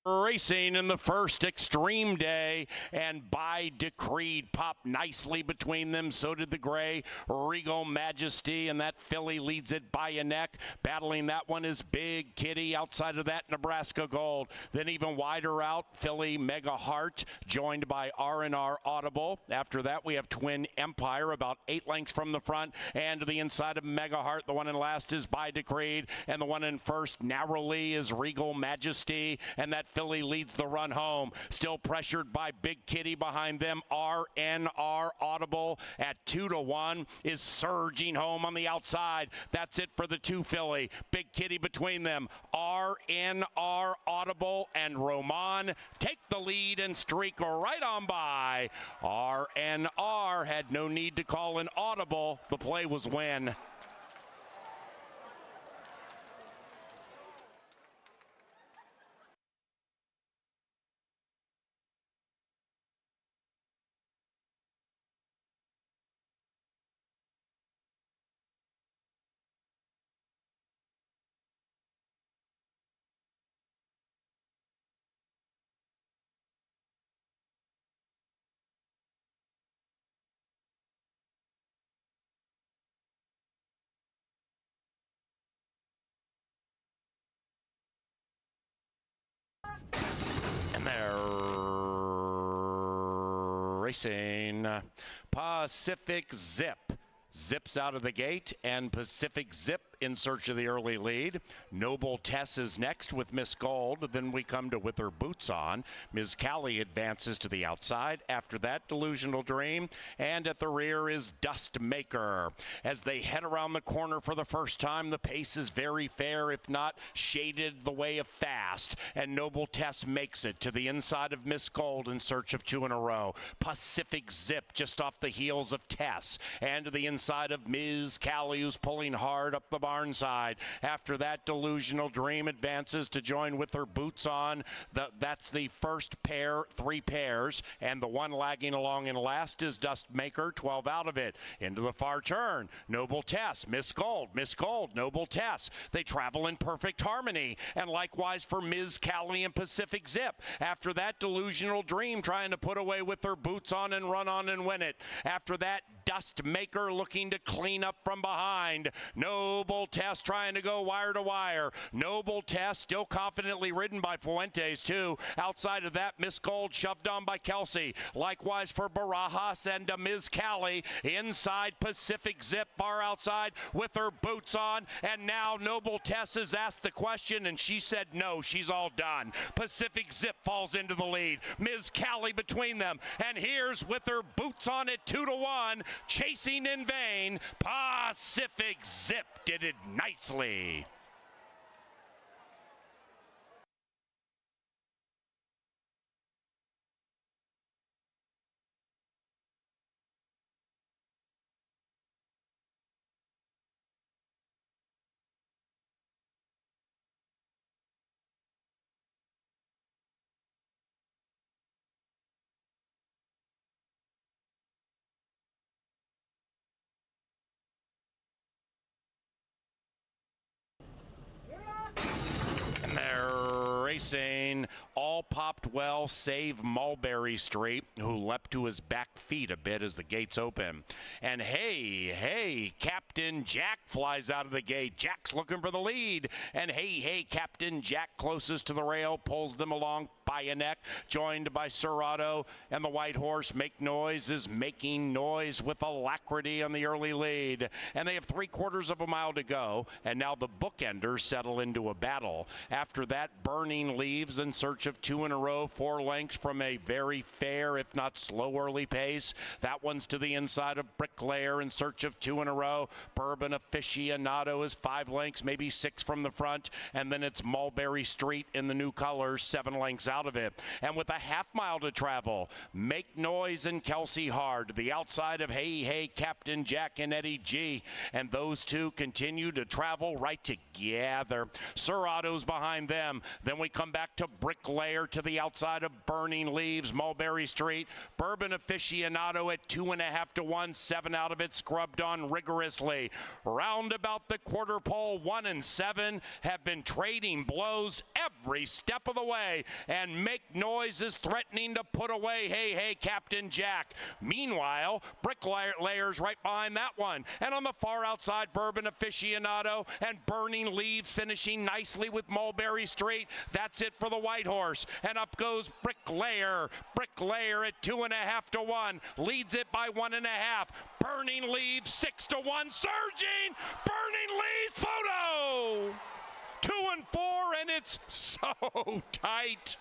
Racing in the first Extreme Day, and by Decreed popped nicely between them. So did the gray Regal Majesty, and that filly leads it by a neck. Battling that one is Big Kitty. Outside of that, Nebraska Gold. Then even wider out, filly Mega Heart, joined by R&R Audible. After that, we have Twin Empire, about 8 lengths from the front, and to the inside of Mega Heart. The one in last is By Decreed, and the one in first narrowly is Regal Majesty, and that filly leads the run home. Still pressured by Big Kitty behind them. R&R Audible at 2-1 is surging home on the outside. That's it for the 2 filly. Big Kitty between them. R&R Audible and Roman take the lead and streak right on by. R&R had no need to call an audible. The play was win. And they're racing. Pacific Zip zips out of the gate, and Pacific Zip in search of the early lead. Noble Tess is next with Miss Gold. Then we come to With Her Boots On. Ms. Callie advances to the outside. After that, Delusional Dream. And at the rear is Dust Maker. As they head around the corner for the first time, the pace is very fair, if not shaded the way of fast. And Noble Tess makes it to the inside of Miss Gold in search of 2 in a row. Pacific Zip just off the heels of Tess. And to the inside of Ms. Callie, who's pulling hard up the barn side. After that, Delusional Dream advances to join With Her Boots On. That's the first pair, 3 pairs, and the one lagging along in last is Dust Maker, 12 out of it. Into the far turn, Noble Tess, Miss Gold, Noble Tess. They travel in perfect harmony, and likewise for Ms. Callie and Pacific Zip. After that, Delusional Dream trying to put away With Her Boots On and run on and win it. After that, Dust Maker looking to clean up from behind. Noble Tess trying to go wire to wire. Noble Tess still confidently ridden by Fuentes too. Outside of that, Miss Gold shoved on by Kelsey. Likewise for Barajas and Ms. Callie. Inside, Pacific Zip far outside With Her Boots On. And now Noble Tess has asked the question, and she said no, she's all done. Pacific Zip falls into the lead. Ms. Callie between them. And here's With Her Boots On at 2-1. Chasing in vain. Pacific Zip did it nicely. And they're racing. All popped well, save Mulberry Street, who leapt to his back feet a bit as the gates open. And hey, Captain Jack flies out of the gate. Jack's looking for the lead. And hey, Captain Jack closest to the rail, pulls them along by a neck, joined by Serato, and the White Horse Make Noise is making noise with alacrity on the early lead. And they have 3/4 of a mile to go, and now the bookenders settle into a battle. After that, Burning leaves in search of 2 in a row, 4 lengths from a very fair, if not slow early pace. That one's to the inside of Bricklayer in search of 2 in a row. Bourbon Aficionado is 5 lengths, maybe 6 from the front, and then it's Mulberry Street in the new colors, 7 lengths out of it. And with a half mile to travel, Make Noise and Kelsey Hard, the outside of Hey, Captain Jack and Eddie G. And those two continue to travel right together. Serato's behind them. Then we come back to Bricklayer to to the outside of Burning Leaves, Mulberry Street. Bourbon Aficionado at 2.5 to 1, 7 out of it, scrubbed on rigorously. Round about the quarter pole, 1 and 7 have been trading blows every step of the way and make noises threatening to put away Hey Hey Captain Jack. Meanwhile, Bricklayers right behind that one. And on the far outside, Bourbon Aficionado and Burning Leaves finishing nicely with Mulberry Street. That's it for the White Horse. And up goes Bricklayer. Bricklayer at 2.5 to 1. Leads it by 1.5. Burning Leaves 6 to 1. Surging! Burning Leaves photo! 2 and 4, and it's so tight.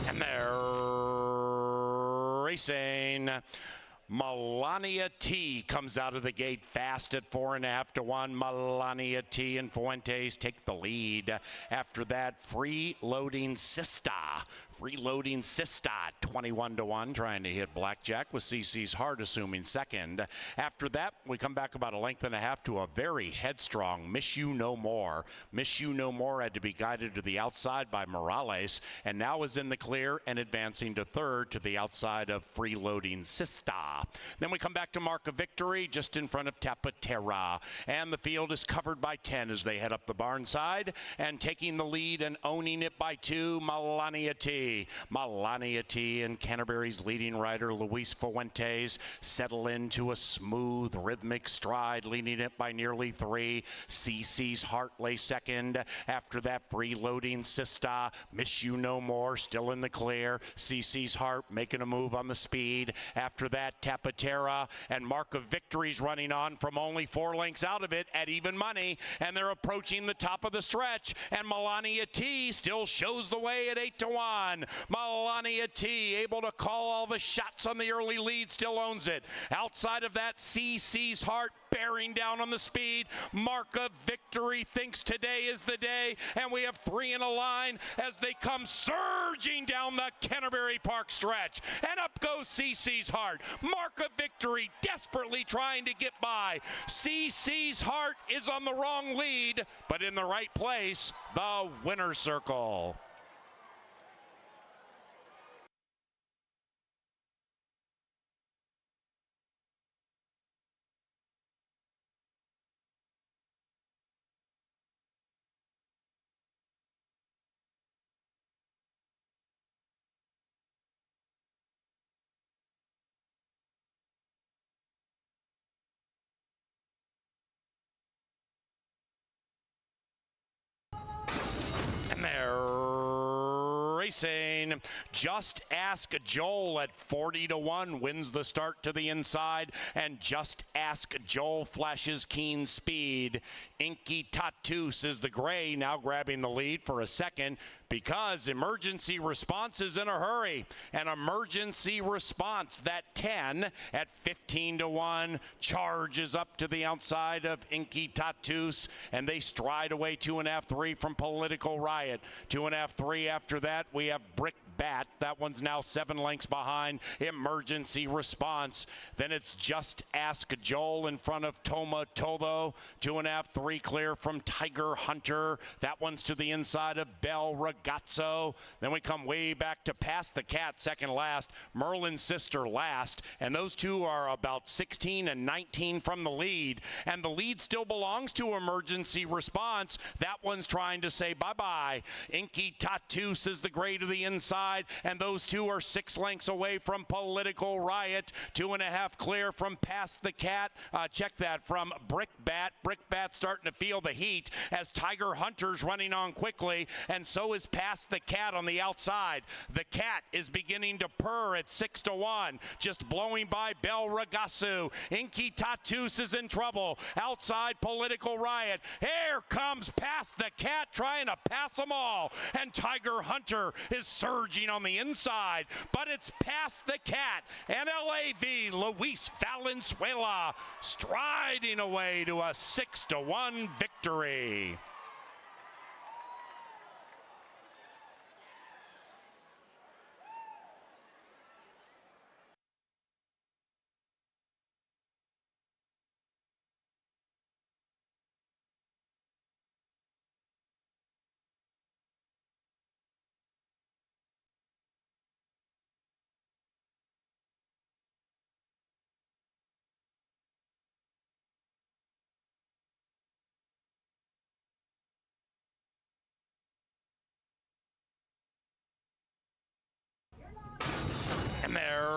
And they're racing. Melania T comes out of the gate fast at 4.5 to 1. Melania T and Fuentes take the lead. After that, Freeloading Sista. Freeloading Sista, 21 to 1, trying to hit Blackjack with CC's Heart assuming second. After that, we come back about 1.5 lengths to a very headstrong Miss You No More. Miss You No More had to be guided to the outside by Morales and now is in the clear and advancing to third to the outside of Freeloading Sista. Then we come back to Mark of Victory just in front of Tapatera. And the field is covered by 10 as they head up the barn side. And taking the lead and owning it by 2, Melania T. Melania T and Canterbury's leading rider, Luis Fuentes, settle into a smooth, rhythmic stride, leading it by nearly 3. CC's Heart lay second. After that, Freeloading Sista. Miss You No More still in the clear. CC's Heart making a move on the speed. After that, Tapatera and Mark of Victory's running on from only 4 lengths out of it at even money, and they're approaching the top of the stretch, and Melania T still shows the way at 8 to 1. Melania T able to call all the shots on the early lead, still owns it. Outside of that, CC's Heart bearing down on the speed. Mark of Victory thinks today is the day, and we have 3 in a line as they come surging down the Canterbury Park stretch. And up goes CC's Heart. Mark of Victory desperately trying to get by. CC's Heart is on the wrong lead, but in the right place, the winner's circle. And they're racing. Just Ask Joel at 40 to 1 wins the start to the inside, and Just Ask Joel flashes keen speed. Inky Tattoos is the gray, now grabbing the lead for a second because Emergency Response is in a hurry. And Emergency Response, that 10 at 15 to 1, charges up to the outside of Inky Tattoos, and they stride away 2.5, 3 from Political Riot. 2.5, 3 after that, we have Brick Bat. That one's now 7 lengths behind Emergency Response. Then it's Just Ask Joel in front of Toma Todo. 2.5, 3 clear from Tiger Hunter. That one's to the inside of Bel Ragazzo. Then we come way back to Past the Cat, second last. Merlin's Sister last. And those two are about 16 and 19 from the lead. And the lead still belongs to Emergency Response. That one's trying to say bye-bye. Inky Tattoos is the gray to the inside. outside, and those two are 6 lengths away from Political Riot. 2.5 clear from Past the Cat. Check that, from Brickbat. Brickbat starting to feel the heat as Tiger Hunter's running on quickly, and so is Past the Cat on the outside. The Cat is beginning to purr at 6-1, just blowing by Bel Ragasu. Inky Tatus is in trouble. Outside Political Riot. Here comes Past the Cat trying to pass them all, and Tiger Hunter is surging on the inside, but it's Past the Cat and LAV Luis Valenzuela striding away to a 6-1 victory. And they're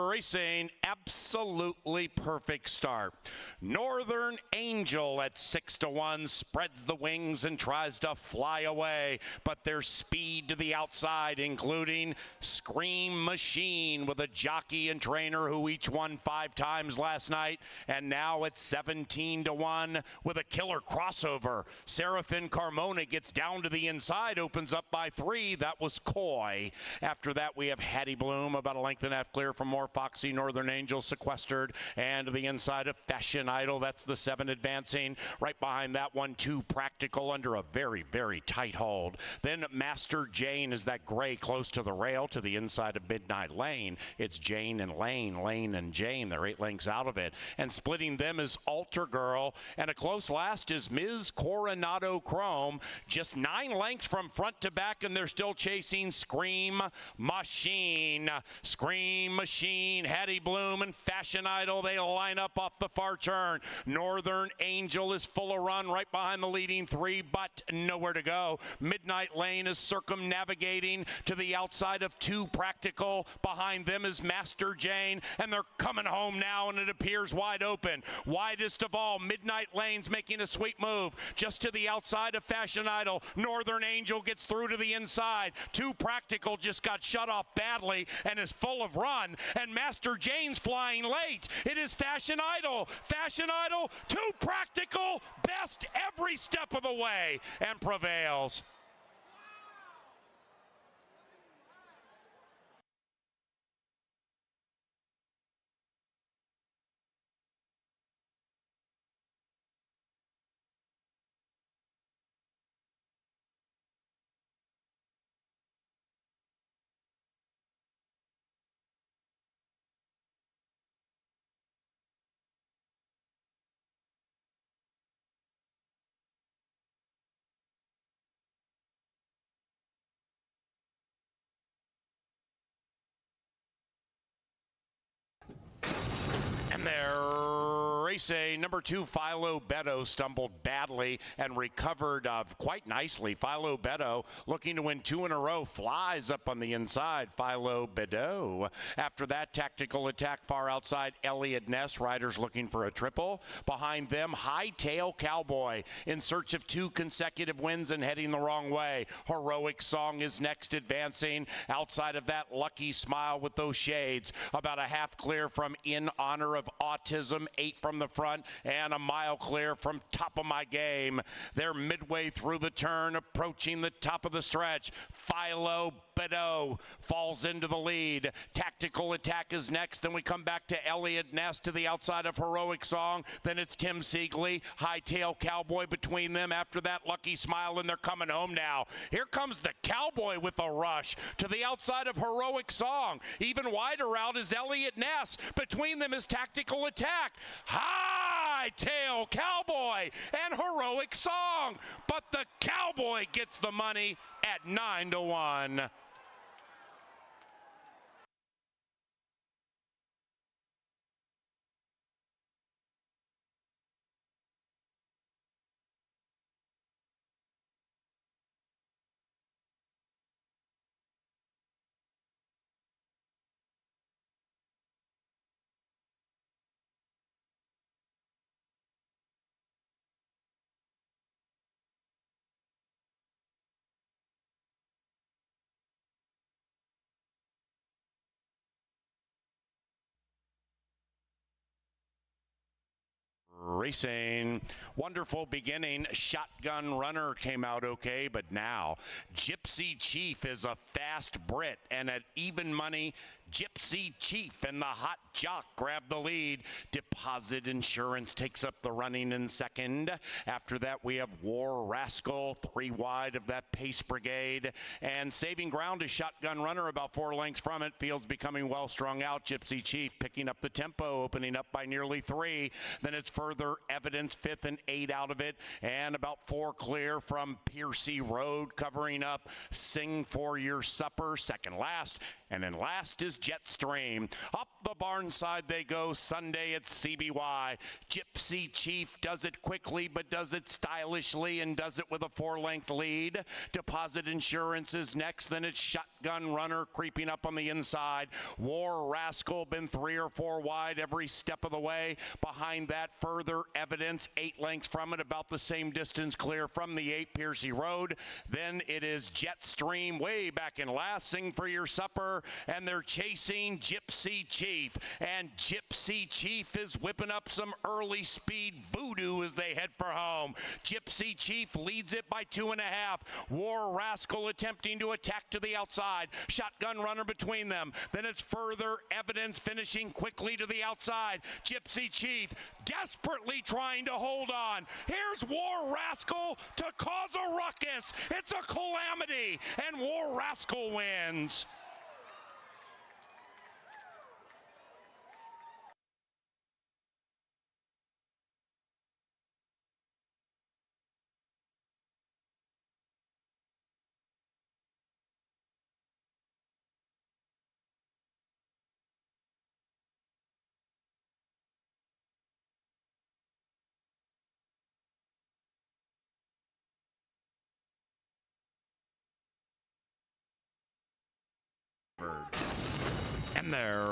racing. Absolutely perfect start. Northern Angel at 6-1 spreads the wings and tries to fly away, but there's speed to the outside, including Scream Machine with a jockey and trainer who each won 5 times last night, and now it's 17-1 with a killer crossover. Seraphin Carmona gets down to the inside, opens up by 3. That was Coy. After that, we have Hattie Bloom about a length and a half clear from More Foxy. Northern Angel sequestered, and to the inside of Fashion Idol. That's the 7 advancing. Right behind that one, 2 Practical under a very, very tight hold. Then Master Jane is that gray close to the rail to the inside of Midnight Lane. It's Jane and Lane, Lane and Jane. They're 8 lengths out of it. And splitting them is Altar Girl. And a close last is Ms. Coronado Chrome. Just 9 lengths from front to back, and they're still chasing Scream Machine. Scream Machine, Hattie Bloom, and Fashion Idol. They line up off the far turn. Northern Angel is full of run right behind the leading 3, but nowhere to go. Midnight Lane is circumnavigating to the outside of 2 Practical. Behind them is Master Jane, and they're coming home now, and it appears wide open. Widest of all, Midnight Lane's making a sweet move just to the outside of Fashion Idol. Northern Angel gets through to the inside. 2 Practical just got shut off badly and is full of run, and Master Jane's flying late. It is Fashion Idol. Fashion Idol, 2 Practical, best every step of the way, and prevails. And they're racing. Number 2, Philo Beto, stumbled badly and recovered quite nicely. Philo Beto looking to win 2 in a row, flies up on the inside. Philo Beto. After that, Tactical Attack far outside. Elliot Ness, riders looking for a triple. Behind them, Hightail Cowboy in search of 2 consecutive wins and heading the wrong way. Heroic Song is next advancing. Outside of that, Lucky Smile with those shades. About a half clear from In Honor of Autism, 8 from the front, and a mile clear from Top of My Game. They're midway through the turn, approaching the top of the stretch. Philo Beto falls into the lead. Tactical Attack is next. Then we come back to Elliot Ness to the outside of Heroic Song. Then it's Tim Siegley, Hightail Cowboy between them. After that, Lucky Smile, and they're coming home now. Here comes the Cowboy with a rush to the outside of Heroic Song. Even wider out is Elliot Ness. Between them is Tactical Attack. Hightail Cowboy and Heroic Song. But the Cowboy gets the money at 9-1. Racing. Wonderful beginning. Shotgun Runner came out okay, but now Gypsy Chief is a fast Brit, and at even money, Gypsy Chief and the Hot Jock grab the lead. Deposit Insurance takes up the running in second. After that, we have War Rascal, 3 wide of that Pace Brigade. And Saving Ground is Shotgun Runner, about 4 lengths from it. Field's becoming well strung out. Gypsy Chief picking up the tempo, opening up by nearly 3. Then it's Further Evidence, 5th and 8 out of it. And about 4 clear from Piercy Road, covering up Sing for Your Supper, second last. And then last is Jetstream. Up the barn side they go Sunday at CBY. Gypsy Chief does it quickly, but does it stylishly and does it with a 4-length lead. Deposit Insurance is next. Then it's Shotgun Runner creeping up on the inside. War Rascal been 3 or 4 wide every step of the way. Behind that, Further Evidence, 8 lengths from it, about the same distance clear from the 8 Piercy Road. Then it is Jetstream way back in last. Sing for Your Supper. And they're chasing Gypsy Chief. And Gypsy Chief is whipping up some early speed voodoo as they head for home. Gypsy Chief leads it by 2.5. War Rascal attempting to attack to the outside. Shotgun Runner between them. Then it's Further Evidence finishing quickly to the outside. Gypsy Chief desperately trying to hold on. Here's War Rascal to cause a ruckus. It's a calamity, and War Rascal wins. And they're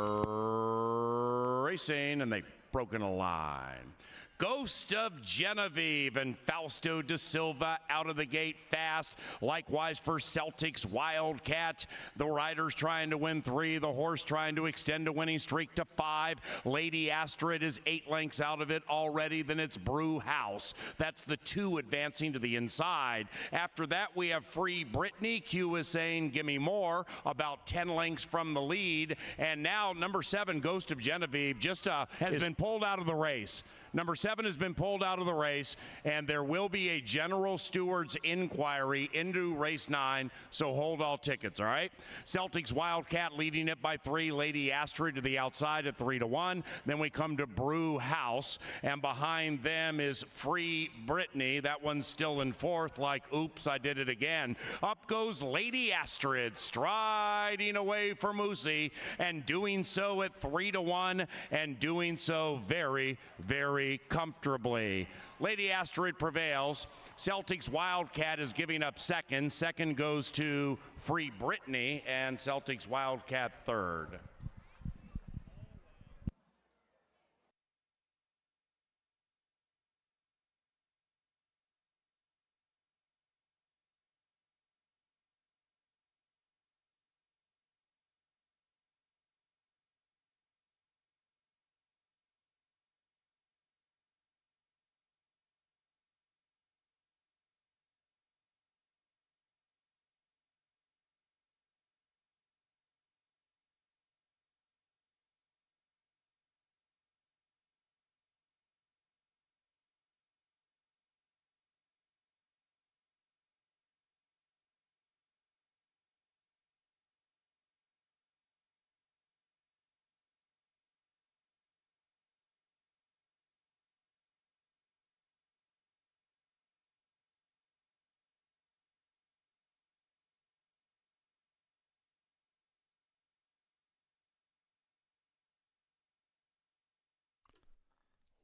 racing, and they've broken a line. Ghost of Genevieve and Fausto da Silva out of the gate fast. Likewise for Celtics Wildcat. The rider's trying to win 3. The horse trying to extend a winning streak to 5. Lady Astrid is 8 lengths out of it already. Then it's Brew House. That's the 2 advancing to the inside. After that, we have Free Britney. Q is saying, "Gimme more," about 10 lengths from the lead. And now number 7, Ghost of Genevieve, just has been pulled out of the race. Number 7 has been pulled out of the race, and there will be a general steward's inquiry into race 9, so hold all tickets, all right? Celtics Wildcat leading it by 3. Lady Astrid to the outside at 3-1. Then we come to Brew House, and behind them is Free Britney. That one's still in 4th, like, oops, I did it again. Up goes Lady Astrid, striding away from Moosey, and doing so at 3-1, and doing so very, very comfortably. Lady Astrid prevails. Celtics Wildcat is giving up second. Second goes to Free Britney, and Celtics Wildcat third.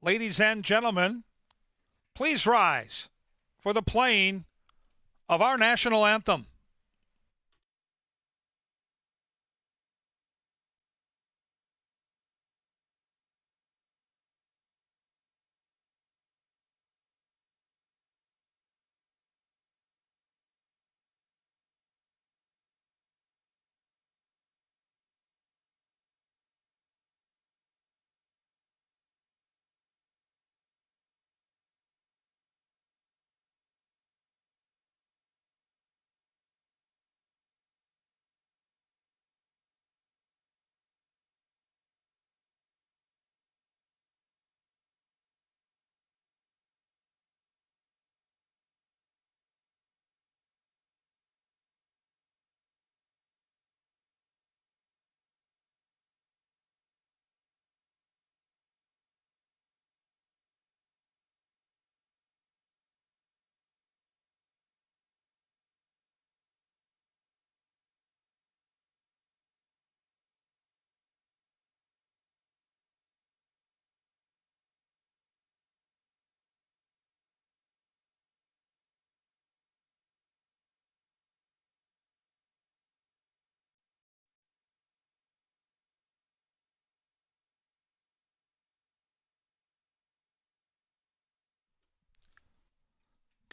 Ladies and gentlemen, please rise for the playing of our national anthem.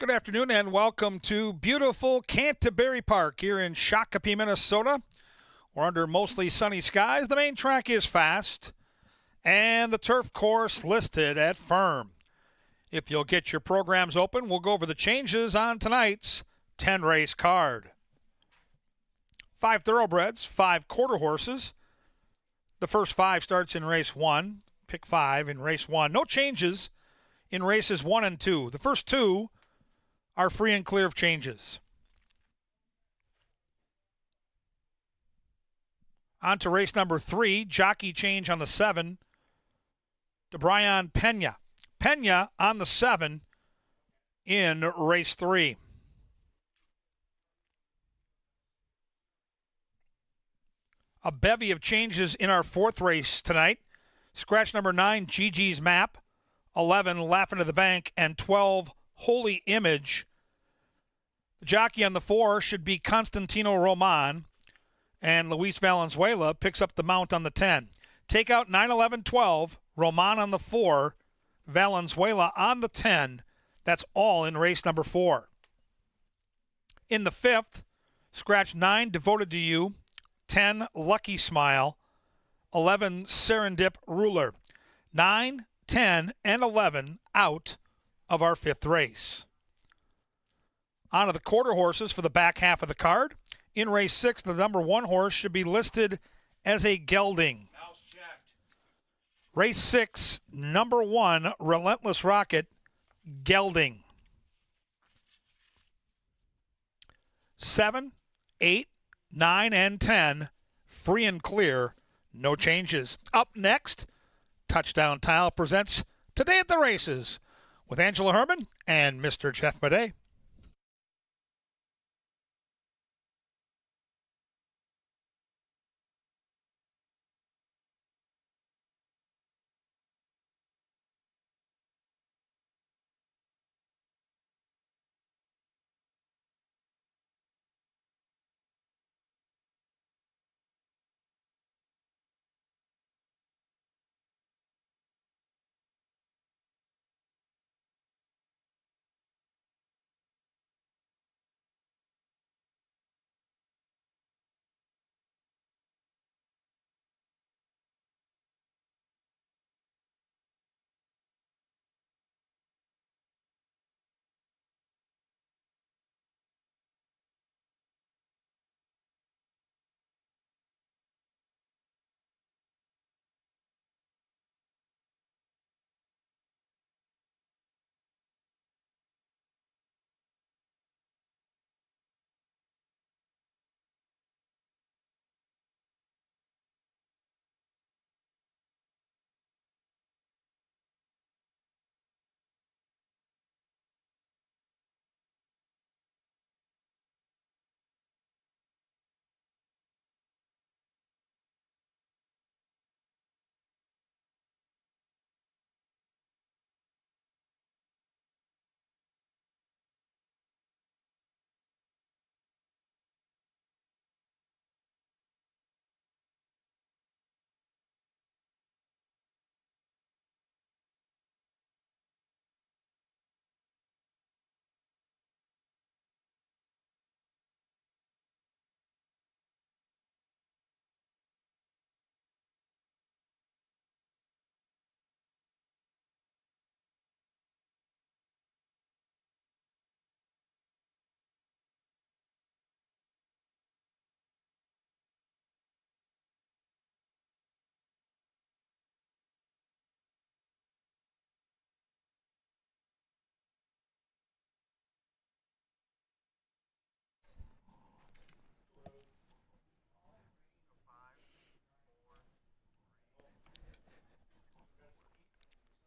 Good afternoon and welcome to beautiful Canterbury Park here in Shakopee, Minnesota. We're under mostly sunny skies. The main track is fast and the turf course listed at firm. If you'll get your programs open, we'll go over the changes on tonight's 10-race card. 5 thoroughbreds, 5 quarter horses. The first 5 starts in race 1. Pick 5 in race 1. No changes in races 1 and 2. The first 2 are free and clear of changes. On to race number 3, jockey change on the 7 to Brian Pena. Pena on the 7 in race 3. A bevy of changes in our 4th race tonight. Scratch number 9, Gigi's Map, 11, Laughing to the Bank, and 12, Holy Image. The jockey on the 4 should be Constantino Roman, and Luis Valenzuela picks up the mount on the 10. Take out 9, 11, 12, Roman on the 4, Valenzuela on the 10. That's all in race number 4. In the 5th, scratch 9, Devoted to You, 10, Lucky Smile, 11, Serendip Ruler. 9, 10, and 11 out of our 5th race. On to the quarter horses for the back half of the card. In race 6, the number 1 horse should be listed as a gelding. Race 6, number 1, Relentless Rocket, gelding. 7, 8, 9, and 10, free and clear, no changes. Up next, Touchdown Tile presents Today at the Races with Angela Herman and Mr. Jeff Madej.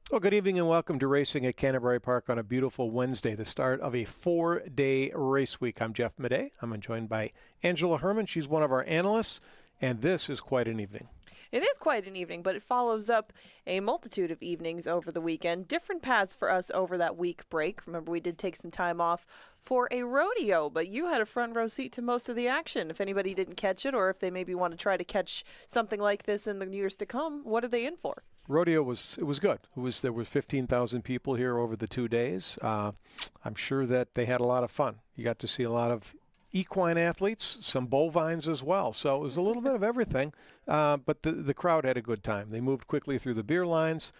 Well, good evening and welcome to Racing at Canterbury Park on a beautiful Wednesday, the start of a 4-day race week. I'm Jeff Madej. I'm joined by Angela Herman. She's one of our analysts, and this is quite an evening. It is quite an evening, but it follows up a multitude of evenings over the weekend. Different paths for us over that week break. Remember, we did take some time off for a rodeo, but you had a front row seat to most of the action. If anybody didn't catch it, or if they maybe want to try to catch something like this in the years to come, what are they in for? Rodeo was good. There were 15,000 people here over the 2 days. I'm sure that they had a lot of fun. You got to see a lot of equine athletes, some bovines as well. So it was a little bit of everything. But the crowd had a good time. They moved quickly through the beer lines.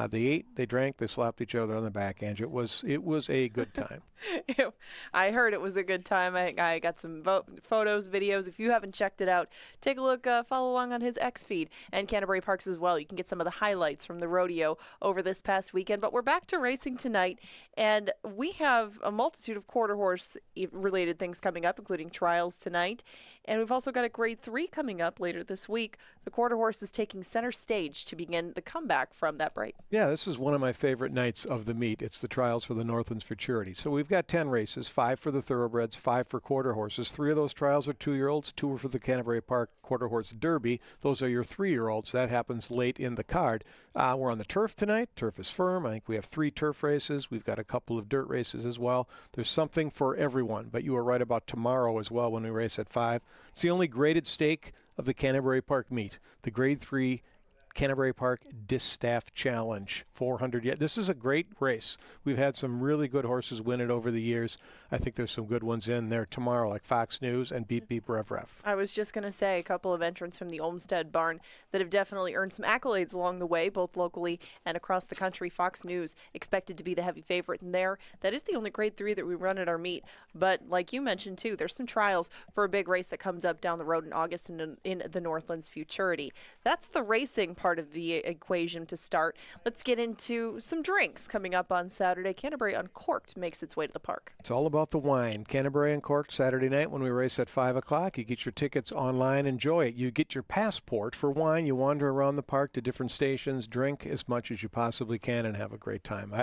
They ate, they drank, they slapped each other on the back, Ange. It was a good time. I heard it was a good time. I got some photos, videos. If you haven't checked it out, take a look, follow along on his X feed and Canterbury Parks as well. You can get some of the highlights from the rodeo over this past weekend. But we're back to racing tonight, and we have a multitude of quarter horse related things coming up, including trials tonight. And we've also got a grade 3 coming up later this week. The quarter horse is taking center stage to begin the comeback from that break. Yeah, this is one of my favorite nights of the meet. It's the trials for the Northland Futurity. So we've got 10 races, 5 for the thoroughbreds, 5 for quarter horses. 3 of those trials are 2-year-olds, 2 are for the Canterbury Park Quarter Horse Derby. Those are your 3-year-olds. That happens late in the card. We're on the turf tonight. Turf is firm. I think we have 3 turf races. We've got a couple of dirt races as well. There's something for everyone. But you are right about tomorrow as well when we race at 5. It's the only graded stake of the Canterbury Park meet, the grade 3 Canterbury Park Distaff Challenge, 400. Yeah, this is a great race. We've had some really good horses win it over the years. I think there's some good ones in there tomorrow, like Fox News and Beep Beep Rev Rev. I was just going to say a couple of entrants from the Olmsted barn that have definitely earned some accolades along the way, both locally and across the country. Fox News expected to be the heavy favorite in there. That is the only grade 3 that we run at our meet. But like you mentioned too, there's some trials for a big race that comes up down the road in August in the Northland's Futurity. That's the racing part of the equation to start. Let's get into some drinks coming up on Saturday. Canterbury Uncorked makes its way to the park. It's all about the wine. Canterbury Uncorked Saturday night when we race at 5 o'clock. You get your tickets online, enjoy it. You get your passport for wine. You wander around the park to different stations, drink as much as you possibly can, and have a great time.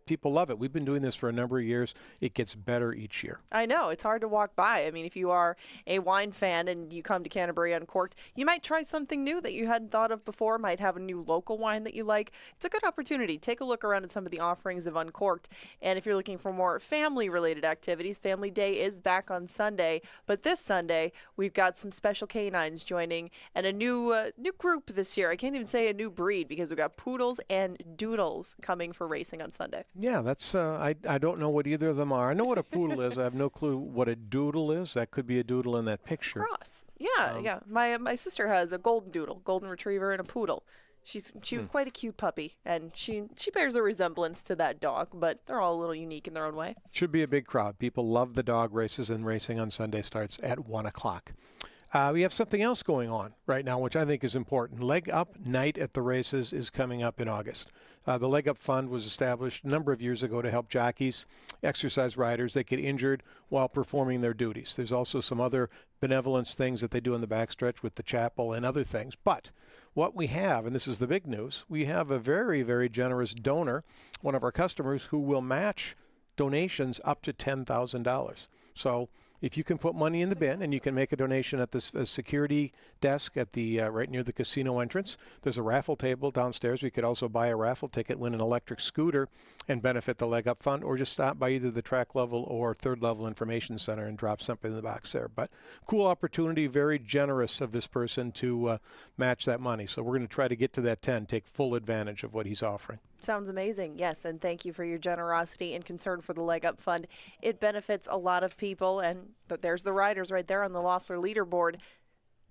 People love it. We've been doing this for a number of years. It gets better each year. I know. It's hard to walk by. I mean, if you are a wine fan and you come to Canterbury Uncorked, you might try something new that you hadn't thought of before, might have a new local wine that you like. It's a good opportunity. Take a look around at some of the offerings of Uncorked. And if you're looking for more family-related activities, Family Day is back on Sunday. But this Sunday, we've got some special canines joining and a new group this year. I can't even say a new breed because we've got poodles and doodles coming for racing on Sunday. Yeah, that's I don't know what either of them are. I know what a poodle is. I have no clue what a doodle is. That could be a doodle in that picture. Cross. Yeah, yeah. My sister has a golden doodle, golden retriever, and a poodle. She was quite a cute puppy, and she bears a resemblance to that dog, but they're all a little unique in their own way. Should be a big crowd. People love the dog races, and racing on Sunday starts at 1 o'clock. We have something else going on right now, which I think is important. Leg Up Night at the races is coming up in August. The Leg Up Fund was established a number of years ago to help jockeys, exercise riders that get injured while performing their duties. There's also some other benevolence things that they do in the backstretch with the chapel and other things. But what we have, and this is the big news, we have a very, very generous donor, one of our customers, who will match donations up to $10,000. So if you can put money in the bin and you can make a donation at the security desk at the right near the casino entrance, there's a raffle table downstairs. We could also buy a raffle ticket, win an electric scooter, and benefit the Leg Up Fund, or just stop by either the track level or third level information center and drop something in the box there. But cool opportunity, very generous of this person to match that money. So we're going to try to get to that 10, take full advantage of what he's offering. Sounds amazing. Yes, and thank you for your generosity and concern for the Leg Up Fund. It benefits a lot of people, and there's the riders right there on the Loeffler leaderboard.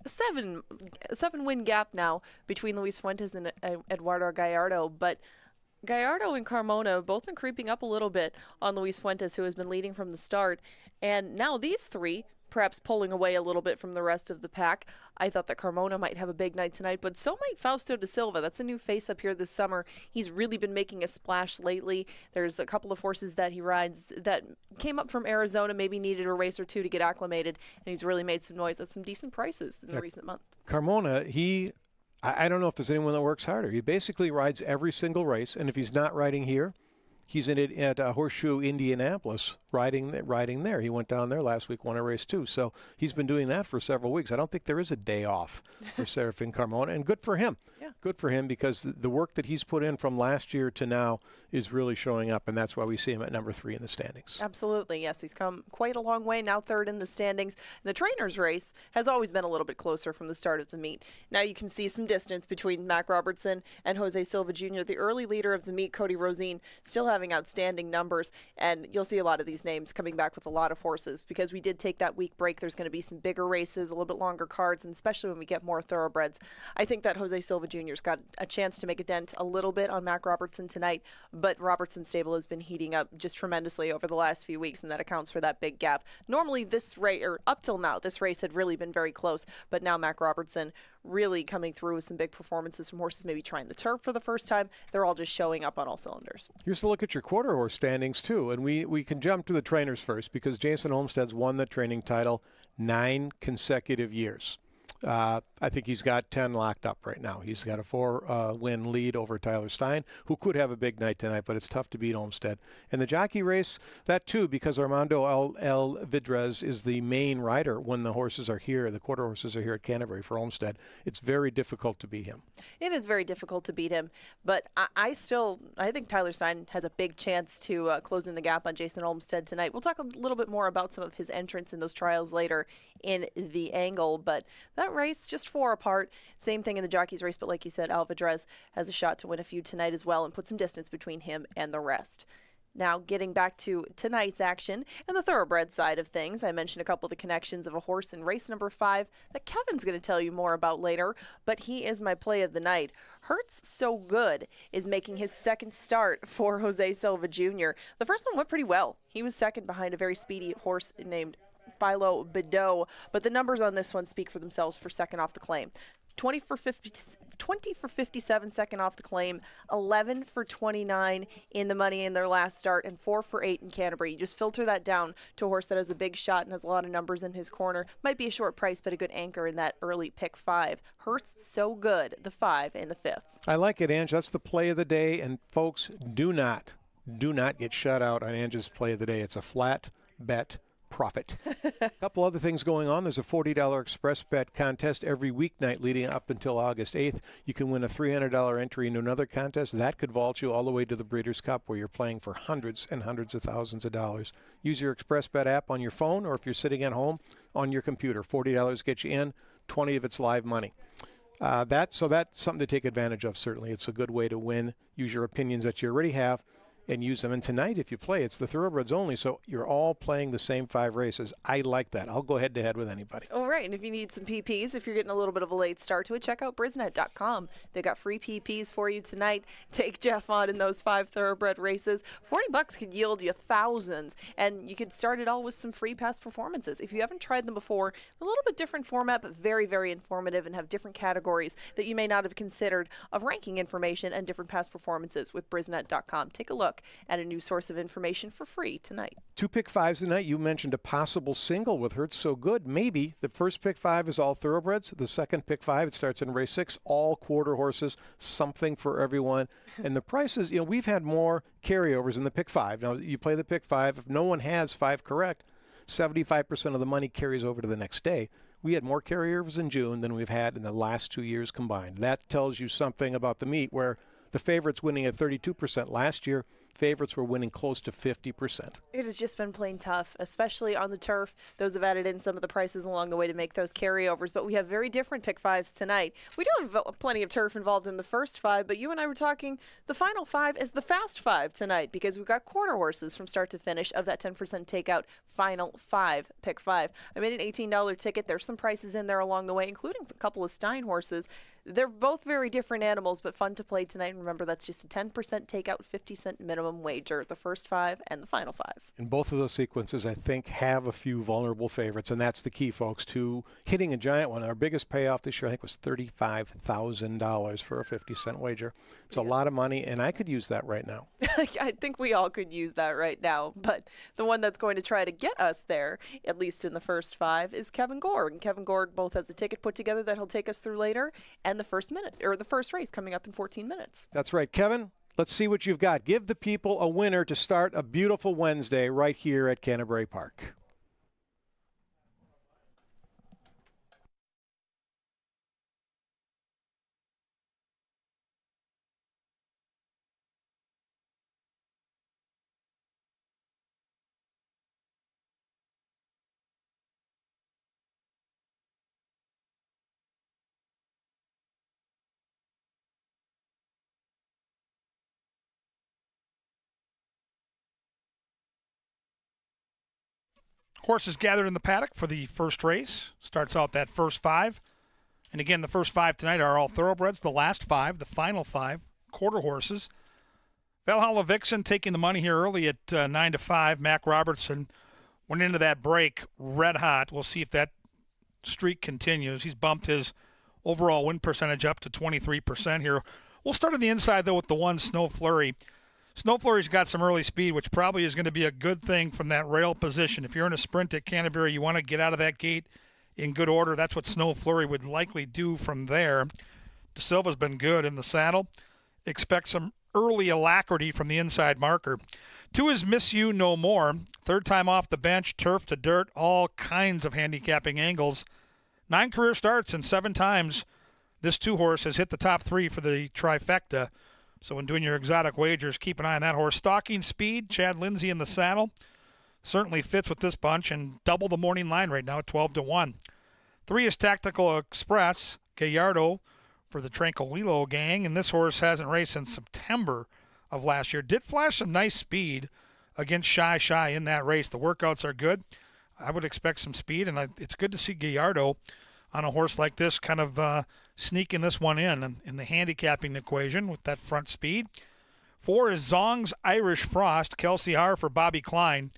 A seven win gap now between Luis Fuentes and Eduardo Gallardo, but Gallardo and Carmona have both been creeping up a little bit on Luis Fuentes, who has been leading from the start, and now these three perhaps pulling away a little bit from the rest of the pack. I thought that Carmona might have a big night tonight, but so might Fausto da Silva. That's a new face up here this summer. He's really been making a splash lately. There's a couple of horses that he rides that came up from Arizona, maybe needed a race or two to get acclimated, and he's really made some noise at some decent prices in the recent month. Carmona, I don't know if there's anyone that works harder. He basically rides every single race, and if he's not riding here, He's in it at Horseshoe, Indianapolis, riding there. He went down there last week, won a race too. So he's been doing that for several weeks. I don't think there is a day off for Serafin Carmona, and good for him. Yeah. Good for him, because the work that he's put in from last year to now is really showing up, and that's why we see him at number 3 in the standings. Absolutely, yes. He's come quite a long way, now third in the standings. The trainers race has always been a little bit closer from the start of the meet. Now you can see some distance between Mac Robertson and Jose Silva Jr., the early leader of the meet, Cody Rosine, still having outstanding numbers, and you'll see a lot of these names coming back with a lot of horses because we did take that week break. There's going to be some bigger races, a little bit longer cards, and especially when we get more thoroughbreds. I think that Jose Silva Jr.'s got a chance to make a dent a little bit on Mac Robertson tonight, but Robertson's stable has been heating up just tremendously over the last few weeks, and that accounts for that big gap. Normally this race, or up till now, this race had really been very close, but now Mac Robertson really coming through with some big performances from horses maybe trying the turf for the first time. They're all just showing up on all cylinders. Here's a look at your quarter horse standings too, and we can jump to the trainers first because Jason Olmstead's won the training title 9 consecutive years. I think he's got 10 locked up right now. He's got a 4-win lead over Tyler Stein, who could have a big night tonight, but it's tough to beat Olmstead. And the jockey race, that too, because Armando El Vidrez is the main rider when the horses are here, the quarter horses are here at Canterbury for Olmstead. It's very difficult to beat him. It is very difficult to beat him, but I think Tyler Stein has a big chance to close in the gap on Jason Olmstead tonight. We'll talk a little bit more about some of his entrants in those trials later in the angle, but that race just 4 apart. Same thing in the jockeys race, but like you said, Alvidrez has a shot to win a few tonight as well and put some distance between him and the rest. Now, getting back to tonight's action and the thoroughbred side of things, I mentioned a couple of the connections of a horse in race number 5 that Kevin's going to tell you more about later, but he is my play of the night. Hertz So Good is making his second start for Jose Silva Jr. The first one went pretty well. He was second behind a very speedy horse named Philo Bideau, but the numbers on this one speak for themselves for second off the claim. 20 for 57 second off the claim, 11 for 29 in the money in their last start, and 4 for 8 in Canterbury. You just filter that down to a horse that has a big shot and has a lot of numbers in his corner. Might be a short price, but a good anchor in that early pick 5. Hertz So Good, the 5 and the 5th. I like it, Ange. That's the play of the day, and folks, do not get shut out on Ange's play of the day. It's a flat bet profit. A couple other things going on. There's a $40 express bet contest every weeknight leading up until August 8th. You can win a $300 entry into another contest. That could vault you all the way to the Breeders' Cup, where you're playing for hundreds and hundreds of thousands of dollars. Use your express bet app on your phone, or if you're sitting at home, on your computer. $40 gets you in, 20 of it's live money. That's something to take advantage of, certainly. It's a good way to win. Use your opinions that you already have and use them. And tonight, if you play, it's the thoroughbreds only, so you're all playing the same 5 races. I like that. I'll go head-to-head with anybody. All right, and if you need some PPs, if you're getting a little bit of a late start to it, check out Brisnet.com. They got free PPs for you tonight. Take Jeff on in those 5 thoroughbred races. $40 could yield you thousands, and you could start it all with some free past performances. If you haven't tried them before, a little bit different format, but very, very informative, and have different categories that you may not have considered of ranking information and different past performances with Brisnet.com. Take a look at a new source of information for free tonight. 2 pick 5s tonight. You mentioned a possible single with Hertz So Good. Maybe the first pick 5 is all thoroughbreds. The second pick 5, it starts in race 6, all quarter horses, something for everyone. And the prices, we've had more carryovers in the pick 5. Now, you play the pick 5. If no one has 5 correct, 75% of the money carries over to the next day. We had more carryovers in June than we've had in the last 2 years combined. That tells you something about the meet, where the favorites winning at 32% last year. Favorites were winning close to 50%. It has just been plain tough, especially on the turf. Those have added in some of the prices along the way to make those carryovers, but we have very different pick 5s tonight. We do have plenty of turf involved in the first 5, but you and I were talking the final 5 is the fast 5 tonight, because we've got quarter horses from start to finish of that 10% takeout final 5, pick 5. I made an $18 ticket. There's some prices in there along the way, including a couple of Stein horses. They're both very different animals, but fun to play tonight. And remember, that's just a 10% takeout, 50-cent minimum wager, the first 5 and the final 5. And both of those sequences, I think, have a few vulnerable favorites, and that's the key, folks, to hitting a giant one. Our biggest payoff this year, I think, was $35,000 for a 50-cent wager. It's a lot of money, and I could use that right now. I think we all could use that right now, but the one that's going to try to get us there, at least in the first 5, is Kevin Gord. And Kevin Gord both has a ticket put together that he'll take us through later, and the first race coming up in 14 minutes. That's right. Kevin, Let's see what you've got. Give the people a winner to start a beautiful Wednesday right here at Canterbury Park. Horses gathered in the paddock for the first race. Starts out that first 5. And again, the first 5 tonight are all thoroughbreds. The last 5, the final 5, quarter horses. Valhalla Vixen taking the money here early at 9-5. Mac Robertson went into that break red hot. We'll see if that streak continues. He's bumped his overall win percentage up to 23% here. We'll start on the inside, though, with the 1 Snow Flurry. Snow Flurry's got some early speed, which probably is going to be a good thing from that rail position. If you're in a sprint at Canterbury, you want to get out of that gate in good order. That's what Snow Flurry would likely do from there. De Silva's been good in the saddle. Expect some early alacrity from the inside marker. 2 is Miss You No More. 3rd time off the bench, turf to dirt, all kinds of handicapping angles. 9 career starts and 7 times this 2 horse has hit the top 3 for the trifecta. So when doing your exotic wagers, keep an eye on that horse. Stalking Speed, Chad Lindsay in the saddle. Certainly fits with this bunch and double the morning line right now at 12-1. 3 is Tactical Express, Gallardo for the Tranquililo gang. And this horse hasn't raced since September of last year. Did flash some nice speed against Shy in that race. The workouts are good. I would expect some speed, and it's good to see Gallardo on a horse like this kind of sneaking this one in the handicapping equation with that front speed. 4 is Zong's Irish Frost, Kelsey Har for Bobby Klein.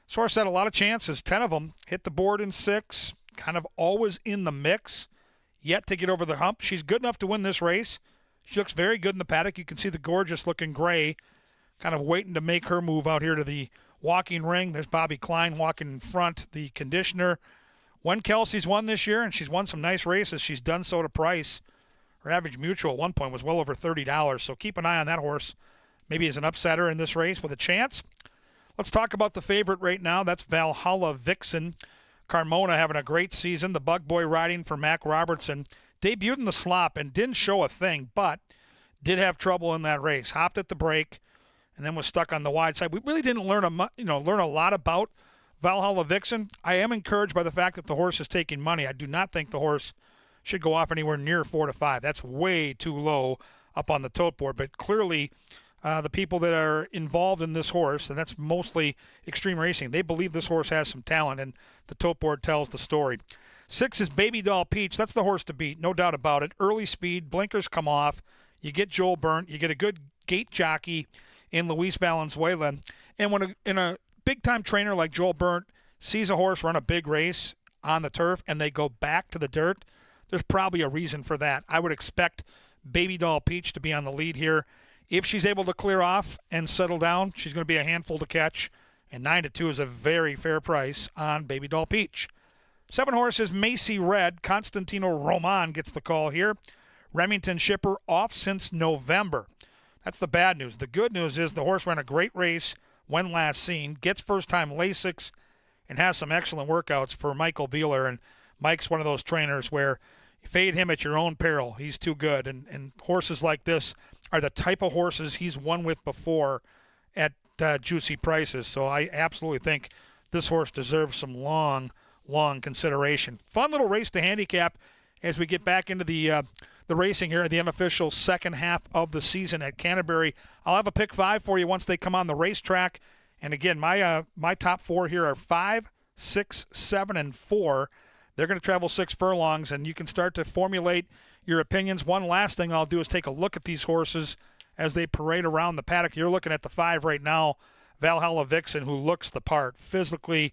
This horse had a lot of chances, 10 of them. Hit the board in 6, kind of always in the mix, yet to get over the hump. She's good enough to win this race. She looks very good in the paddock. You can see the gorgeous looking gray kind of waiting to make her move out here to the walking ring. There's Bobby Klein walking in front, the conditioner. When Kelsey's won this year, and she's won some nice races, she's done so to price. Her average mutual at one point was well over $30, so keep an eye on that horse. Maybe as an upsetter in this race with a chance. Let's talk about the favorite right now. That's Valhalla Vixen. Carmona having a great season. The Bug Boy riding for Mac Robertson. Debuted in the slop and didn't show a thing, but did have trouble in that race. Hopped at the break and then was stuck on the wide side. We really didn't learn a lot about Valhalla Vixen. I am encouraged by the fact that the horse is taking money. I do not think the horse should go off anywhere near 4-5. That's way too low up on the tote board. But clearly, the people that are involved in this horse, and that's mostly Extreme Racing, they believe this horse has some talent, and the tote board tells the story. 6 is Baby Doll Peach. That's the horse to beat, no doubt about it. Early speed, blinkers come off. You get Joel Burnt. You get a good gate jockey in Luis Valenzuela. And when a big-time trainer like Joel Burnt sees a horse run a big race on the turf and they go back to the dirt, there's probably a reason for that. I would expect Baby Doll Peach to be on the lead here. If she's able to clear off and settle down, she's going to be a handful to catch. And 9-2 is a very fair price on Baby Doll Peach. 7 horses, Macy Red. Constantino Roman gets the call here. Remington Shipper off since November. That's the bad news. The good news is the horse ran a great race when last seen, gets first-time Lasix, and has some excellent workouts for Michael Beeler. And Mike's one of those trainers where you fade him at your own peril. He's too good. And horses like this are the type of horses he's won with before at juicy prices. So I absolutely think this horse deserves some long consideration. Fun little race to handicap as we get back into the racing here, the unofficial second half of the season at Canterbury. I'll have a pick 5 for you once they come on the racetrack. And again, my top 4 here are 5, 6, 7, and 4. They're going to travel 6 furlongs, and you can start to formulate your opinions. One last thing I'll do is take a look at these horses as they parade around the paddock. You're looking at the 5 right now, Valhalla Vixen, who looks the part. Physically,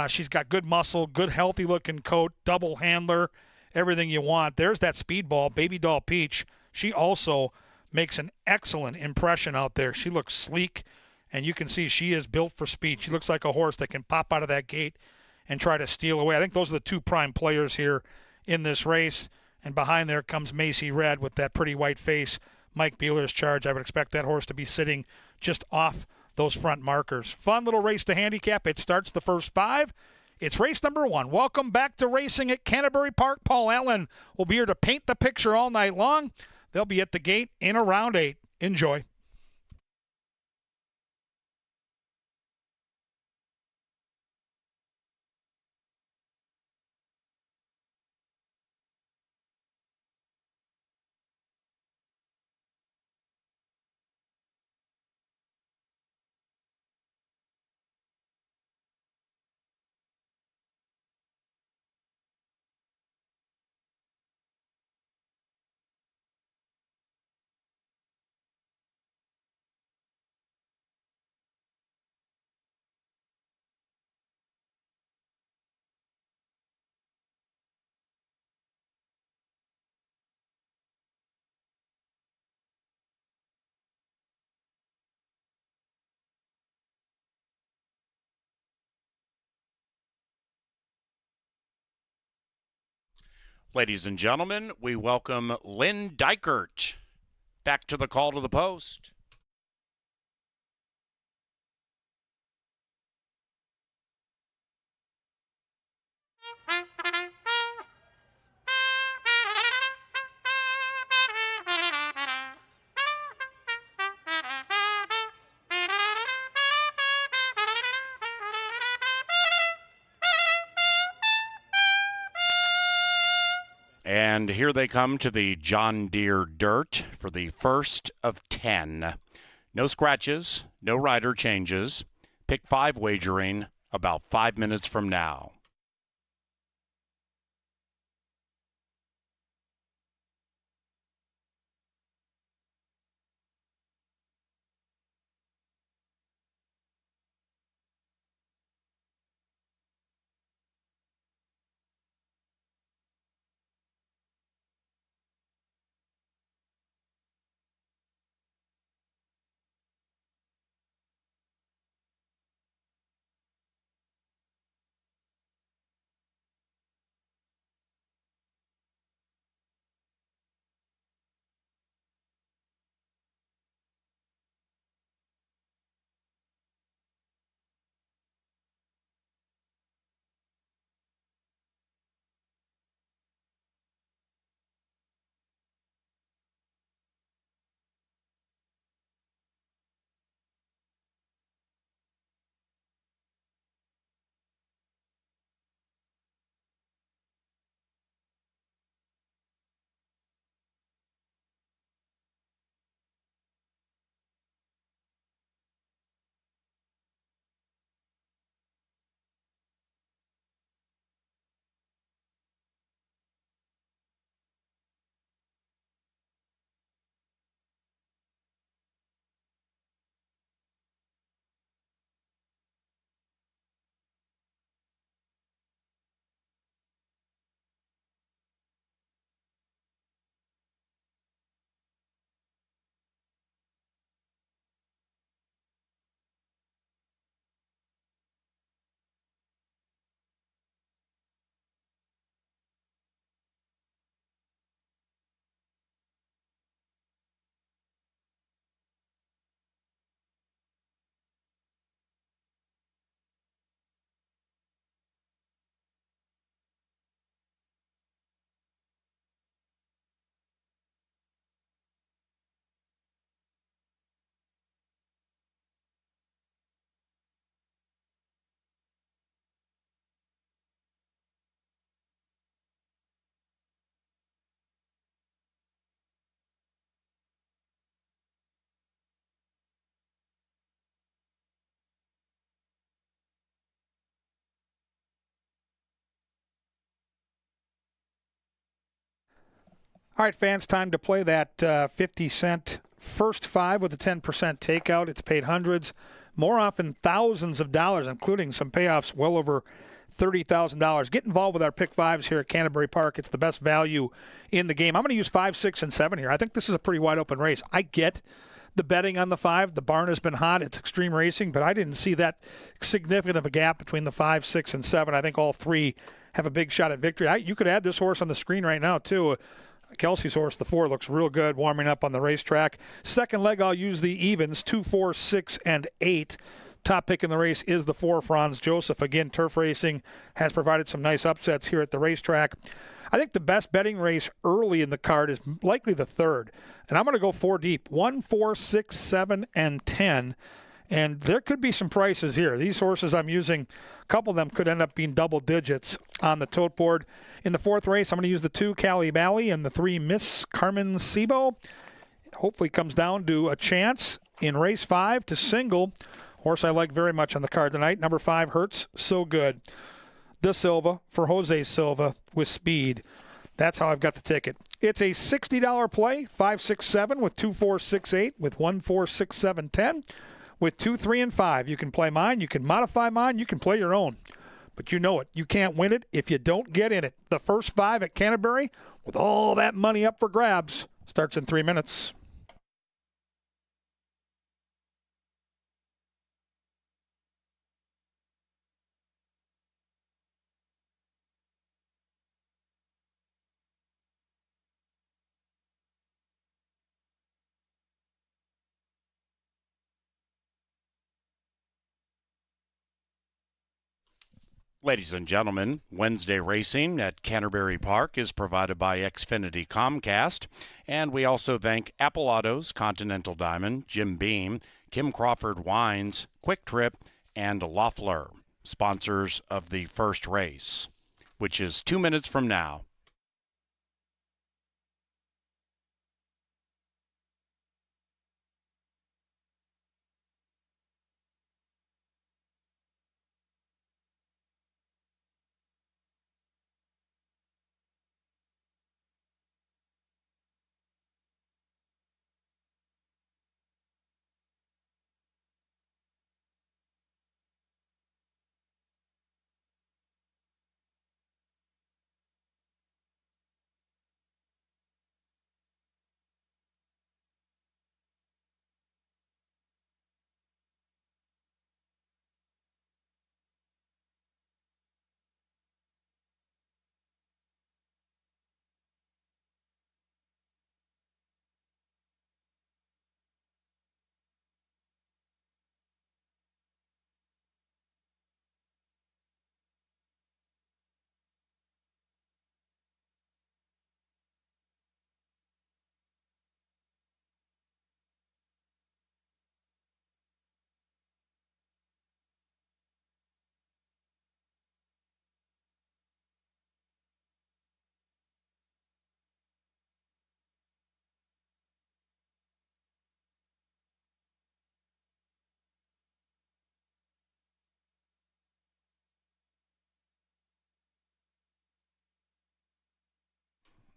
she's got good muscle, good healthy-looking coat, double handler, everything you want. There's that speedball, Baby Doll Peach. She also makes an excellent impression out there. She looks sleek, and you can see she is built for speed. She looks like a horse that can pop out of that gate and try to steal away. I think those are the 2 prime players here in this race. And behind there comes Macy Red with that pretty white face. Mike Bueller's charge. I would expect that horse to be sitting just off those front markers. Fun little race to handicap. It starts the first 5. It's race number 1. Welcome back to racing at Canterbury Park. Paul Allen will be here to paint the picture all night long. They'll be at the gate in around 8. Enjoy. Ladies and gentlemen, we welcome Lynn Dykert back to the call to the post. And here they come to the John Deere Dirt for the first of 10. No scratches, no rider changes. Pick 5 wagering about 5 minutes from now. All right, fans, time to play that 50-cent first 5 with a 10% takeout. It's paid hundreds, more often thousands of dollars, including some payoffs well over $30,000. Get involved with our pick 5s here at Canterbury Park. It's the best value in the game. I'm going to use 5, 6, and 7 here. I think this is a pretty wide open race. I get the betting on the 5. The barn has been hot. It's extreme racing, but I didn't see that significant of a gap between the 5, 6, and 7. I think all 3 have a big shot at victory. You could add this horse on the screen right now, too. Kelsey's horse, the 4, looks real good warming up on the racetrack. Second leg, I'll use the evens, 2, 4, 6, and 8. Top pick in the race is the 4, Franz Joseph. Again, turf racing has provided some nice upsets here at the racetrack. I think the best betting race early in the card is likely the 3rd. And I'm going to go 4 deep, 1, 4, 6, 7, and 10. And there could be some prices here. These horses I'm using, a couple of them could end up being double digits on the tote board. In the 4th race, I'm going to use the 2, Cali Bally, and the 3, Miss Carmen Sibo. Hopefully comes down to a chance in race 5 to single. Horse I like very much on the card tonight. Number 5, Hertz So Good. De Silva for Jose Silva with speed. That's how I've got the ticket. It's a $60 play, 5, 6, 7 with 2, 4, 6, 8 with 1, 4, 6, 7, 10. With 2, 3, and 5. You can play mine. You can modify mine. You can play your own. But you know it. You can't win it if you don't get in it. The first 5 at Canterbury, with all that money up for grabs, starts in 3 minutes. Ladies and gentlemen, Wednesday racing at Canterbury Park is provided by Xfinity Comcast, and we also thank Apple Autos, Continental Diamond, Jim Beam, Kim Crawford Wines, Quick Trip, and Loeffler, sponsors of the first race, which is 2 minutes from now.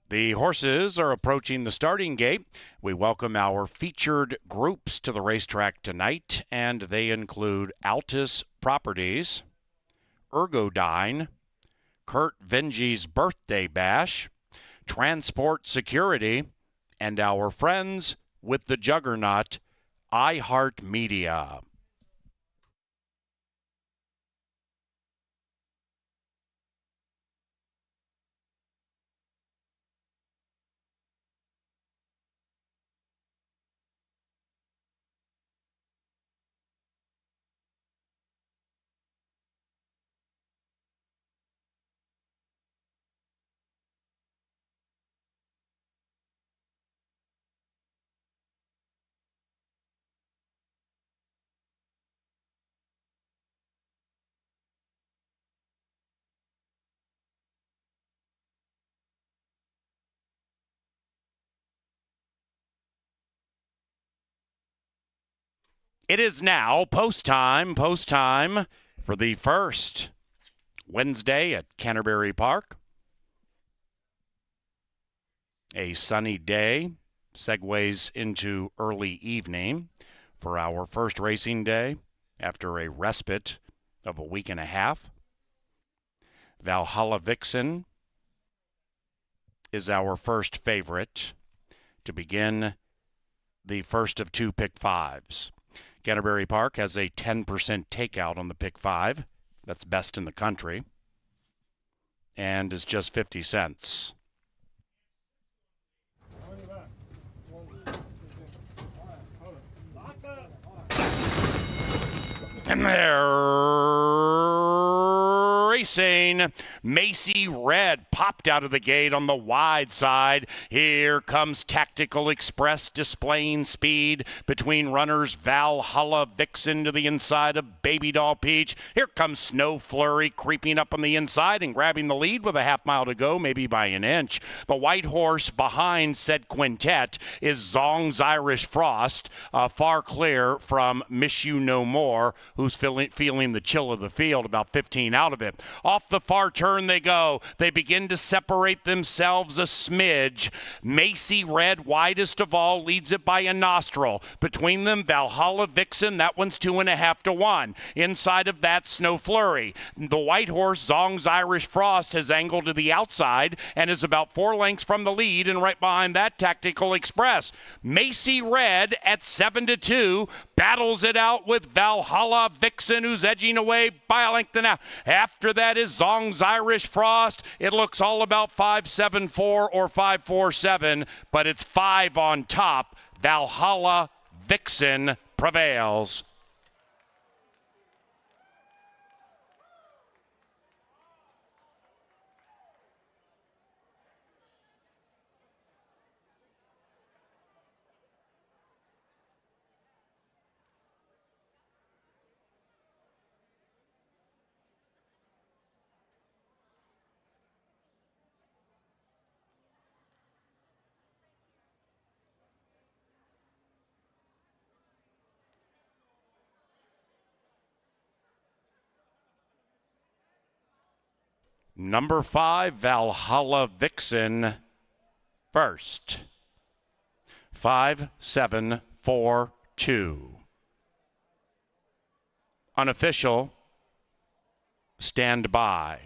The horses are approaching the starting gate. We welcome our featured groups to the racetrack tonight, and they include Altus Properties, Ergodyne, Kurt Venge's Birthday Bash, Transport Security, and our friends with the juggernaut, iHeartMedia. It is now post time for the first Wednesday at Canterbury Park. A sunny day segues into early evening for our first racing day after a respite of a week and a half. Valhalla Vixen is our first favorite to begin the first of 2 pick 5s. Canterbury Park has a 10% takeout on the pick 5. That's best in the country. And is just 50 cents. And they're racing. Macy Red popped out of the gate on the wide side. Here comes Tactical Express displaying speed between runners Valhalla Vixen to the inside of Baby Doll Peach. Here comes Snow Flurry creeping up on the inside and grabbing the lead with a half mile to go, maybe by an inch. The white horse behind said quintet is Zong's Irish Frost, far clear from Miss You No More, who's feeling the chill of the field, about 15 out of it. Off the far turn they go. They begin to separate themselves a smidge. Macy Red, widest of all, leads it by a nostril. Between them, Valhalla Vixen, that one's 2.5 to 1. Inside of that, Snow Flurry. The white horse, Zong's Irish Frost, has angled to the outside and is about 4 lengths from the lead, and right behind that, Tactical Express. Macy Red at 7 to 2 battles it out with Valhalla Vixen, who's edging away by a length and a half. After that is Zong's Irish Frost. It looks all about 5.74 or 5.47, but it's 5 on top. Valhalla Vixen prevails. Number 5, Valhalla Vixen, first. 5.742. Unofficial, stand by.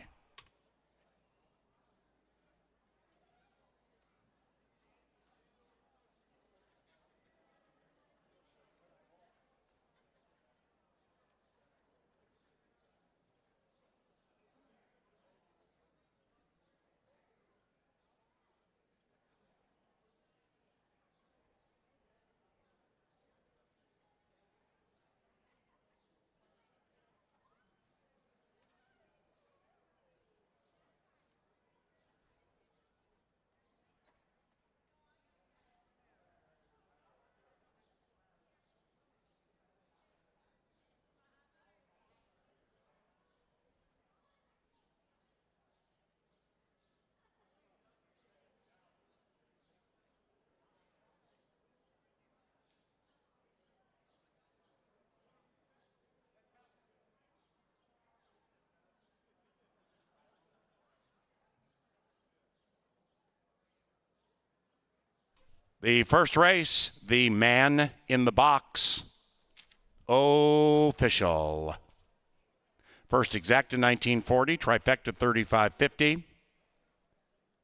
The first race, the man in the box, official. First exacta 1940, trifecta 35.50,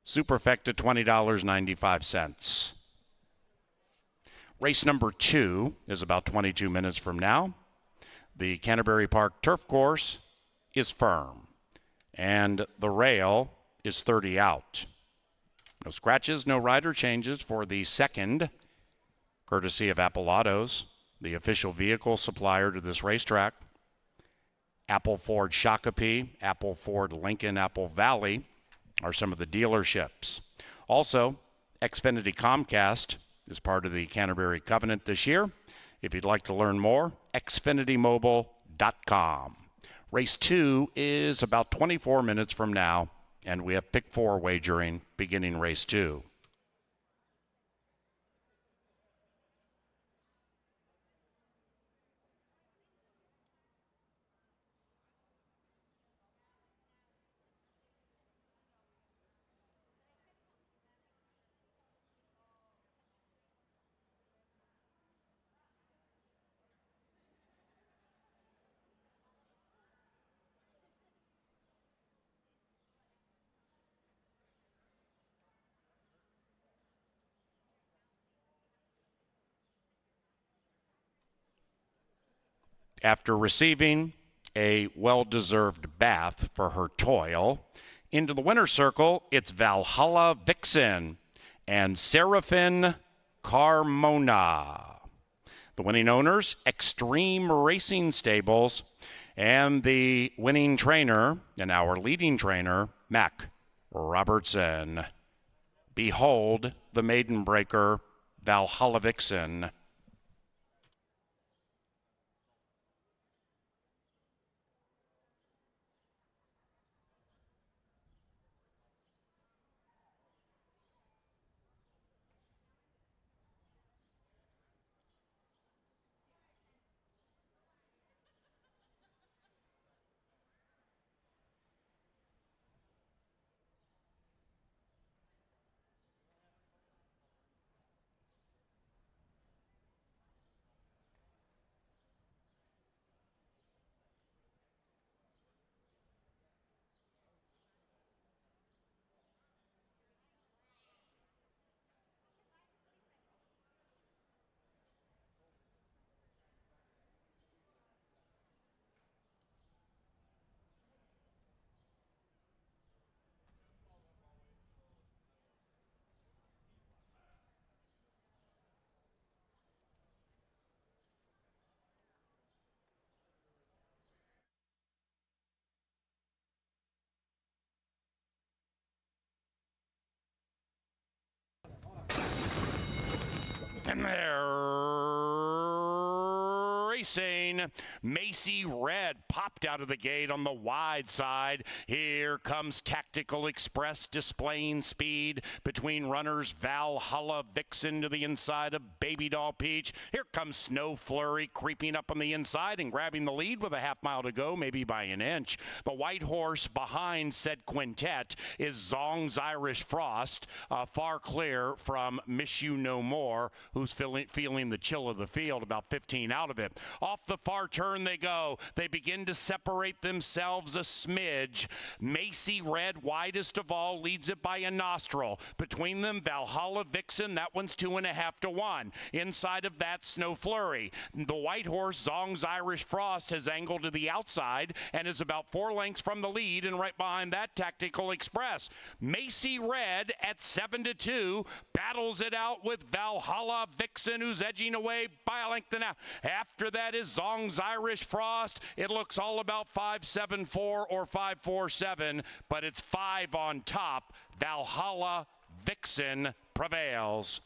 superfecta $20.95. Race number 2 is about 22 minutes from now. The Canterbury Park turf course is firm, and the rail is 30 out. No scratches, no rider changes for the second, courtesy of Appalatos, the official vehicle supplier to this racetrack. Apple Ford Shakopee, Apple Ford Lincoln, Apple Valley are some of the dealerships. Also, Xfinity Comcast is part of the Canterbury Covenant this year. If you'd like to learn more, xfinitymobile.com. Race 2 is about 24 minutes from now, and we have pick 4 wagering beginning race 2. After receiving a well-deserved bath for her toil, into the winner's circle, it's Valhalla Vixen and Seraphin Carmona. The winning owners, Extreme Racing Stables, and the winning trainer and our leading trainer, Mac Robertson. Behold the maiden breaker, Valhalla Vixen. And they're racing. Macy Red popped out of the gate on the wide side. Here comes Tactical Express displaying speed between runners Valhalla Vixen to the inside of Baby Doll Peach. Here comes Snow Flurry creeping up on the inside and grabbing the lead with a half mile to go, maybe by an inch. The white horse behind said quintet is Zong's Irish Frost, far clear from Miss You No More, who's feeling the chill of the field, about 15 out of it. Off the far turn they go. They begin to separate themselves a smidge. Macy Red, widest of all, leads it by a nostril. Between them, Valhalla Vixen, that one's 2.5 to 1. Inside of that, Snow Flurry. The white horse, Zong's Irish Frost, has angled to the outside and is about 4 lengths from the lead, and right behind that, Tactical Express. Macy Red at 7 to 2 battles it out with Valhalla Vixen, who's edging away by a length and a half. After that is Zong's Irish Frost. It looks all about 5.74 or 5.47, but it's 5 on top. Valhalla Vixen prevails.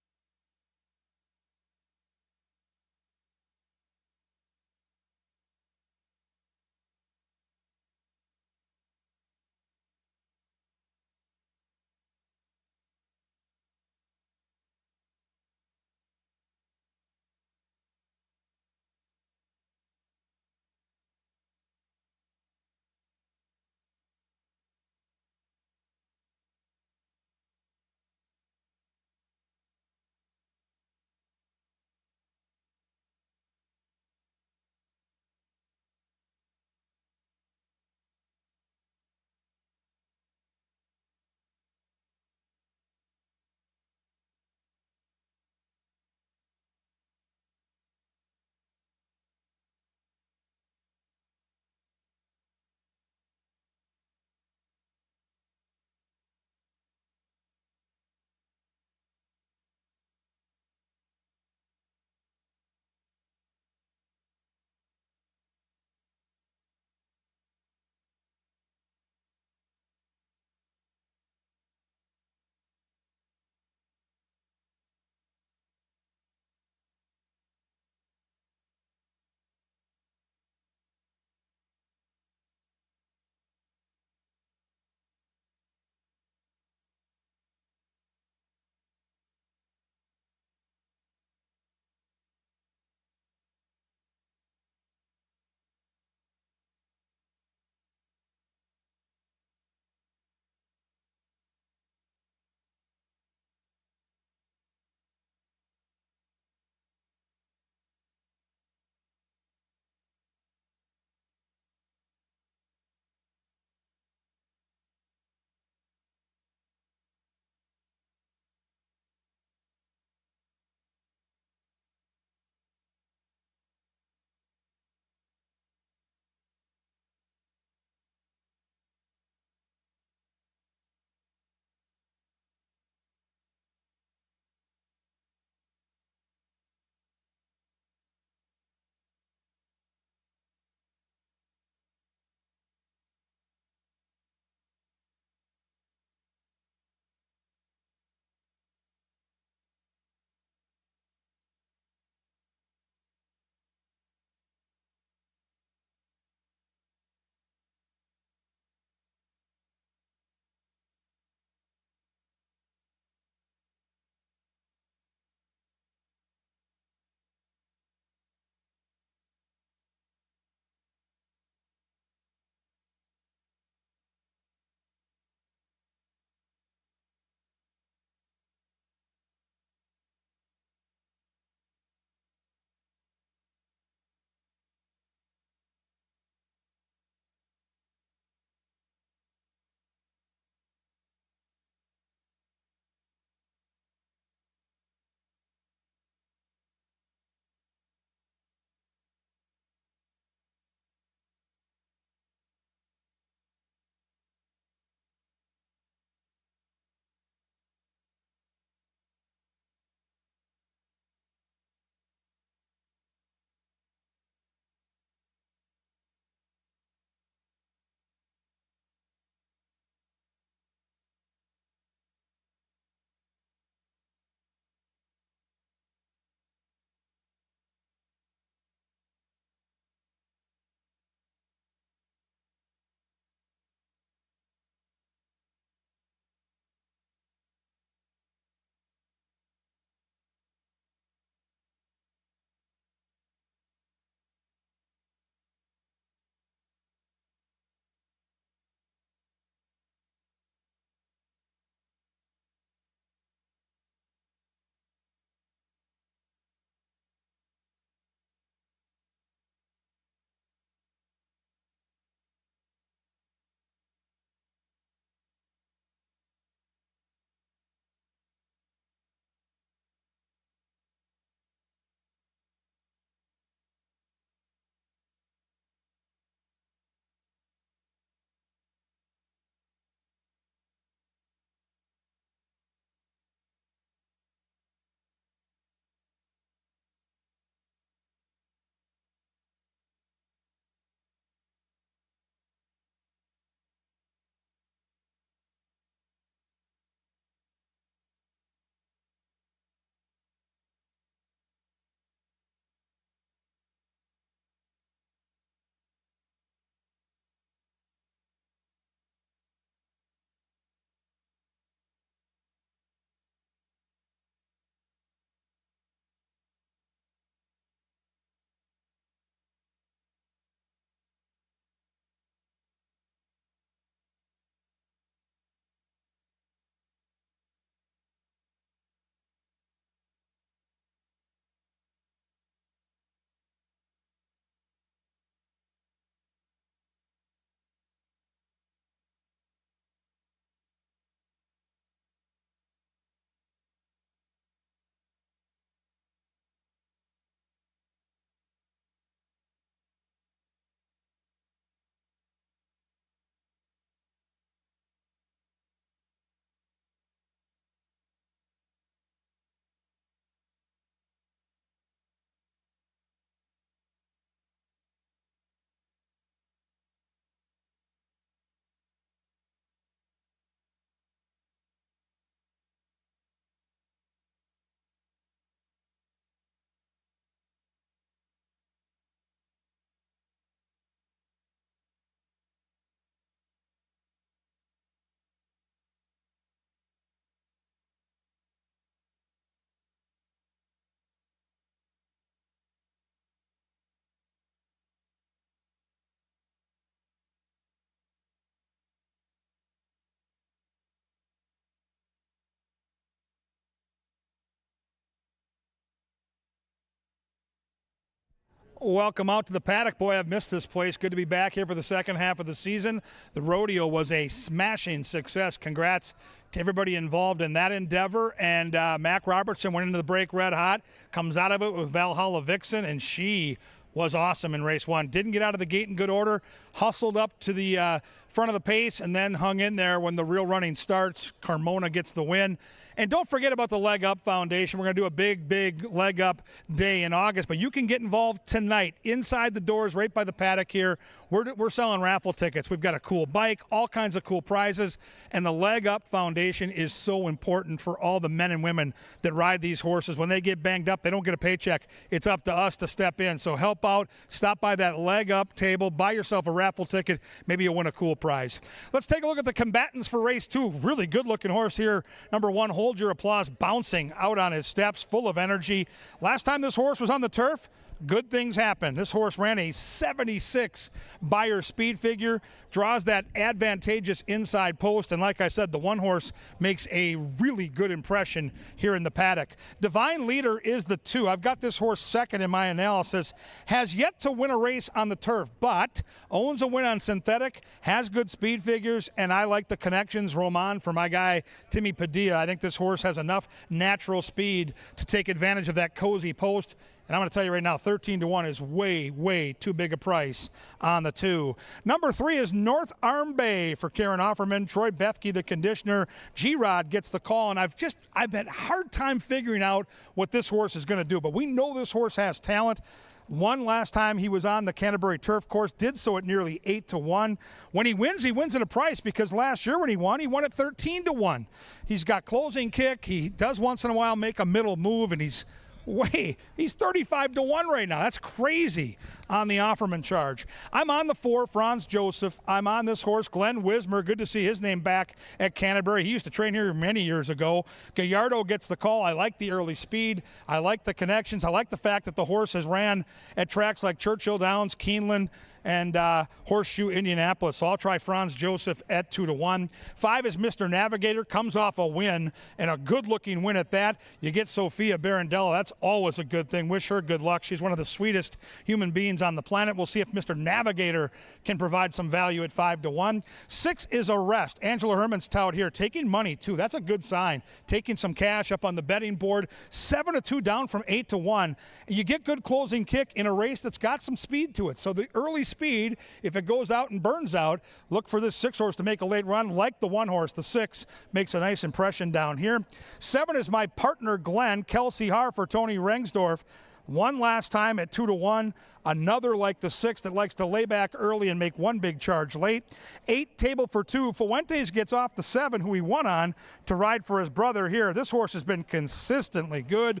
Welcome out to the paddock. Boy, I've missed this place. Good to be back here for the second half of the season. The rodeo was a smashing success. Congrats to everybody involved in that endeavor. And Mac Robertson went into the break red hot, comes out of it with Valhalla Vixen, and she was awesome in race one. Didn't get out of the gate in good order, hustled up to the front of the pace, and then hung in there when the real running starts. Carmona gets the win. And don't forget about the Leg Up Foundation. We're going to do a big Leg Up day in August, but you can get involved tonight inside the doors right by the paddock here. We're selling raffle tickets. We've got a cool bike, all kinds of cool prizes, and the Leg Up Foundation is so important for all the men and women that ride these horses. When they get banged up, they don't get a paycheck. It's up to us to step in. So help out. Stop by that Leg Up table. Buy yourself a raffle ticket. Maybe you'll win a cool prize. Let's take a look at the combatants for race two. Really good-looking horse here. Number one, Hold Your Applause, bouncing out on his steps, full of energy. Last time this horse was on the turf, good things happened. This horse ran a 76 Beyer speed figure, draws that advantageous inside post, and like I said, the one horse makes a really good impression here in the paddock. Divine Leader is the two. I've got this horse second in my analysis. Has yet to win a race on the turf, but owns a win on synthetic, has good speed figures, and I like the connections. Roman for my guy Timmy Padilla. I think this horse has enough natural speed to take advantage of that cozy post. And I'm going to tell you right now, 13-1 is way too big a price on the two. Number three is North Arm Bay for Karen Offerman. Troy Bethke, the conditioner. G-Rod gets the call, and I've had a hard time figuring out what this horse is going to do. But we know this horse has talent. Won last time he was on the Canterbury Turf Course, did so at nearly 8-1. When he wins at a price, because last year when he won at 13-1. He's got closing kick. He does once in a while make a middle move, and he's 35-1 right now. That's crazy on the Offerman charge. I'm on the 4, Franz Joseph. I'm on this horse, Glenn Wismer. Good to see his name back at Canterbury. He used to train here many years ago. Gallardo gets the call. I like the early speed. I like the connections. I like the fact that the horse has ran at tracks like Churchill Downs, Keeneland, and Horseshoe Indianapolis. So I'll try Franz Joseph at 2-1. 5 is Mr. Navigator, comes off a win, and a good-looking win at that. You get Sophia Barandella. That's always a good thing. Wish her good luck. She's one of the sweetest human beings on the planet. We'll see if Mr. Navigator can provide some value at 5-1. 6 is Arrest. Angela Herman's tout here, taking money too. That's a good sign. Taking some cash up on the betting board. 7-2 down from 8-1. You get good closing kick in a race that's got some speed to it. So the early speed, if it goes out and burns out, look for this 6 horse to make a late run. Like the 1 horse, the 6 makes a nice impression down here. 7 is my partner Glenn, Kelsey Haar for Tony Rengsdorf. Won last time at 2-1. Another like the 6 that likes to lay back early and make one big charge late. 8, Table for 2. Fuentes gets off the 7, who he won on, to ride for his brother here. This horse has been consistently good.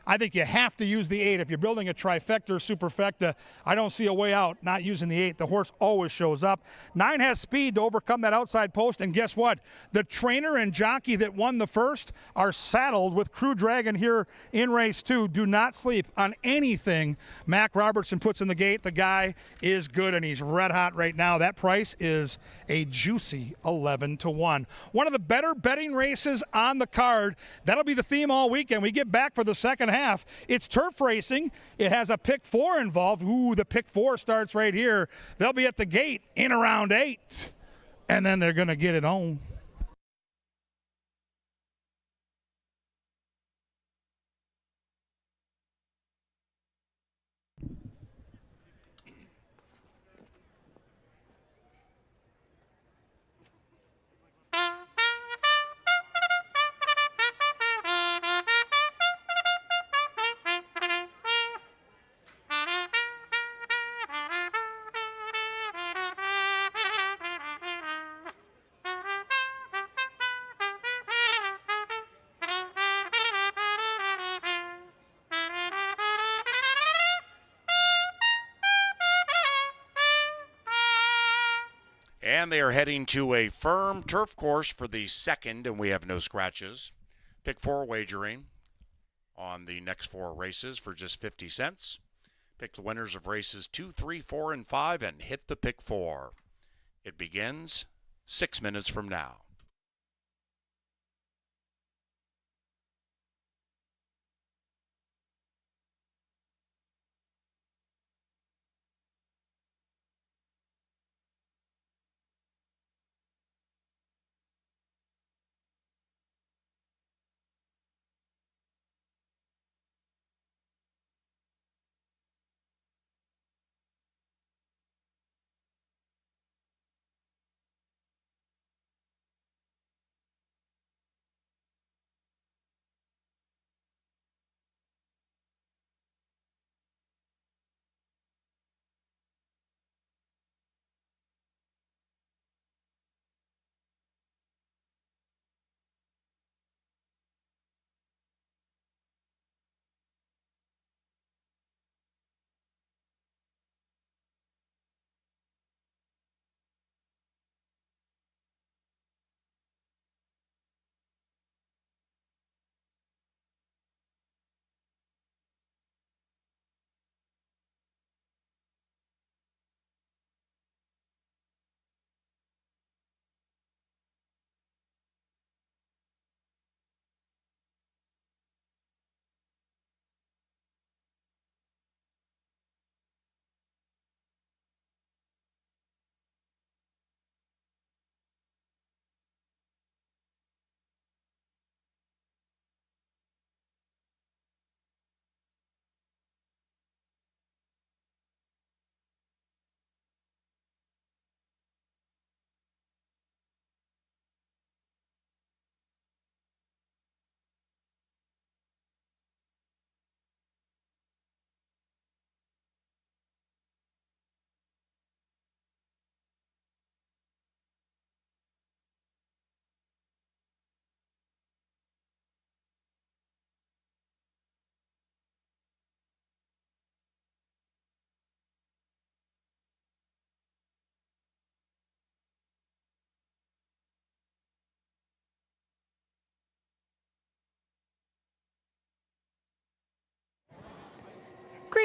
I think you have to use the 8. If you're building a trifecta or superfecta, I don't see a way out not using the 8. The horse always shows up. 9 has speed to overcome that outside post, and guess what? The trainer and jockey that won the first are saddled with Crew Dragon here in race 2. Do not sleep on anything Mac Robertson puts in the gate. The guy is good, and he's red hot right now. That price is a juicy 11-1. One of the better betting races on the card. That'll be the theme all weekend. We get back for the second half. It's turf racing. It has a pick 4 involved. Ooh, the pick 4 starts right here. They'll be at the gate in around 8, and then they're going to get it on. And they are heading to a firm turf course for the second, and we have no scratches. Pick 4 wagering on the next 4 races for just 50 cents. Pick the winners of races 2, 3, 4, and 5 and hit the pick 4. It begins 6 minutes from now.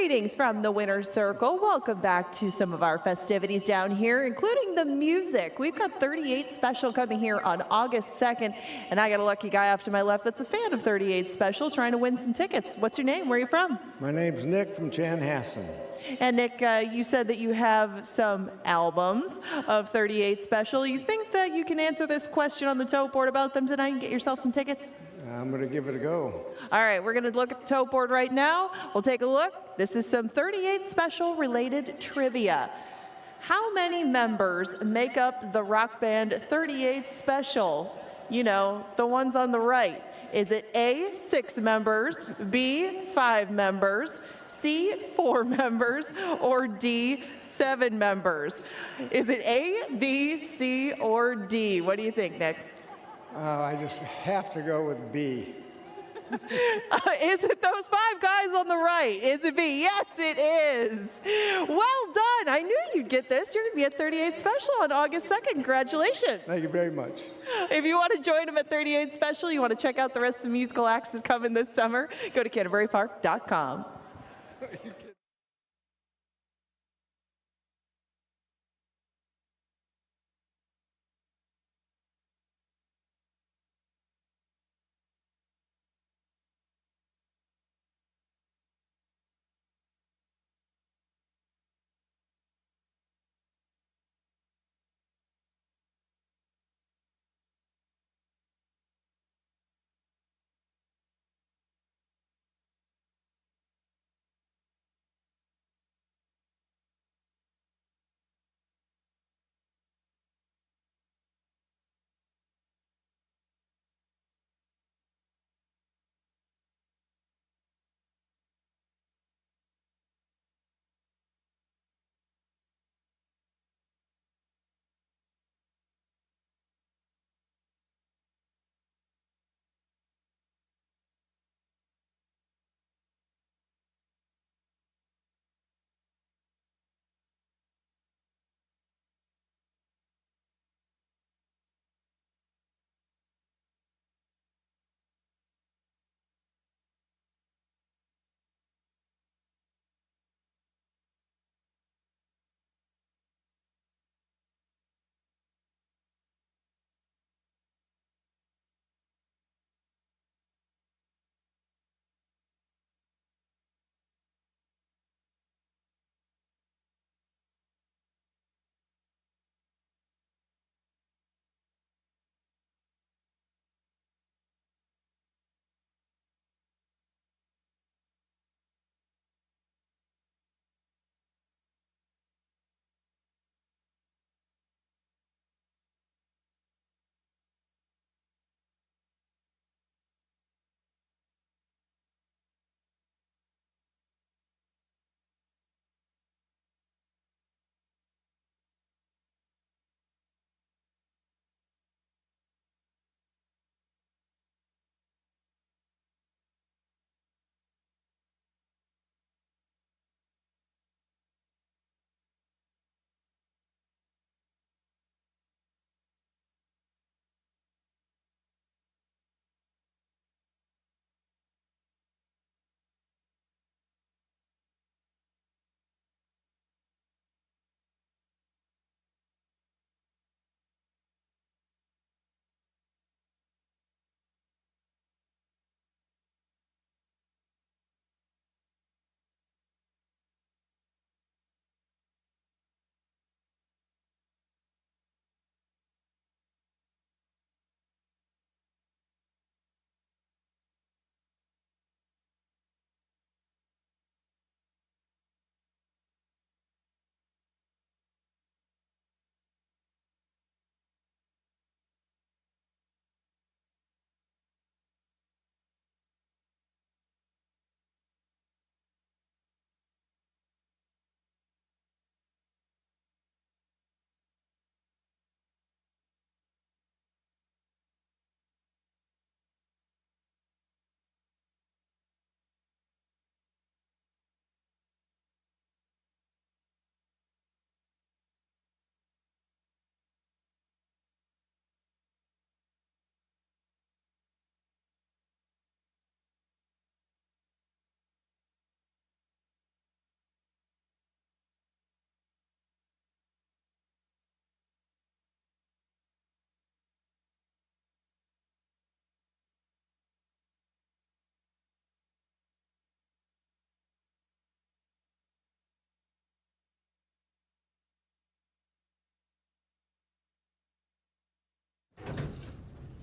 Greetings from the Winner's Circle. Welcome back to some of our festivities down here, including the music. We've got 38 Special coming here on August 2nd, and I got a lucky guy off to my left that's a fan of 38 Special trying to win some tickets. What's your name? Where are you from? My name's Nick from Chanhassen. And Nick, you said that you have some albums of 38 Special. You think that you can answer this question on the tote board about them tonight and get yourself some tickets? I'm going to give it a go. All right, we're going to look at the tote board right now. We'll take a look. This is some 38 Special related trivia. How many members make up the rock band 38 Special? You know, the ones on the right. Is it A, 6 members, B, 5 members, C, 4 members, or D, 7 members? Is it A, B, C, or D? What do you think, Nick? I just have to go with B. Is it those 5 guys on the right? Is it B? Yes, it is. Well done. I knew you'd get this. You're going to be at 38 Special on August 2nd. Congratulations. Thank you very much. If you want to join them at 38 Special, you want to check out the rest of the musical acts that's coming this summer, go to CanterburyPark.com.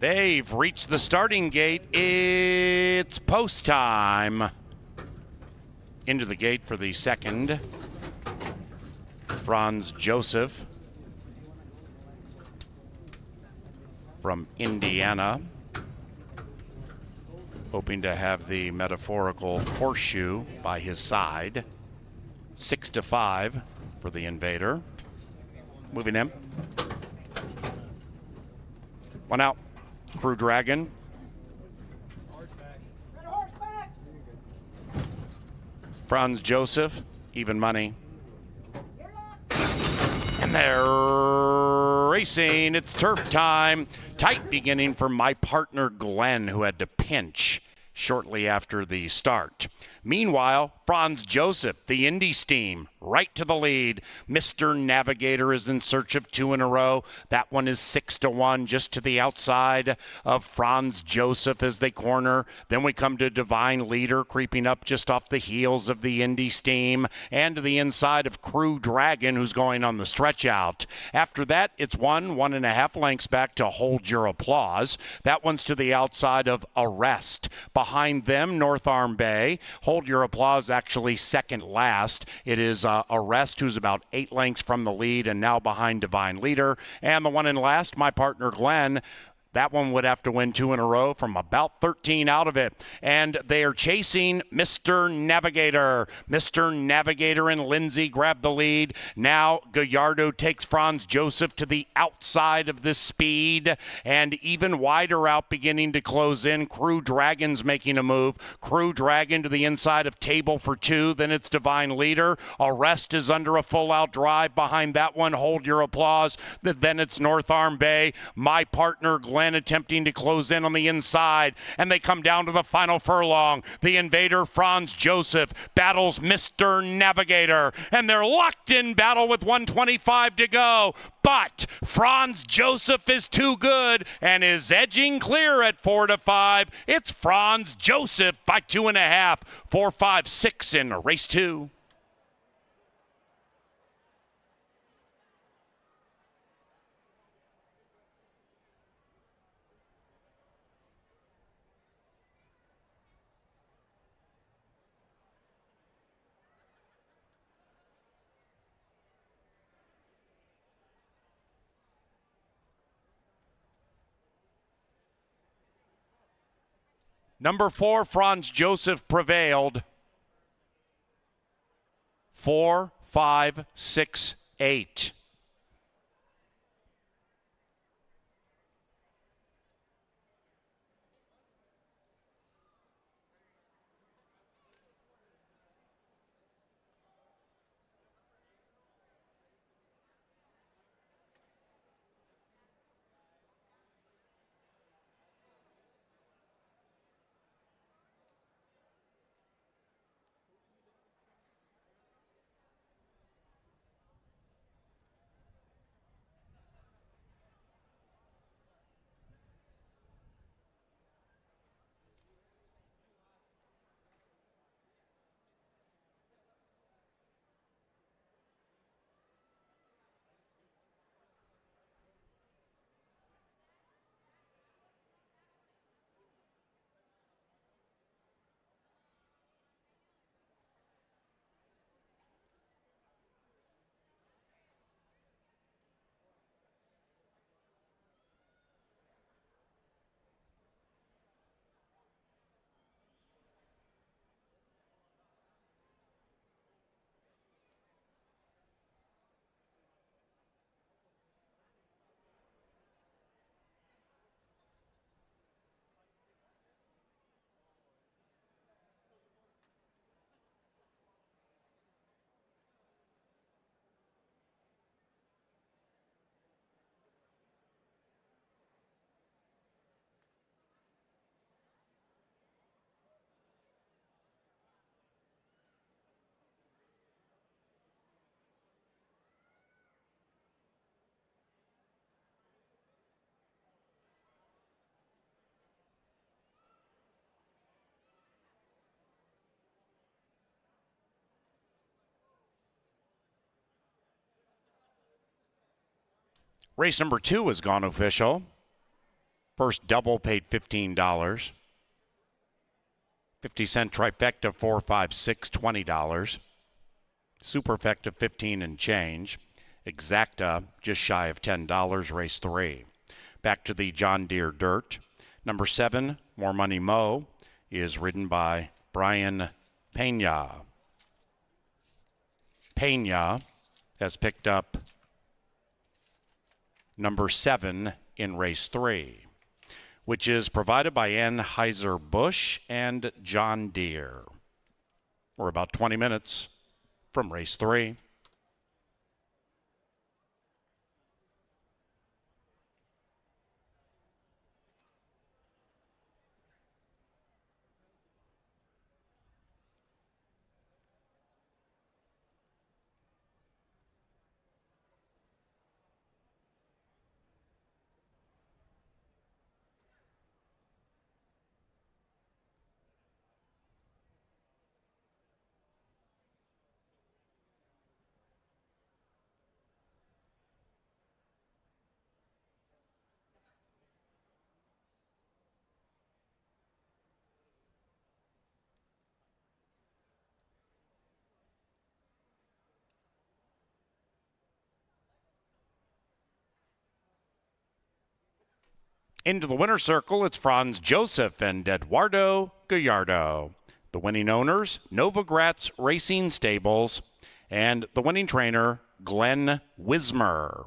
They've reached the starting gate. It's post time. Into the gate for the second. Franz Joseph from Indiana, hoping to have the metaphorical horseshoe by his side. 6-5 for the Invader. Moving in. One out. Crew Dragon. Franz Joseph, even money. And they're racing. It's turf time. Tight beginning for my partner Glenn, who had to pinch shortly after the start. Meanwhile, Franz Joseph, the Indy Steam, right to the lead. Mr. Navigator is in search of 2 in a row. That one is 6-1, just to the outside of Franz Joseph as they corner. Then we come to Divine Leader, creeping up just off the heels of the Indy Steam, and to the inside of Crew Dragon, who's going on the stretch out. After that, it's 1.5 lengths back to Hold Your Applause. That one's to the outside of Arrest. Behind them, North Arm Bay. Hold Your Applause actually second last. It is Arrest, who's about 8 lengths from the lead and now behind Divine Leader. And the one in last, my partner Glenn. That one would have to win 2 in a row from about 13 out of it. And they are chasing Mr. Navigator. Mr. Navigator and Lindsay grab the lead. Now Gallardo takes Franz Joseph to the outside of this speed. And even wider out beginning to close in. Crew Dragon's making a move. Crew Dragon to the inside of Table for 2. Then it's Divine Leader. Arrest is under a full-out drive. Behind that one, Hold Your Applause. Then it's North Arm Bay. My partner Glenn attempting to close in on the inside, and they come down to the final furlong. The Invader, Franz Joseph, battles Mr. Navigator, and they're locked in battle with 1:25 to go. But Franz Joseph is too good and is edging clear at 4-5. It's Franz Joseph by 2.5. 4, 5, 6 in race 2. Number 4, Franz Joseph prevailed. 4, 5, 6, 8. Race number 2 has gone official. First double paid $15. 50-cent trifecta, 4, 5, 6, $20. Superfecta, 15 and change. Exacta, just shy of $10, race 3. Back to the John Deere Dirt. Number 7, More Money Mo, is ridden by Brian Pena. Pena has picked up number 7 in race 3, which is provided by Anheuser-Busch and John Deere. We're about 20 minutes from race 3. Into the winner's circle, it's Franz Joseph and Eduardo Gallardo. The winning owners, Novogratz Racing Stables, and the winning trainer, Glenn Wismer.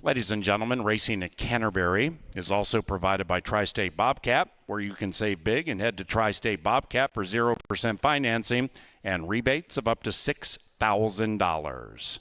Ladies and gentlemen, racing at Canterbury is also provided by Tri-State Bobcat, where you can save big and head to Tri-State Bobcat for 0% financing and rebates of up to $6,000.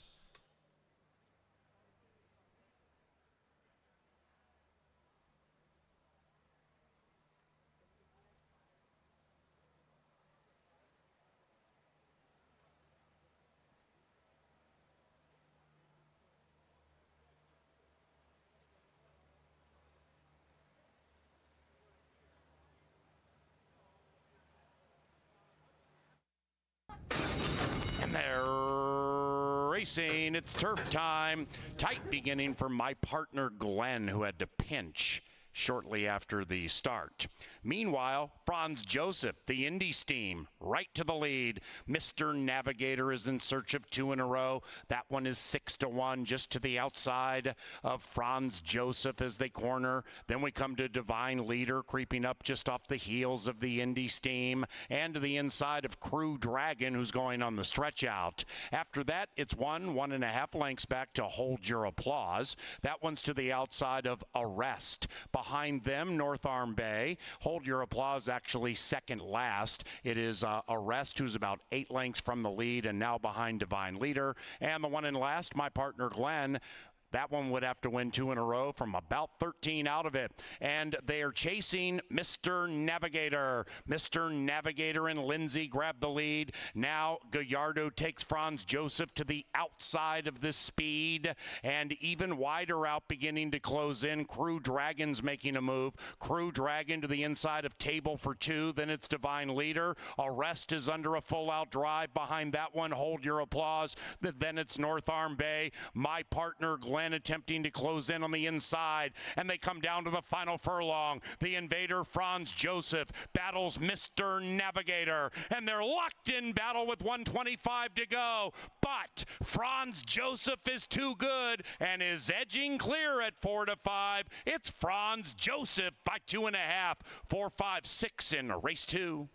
And they're racing. It's turf time. Tight beginning for my partner Glenn, who had to pinch shortly after the start. Meanwhile, Franz Joseph, the Indy Steam, right to the lead. Mr. Navigator is in search of 2 in a row. That one is 6-1, just to the outside of Franz Joseph as they corner. Then we come to Divine Leader, creeping up just off the heels of the Indy Steam, and to the inside of Crew Dragon, who's going on the stretch out. After that, it's 1.5 lengths back to Hold Your Applause. That one's to the outside of Arrest. Behind them, North Arm Bay. Hold Your Applause actually second last. It is Arrest, who's about 8 lengths from the lead and now behind Divine Leader. And the one in last, my partner Glenn. That one would have to win 2 in a row from about 13 out of it. And they are chasing Mr. Navigator. Mr. Navigator and Lindsay grab the lead. Now Gallardo takes Franz Joseph to the outside of this speed. And even wider out beginning to close in. Crew Dragon's making a move. Crew Dragon to the inside of Table for 2. Then it's Divine Leader. Arrest is under a full-out drive. Behind that one, Hold Your Applause. Then it's North Arm Bay. My partner Glenn attempting to close in on the inside, and they come down to the final furlong. The invader Franz Joseph battles Mr. Navigator, and they're locked in battle with 1:25 to go. But Franz Joseph is too good and is edging clear at 4-5. It's Franz Joseph by 2.5, 4, 5, 6 in race 2.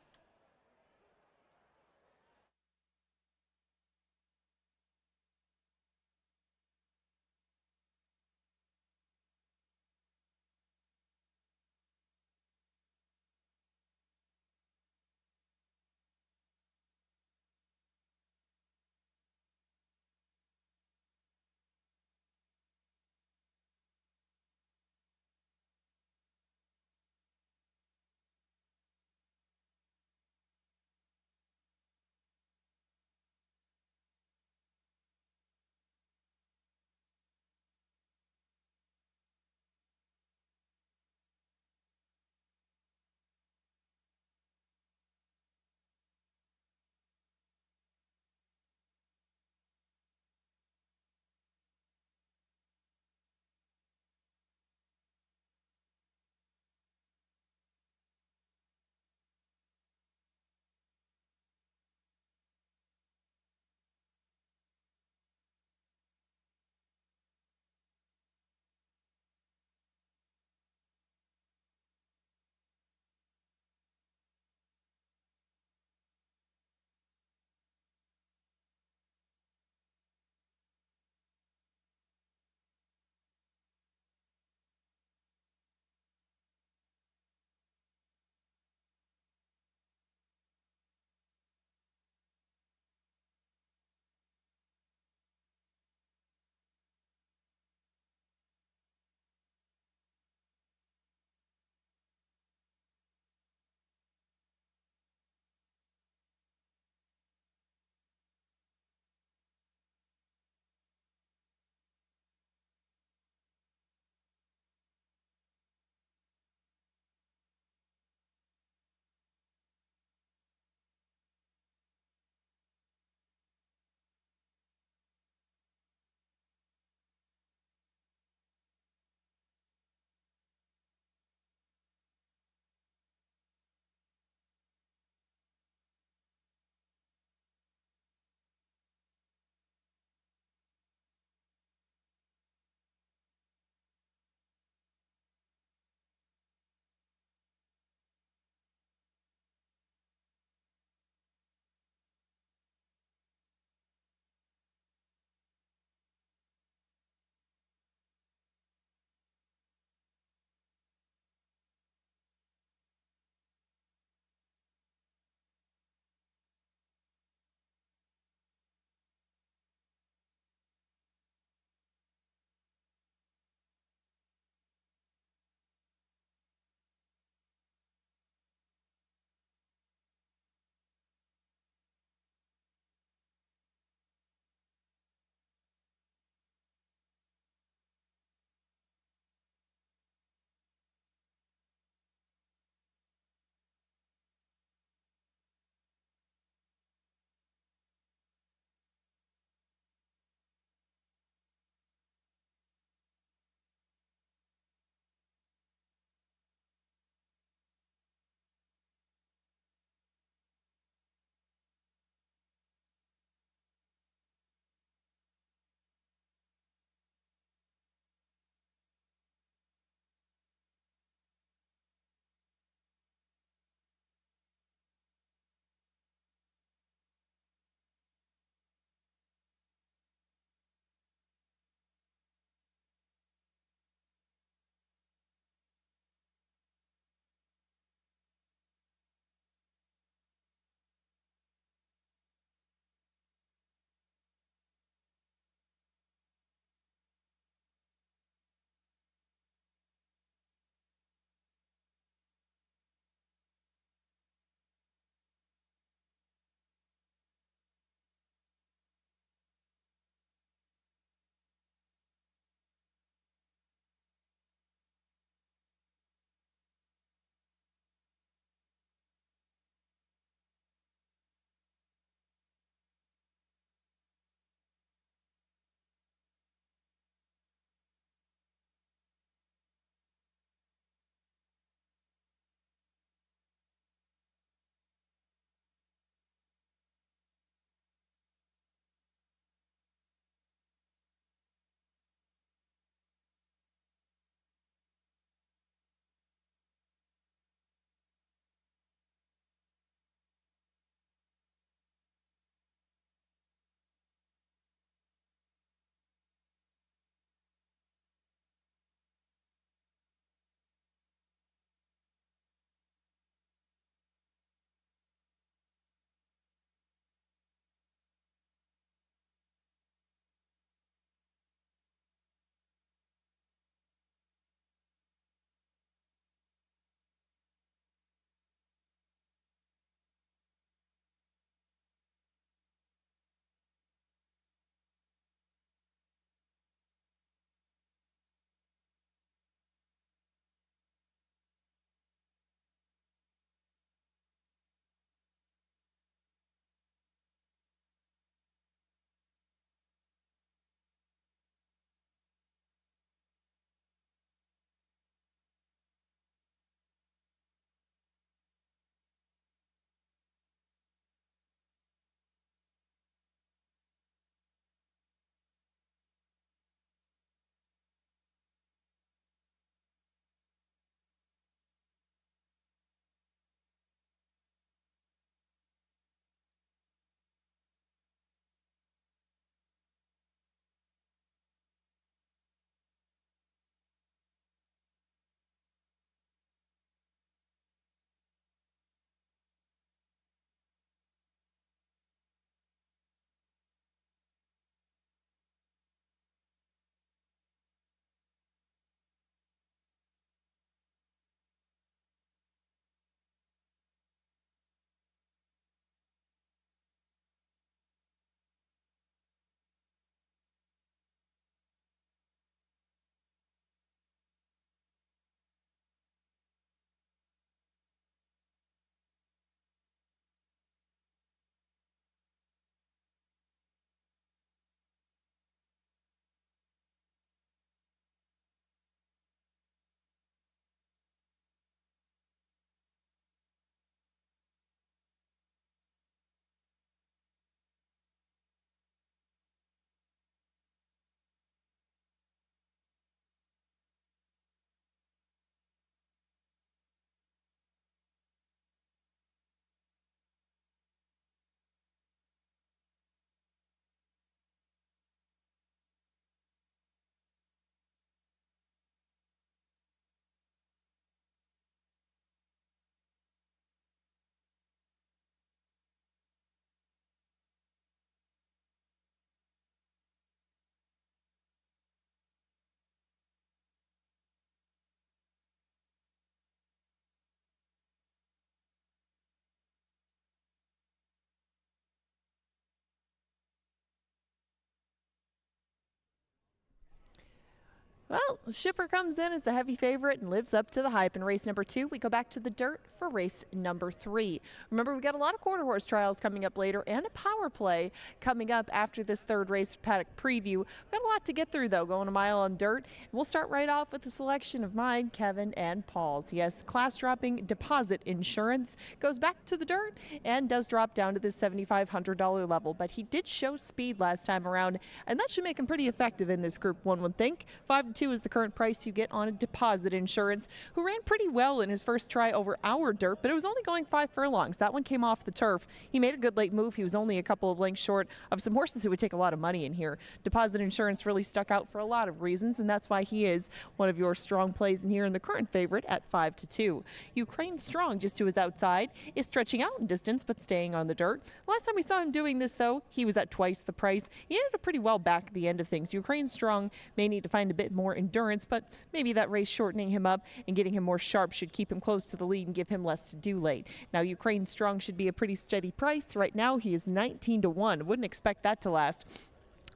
Well, Shipper comes in as the heavy favorite and lives up to the hype. In race number 2, we go back to the dirt for race number 3. Remember, we got a lot of quarter horse trials coming up later and a power play coming up after this third race paddock preview. We've got a lot to get through, though, going a mile on dirt. We'll start right off with the selection of mine, Kevin, and Paul's. Yes, class dropping deposit insurance goes back to the dirt and does drop down to the $7,500 level, but he did show speed last time around, and that should make him pretty effective in this group, one would think. 5-2 is the current price you get on a deposit insurance, who ran pretty well in his first try over our dirt, but it was only going 5 furlongs. That one came off the turf. He made a good late move. He was only a couple of lengths short of some horses who would take a lot of money in here. Deposit insurance really stuck out for a lot of reasons, and that's why he is one of your strong plays in here, and the current favorite at 5-2. Ukraine Strong, just to his outside, is stretching out in distance but staying on the dirt. Last time we saw him doing this, though, he was at twice the price. He ended up pretty well back at the end of things. Ukraine Strong may need to find a bit more endurance, but maybe that race shortening him up and getting him more sharp should keep him close to the lead and give him less to do late. Now, Ukraine Strong should be a pretty steady price. Right now, he is 19-1. Wouldn't expect that to last.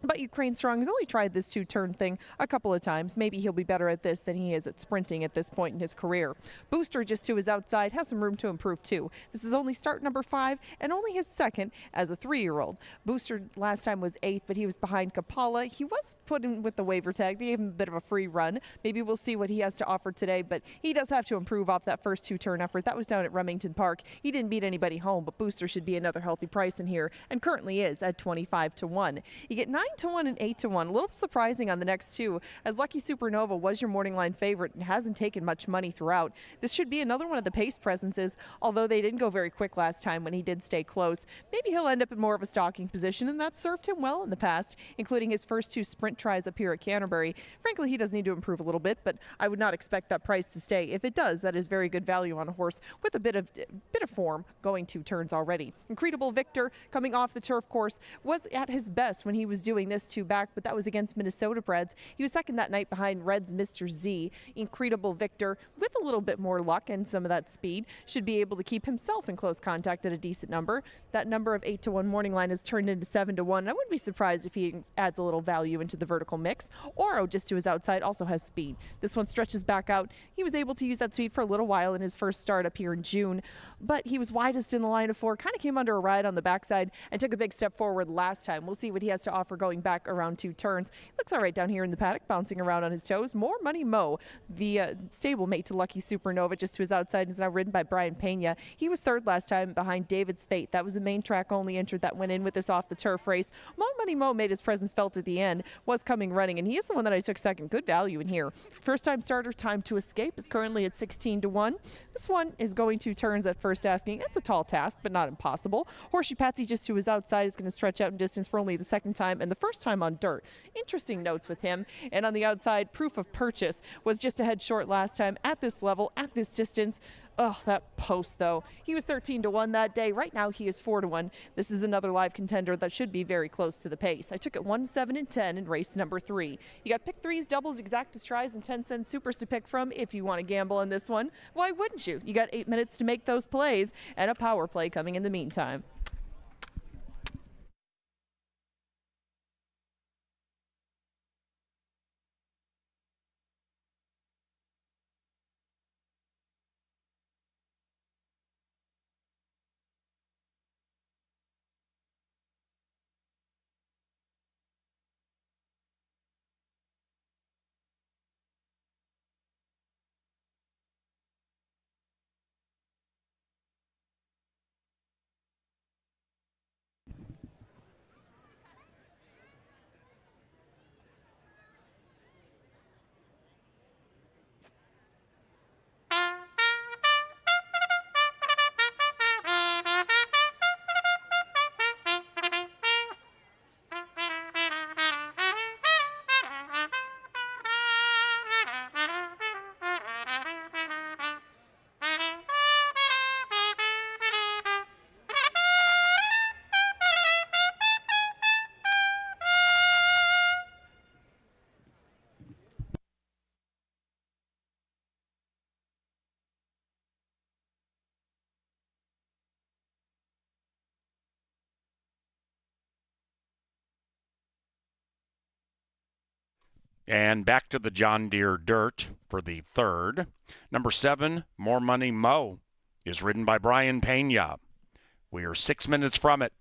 But Ukraine Strong has only tried this two-turn thing a couple of times. Maybe he'll be better at this than he is at sprinting at this point in his career. Booster, just to his outside, has some room to improve too. This is only start number 5 and only his second as a 3-year-old. Booster last time was 8th, but he was behind Kapala. He was put in with the waiver tag. They gave him a bit of a free run. Maybe we'll see what he has to offer today, but he does have to improve off that first two-turn effort. That was down at Remington Park. He didn't beat anybody home, but Booster should be another healthy price in here, and currently is at 25-1. You get 9-1 and 8-1. A little surprising on the next two, as Lucky Supernova was your morning line favorite and hasn't taken much money throughout. This should be another one of the pace presences, although they didn't go very quick last time when he did stay close. Maybe he'll end up in more of a stalking position, and that served him well in the past, including his first 2 sprint tries up here at Canterbury. Frankly, he does need to improve a little bit, but I would not expect that price to stay. If it does, that is very good value on a horse with a bit of form going 2 turns already. Incredible Victor, coming off the turf course, was at his best when he was doing this 2 back, but that was against Minnesota breds. He was second that night behind Red's Mr. Z. Incredible Victor, with a little bit more luck and some of that speed, should be able to keep himself in close contact at a decent number. That number of 8-1 morning line has turned into 7-1. I wouldn't be surprised if he adds a little value into the vertical mix. Oro, just to his outside, also has speed. This one stretches back out. He was able to use that speed for a little while in his first start up here in June, but he was widest in the line of 4, kind of came under a ride on the backside and took a big step forward last time. We'll see what he has to offer going back around 2 turns. Looks all right down here in the paddock, bouncing around on his toes. More Money Mo, the stablemate to Lucky Supernova, just to his outside, is now ridden by Brian Pena. He was 3rd last time behind David's Fate. That was the main track only entered that went in with this off the turf race. More Money Mo made his presence felt at the end, was coming running, and he is the one that I took second. Good value in here. First time starter, Time to Escape, is currently at 16-1. This one is going 2 turns at first asking. That's a tall task, but not impossible. Horseshoe Patsy, just to his outside, is going to stretch out in distance for only the 2nd time and the 1st time on dirt. Interesting notes with him. And on the outside, Proof of Purchase was just a head short last time at this level, at this distance. Oh, that post, though. He was 13-1 that day. Right now, he is 4-1. This is another live contender that should be very close to the pace. I took it 1, 7, and 10 in race number 3. You got pick 3s, doubles, exactas, tries, and 10-cent supers to pick from if you want to gamble on this one. Why wouldn't you? You got 8 minutes to make those plays, and a power play coming in the meantime. And back to the John Deere Dirt for the third. Number 7, More Money Mo, is ridden by Brian Pena. We are 6 minutes from it.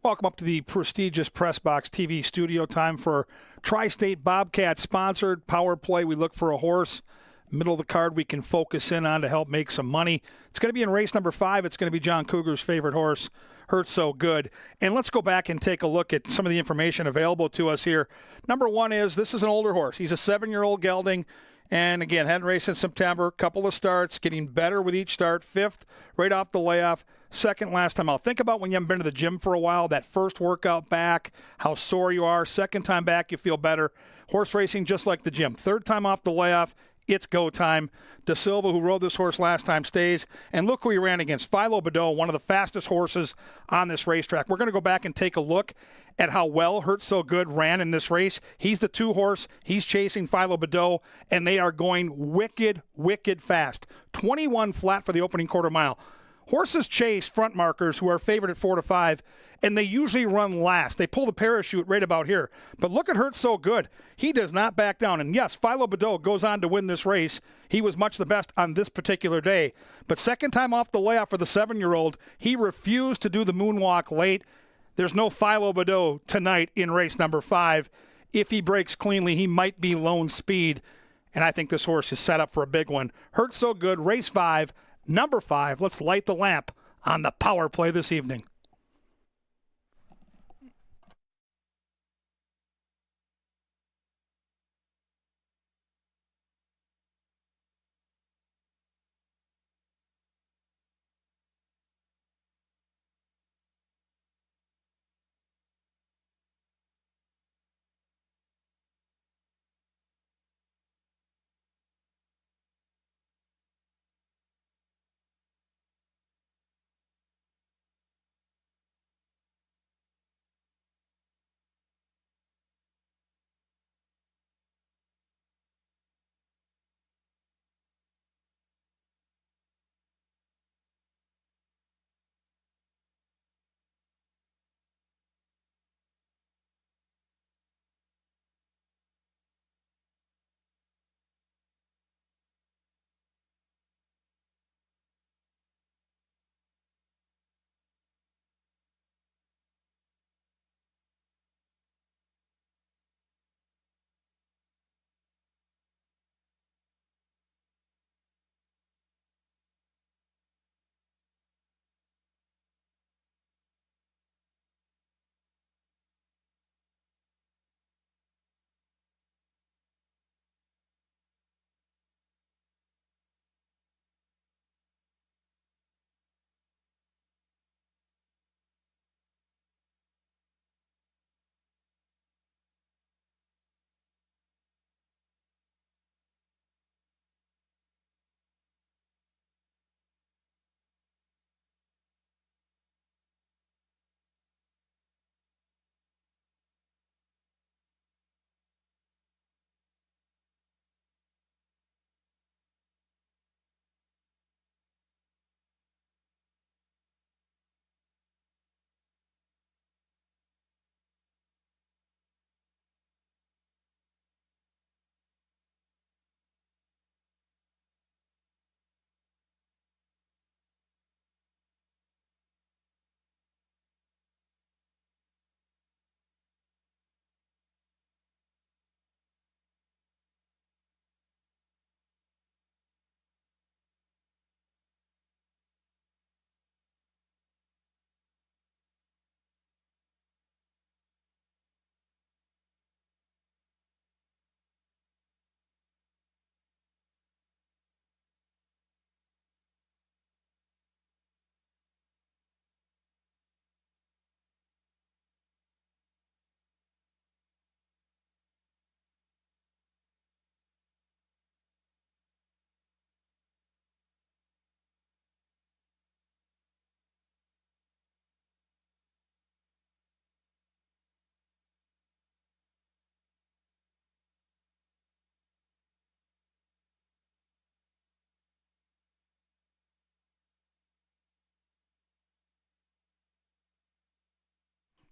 Welcome up to the prestigious Press Box TV studio. Time for Tri-State Bobcat sponsored Power Play. We look for a horse, middle of the card we can focus in on to help make some money. It's going to be in race number 5. It's going to be John Cougar's favorite horse, Hurt So Good. And let's go back and take a look at some of the information available to us here. Number 1 is this is an older horse. He's a 7-year-old gelding. And again, hadn't raced since September. Couple of starts, getting better with each start. 5th, right off the layoff. 2nd last time out. Think about when you haven't been to the gym for a while, that first workout back, how sore you are. 2nd time back, you feel better. Horse racing, just like the gym. 3rd time off the layoff, it's go time. De Silva, who rode this horse last time, stays. And look who he ran against. Philo Badeau, one of the fastest horses on this racetrack. We're going to go back and take a look at how well Hurt So Good ran in this race. He's the 2 horse. He's chasing Philo Badeau, and they are going wicked, wicked fast. 21 flat for the opening quarter mile. Horses chase front markers who are favored at 4 to 5, and they usually run last. They pull the parachute right about here. But look at Hurt So Good. He does not back down. And yes, Philo Badeau goes on to win this race. He was much the best on this particular day. But 2nd time off the layoff for the 7-year-old, he refused to do the moonwalk late. There's no Philo Badeau tonight in race number 5. If he breaks cleanly, he might be lone speed. And I think this horse is set up for a big one. Hurt So Good, race 5. Number 5, let's light the lamp on the Power Play this evening.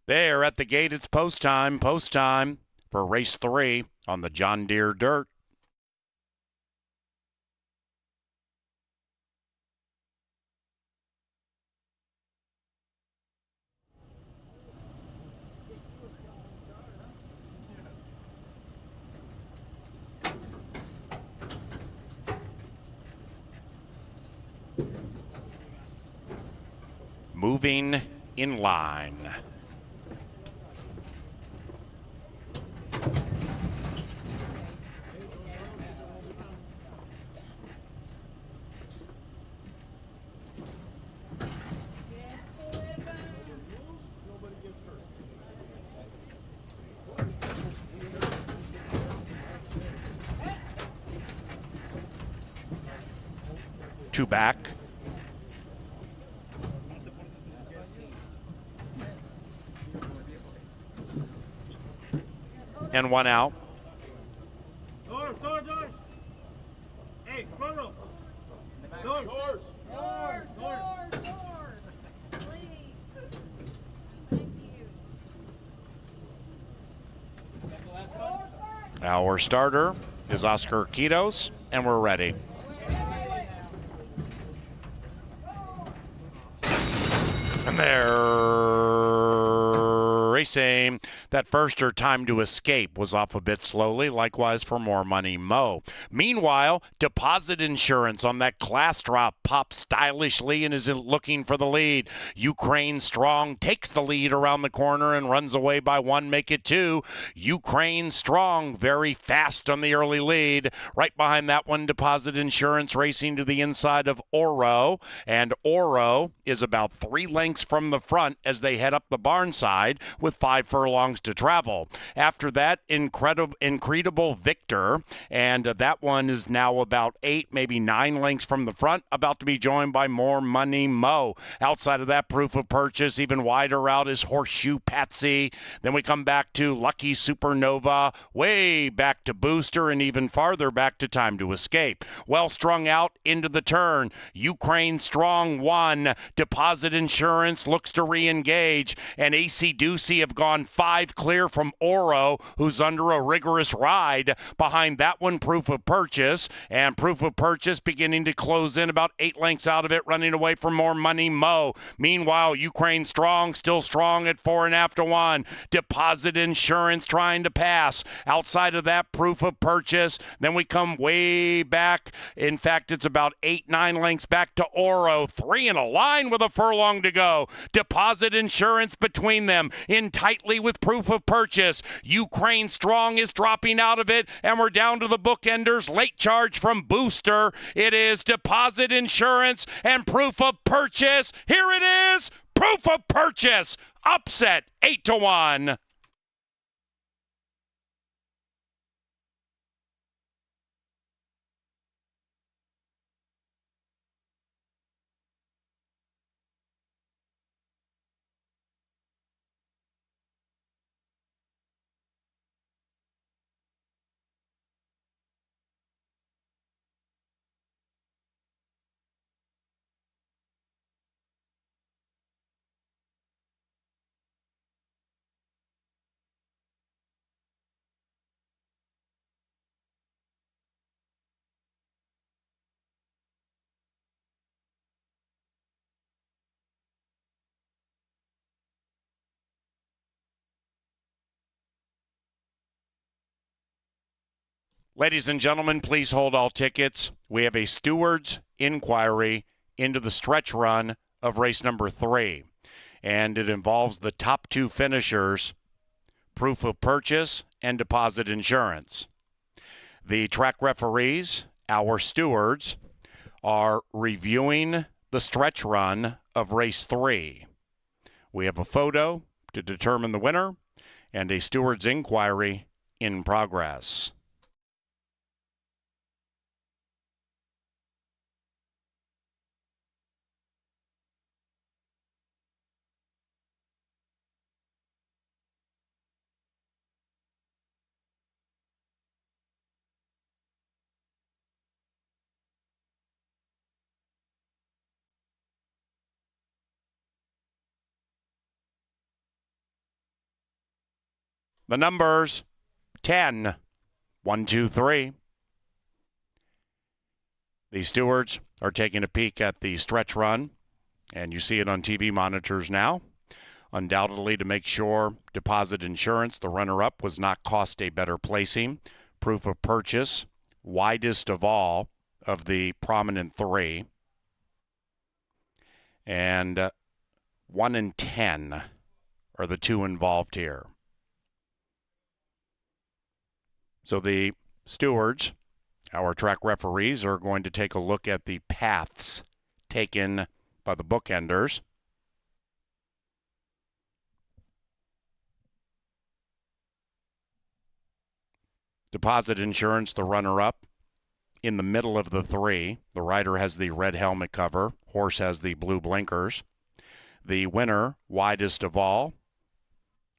There at the gate, it's post time for race 3 on the John Deere Dirt. Moving in line. Two back. And one out. Doors. Hey, front row. Doors. Please. Thank you. Our starter is Oscar Quitos, and we're ready. And they're racing. That firster Time to Escape was off a bit slowly, likewise for More Money Mo. Meanwhile, Deposit Insurance on that class drop pops stylishly and is looking for the lead. Ukraine Strong takes the lead around the corner and runs away by 1, make it 2. Ukraine Strong very fast on the early lead. Right behind that one, Deposit Insurance racing to the inside of Oro, and Oro is about 3 lengths from the front as they head up the barn side with 5 furlongs to travel. After that, Incredible Victor, and that one is now about 8, maybe 9 lengths from the front, about to be joined by More Money Mo. Outside of that, Proof of Purchase, even wider out is Horseshoe Patsy. Then we come back to Lucky Supernova, way back to Booster, and even farther back to Time to Escape. Well strung out into the turn. Ukraine Strong 1. Deposit Insurance looks to re-engage, and AC Ducey have gone 5 clear from Oro, who's under a rigorous ride. Behind that one, Proof of Purchase, and Proof of Purchase beginning to close in about 8 lengths out of it, running away from More Money Mo. Meanwhile, Ukraine Strong still strong at 4.5 to 1. Deposit Insurance trying to pass. Outside of that, Proof of Purchase. Then we come way back. In fact, it's about 8-9 lengths back to Oro. 3 in a line with a furlong to go. Deposit Insurance between them, in tightly with Proof of Purchase. Ukraine Strong is dropping out of it, and we're down to the bookenders. Late charge from Booster. It is Deposit Insurance and Proof of Purchase. Here it is, Proof of Purchase. Upset 8 to 1. Ladies and gentlemen, please hold all tickets. We have a steward's inquiry into the stretch run of race number 3, and it involves the top 2 finishers, Proof of Purchase and Deposit Insurance. The track referees, our stewards, are reviewing the stretch run of race 3. We have a photo to determine the winner and a steward's inquiry in progress. The numbers 10, 1, 2, 3. The stewards are taking a peek at the stretch run, and you see it on TV monitors now. Undoubtedly, to make sure Deposit Insurance, the runner-up, was not cost a better placing. Proof of purchase, widest of all of the prominent three. And 1 and 10 are the two involved here. So the stewards, our track referees, are going to take a look at the paths taken by the bookenders. Deposit Insurance, the runner-up, in the middle of the three. The rider has the red helmet cover. Horse has the blue blinkers. The winner, widest of all,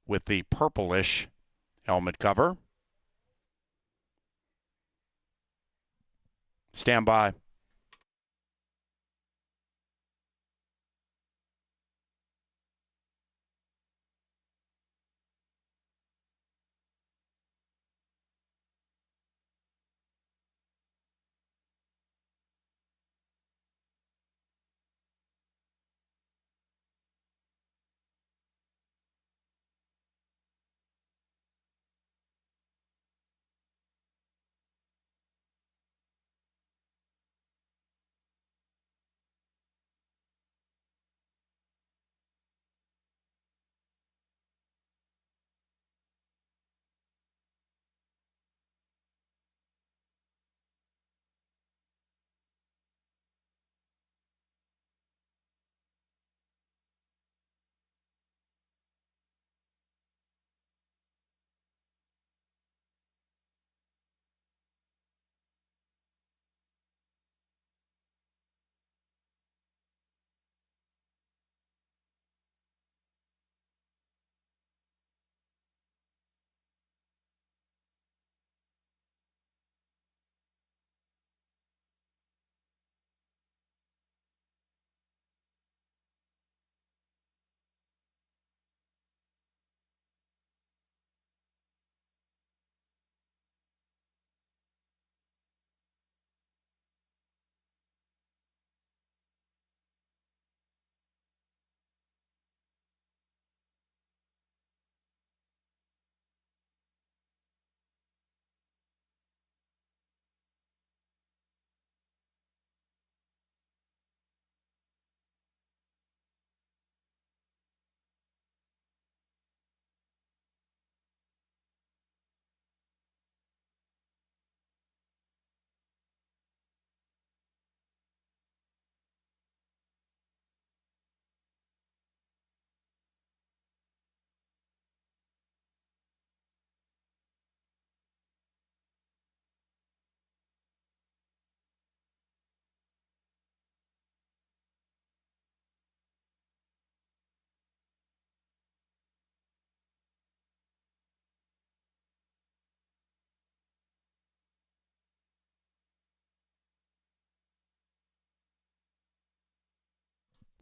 with the purplish helmet cover. Stand by.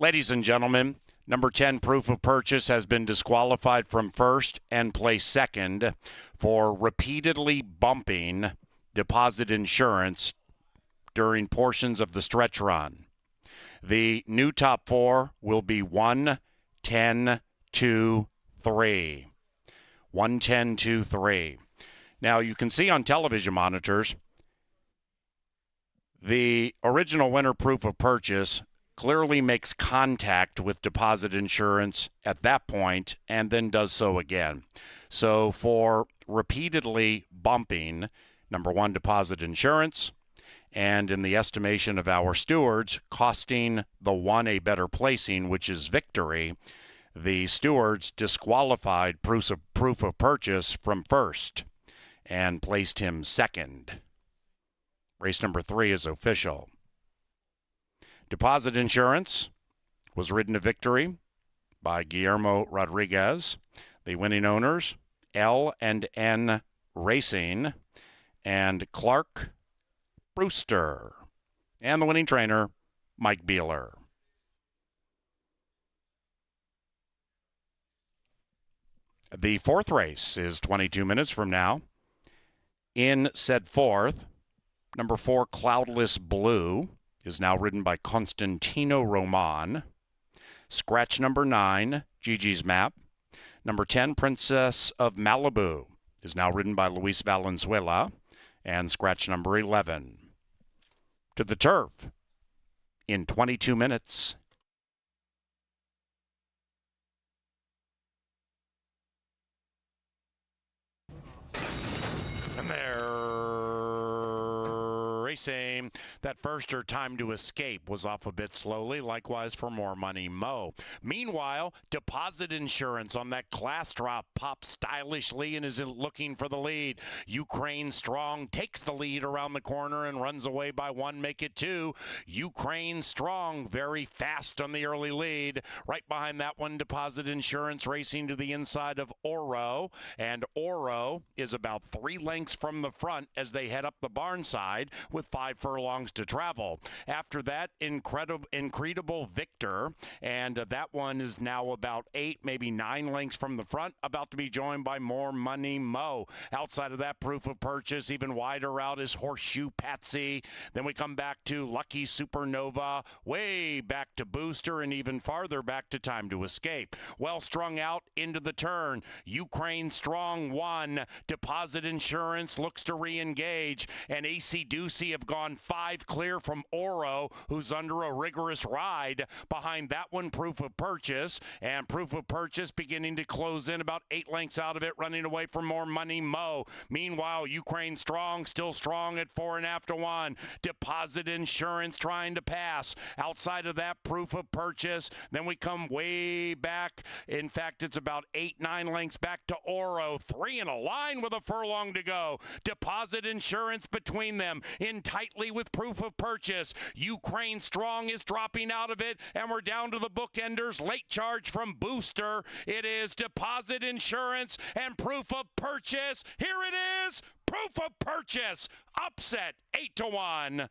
Ladies and gentlemen, number 10, Proof of Purchase, has been disqualified from first and placed second for repeatedly bumping Deposit Insurance during portions of the stretch run. The new top four will be 1, 10, 2, 3. 1, 10, 2, 3. Now, you can see on television monitors, the original winner, Proof of Purchase, clearly makes contact with Deposit Insurance at that point and then does so again. So for repeatedly bumping, number 1, Deposit Insurance, and in the estimation of our stewards, costing the one a better placing, which is victory, the stewards disqualified Proof of Purchase from first and placed him second. Race number 3 is official. Deposit Insurance was ridden to victory by Guillermo Rodriguez. The winning owners, L&N Racing and Clark Brewster. And the winning trainer, Mike Beeler. The fourth race is 22 minutes from now. In said fourth, number 4, Cloudless Blue, is now ridden by Constantino Roman. Scratch number 9, Gigi's Map. Number 10, Princess of Malibu, is now ridden by Luis Valenzuela. And scratch number 11. To the turf in 22 minutes. And they're racing. That firster Time to Escape was off a bit slowly. Likewise for More Money Mo. Meanwhile, Deposit Insurance on that class drop pops stylishly and is looking for the lead. Ukraine Strong takes the lead around the corner and runs away by 1, make it 2. Ukraine Strong very fast on the early lead. Right behind that one, Deposit Insurance racing to the inside of Oro. And Oro is about 3 lengths from the front as they head up the barn side with 5 furlongs to travel. After that, Incredible Victor, and that one is now about 8, maybe 9 lengths from the front, about to be joined by More Money Mo. Outside of that, Proof of Purchase, even wider out is Horseshoe Patsy. Then we come back to Lucky Supernova, way back to Booster, and even farther back to Time to Escape. Well strung out into the turn. Ukraine Strong 1. Deposit Insurance looks to re-engage, and AC Ducey have gone 5 clear from Oro, who's under a rigorous ride. Behind that one, Proof of Purchase, and Proof of Purchase beginning to close in about 8 lengths out of it, running away from More Money Mo. Meanwhile, Ukraine Strong still strong at 4.5 to 1. Deposit Insurance trying to pass. Outside of that, Proof of Purchase. Then we come way back. In fact, it's about 8-9 lengths back to Oro. 3 in a line with a furlong to go. Deposit Insurance between them, in tightly with Proof of Purchase. Ukraine Strong is dropping out of it, and we're down to the bookenders. Late charge from Booster. It is Deposit Insurance and Proof of Purchase. Here it is, Proof of Purchase. Upset 8 to 1.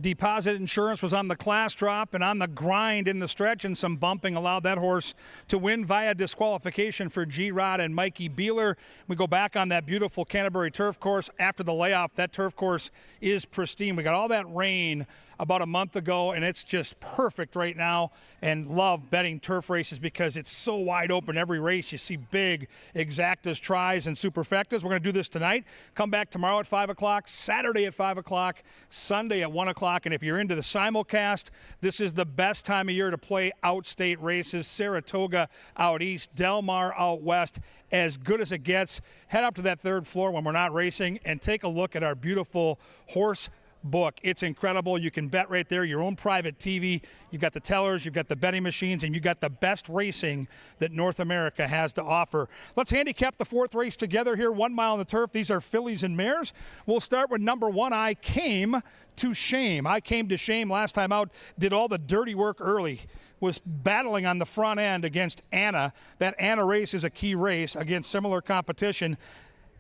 Deposit Insurance was on the class drop and on the grind in the stretch, and some bumping allowed that horse to win via disqualification for G-Rod and Mikey Beeler. We go back on that beautiful Canterbury turf course after the layoff. That turf course is pristine. We got all that rain about a month ago, and it's just perfect right now, and love betting turf races because it's so wide open every race. You see big exactas, tries, and superfectas. We're going to do this tonight. Come back tomorrow at 5 o'clock, Saturday at 5 o'clock, Sunday at 1 o'clock, and if you're into the simulcast, this is the best time of year to play outstate races. Saratoga out east, Del Mar out west, as good as it gets. Head up to that third floor when we're not racing and take a look at our beautiful horse book. It's incredible. You can bet right there, your own private TV. You've got the tellers, you've got the betting machines, and you've got the best racing that North America has to offer. Let's handicap the fourth race together here, 1 mile on the turf. These are fillies and mares. We'll start with number 1, I Came to Shame. I Came to Shame last time out, did all the dirty work early, was battling on the front end against Anna. That Anna race is a key race against similar competition.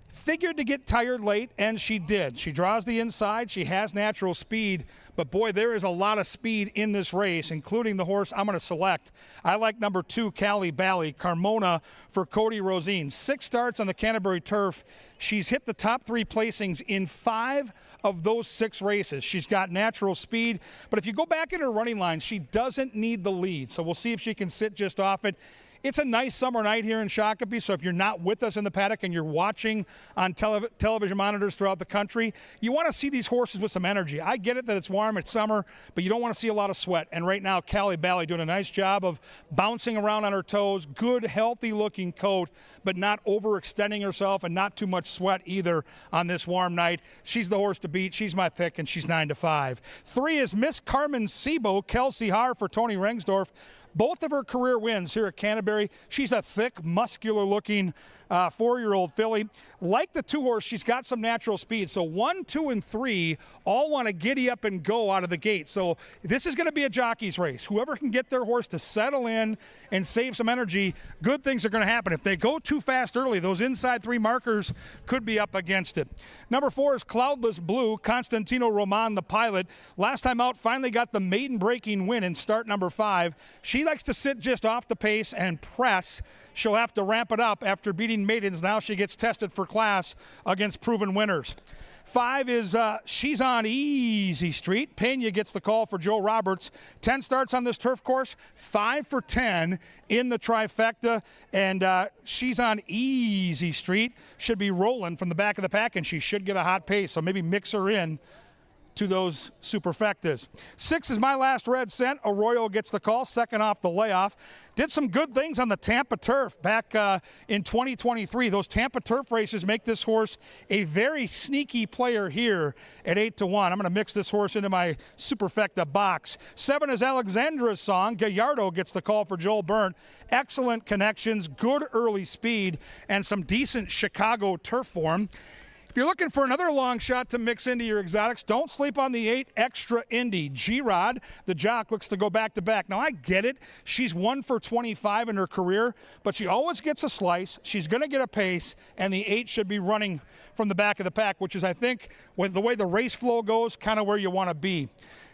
Figured to get tired late, and she did. She draws the inside. She has natural speed, but boy, there is a lot of speed in this race, including the horse I'm going to select. I like number 2, Cali Bally, Carmona for Cody Rosine. 6 starts on the Canterbury turf. She's hit the top 3 placings in 5 of those 6 races. She's got natural speed, but if you go back in her running line, she doesn't need the lead, so we'll see if she can sit just off it. It's a nice summer night here in Shakopee, so if you're not with us in the paddock and you're watching on television monitors throughout the country, you want to see these horses with some energy. I get it that it's warm, it's summer, but you don't want to see a lot of sweat. And right now, Cali Bally doing a nice job of bouncing around on her toes, good, healthy-looking coat, but not overextending herself and not too much sweat either on this warm night. She's the horse to beat. She's my pick, and she's 9-5. 3 is Miss Carmen Sebo, Kelsey Haar for Tony Rengsdorf. Both of her career wins here at Canterbury. She's a thick, muscular-looking 4-year-old filly. Like the 2 horse, she's got some natural speed. So 1, 2, and 3 all want to giddy up and go out of the gate. So this is going to be a jockey's race. Whoever can get their horse to settle in and save some energy, good things are going to happen. If they go too fast early, those inside 3 markers could be up against it. Number 4 is Cloudless Blue, Constantino Roman, the pilot. Last time out, finally got the maiden breaking win in start number 5. She likes to sit just off the pace and press. She'll have to ramp it up after beating maidens. Now she gets tested for class against proven winners. 5 is She's on Easy Street. Pena gets the call for Joe Roberts. 10 starts on this turf course, 5 for 10 in the trifecta. And She's on Easy Street should be rolling from the back of the pack, and she should get a hot pace. So maybe mix her in to those superfectas. 6 is My Last Red Cent. Arroyo gets the call, second off the layoff. Did some good things on the Tampa turf back in 2023. Those Tampa turf races make this horse a very sneaky player here at 8-1. I'm going to mix this horse into my superfecta box. 7 is Alexandra's Song. Gallardo gets the call for Joel Byrne. Excellent connections, good early speed, and some decent Chicago turf form. If you're looking for another long shot to mix into your exotics, don't sleep on the 8 Extra Indy. G-Rod, the jock, looks to go back-to-back. Now, I get it. She's 1 for 25 in her career, but she always gets a slice. She's going to get a pace, and the 8 should be running from the back of the pack, which is, I think, with the way the race flow goes, kind of where you want to be.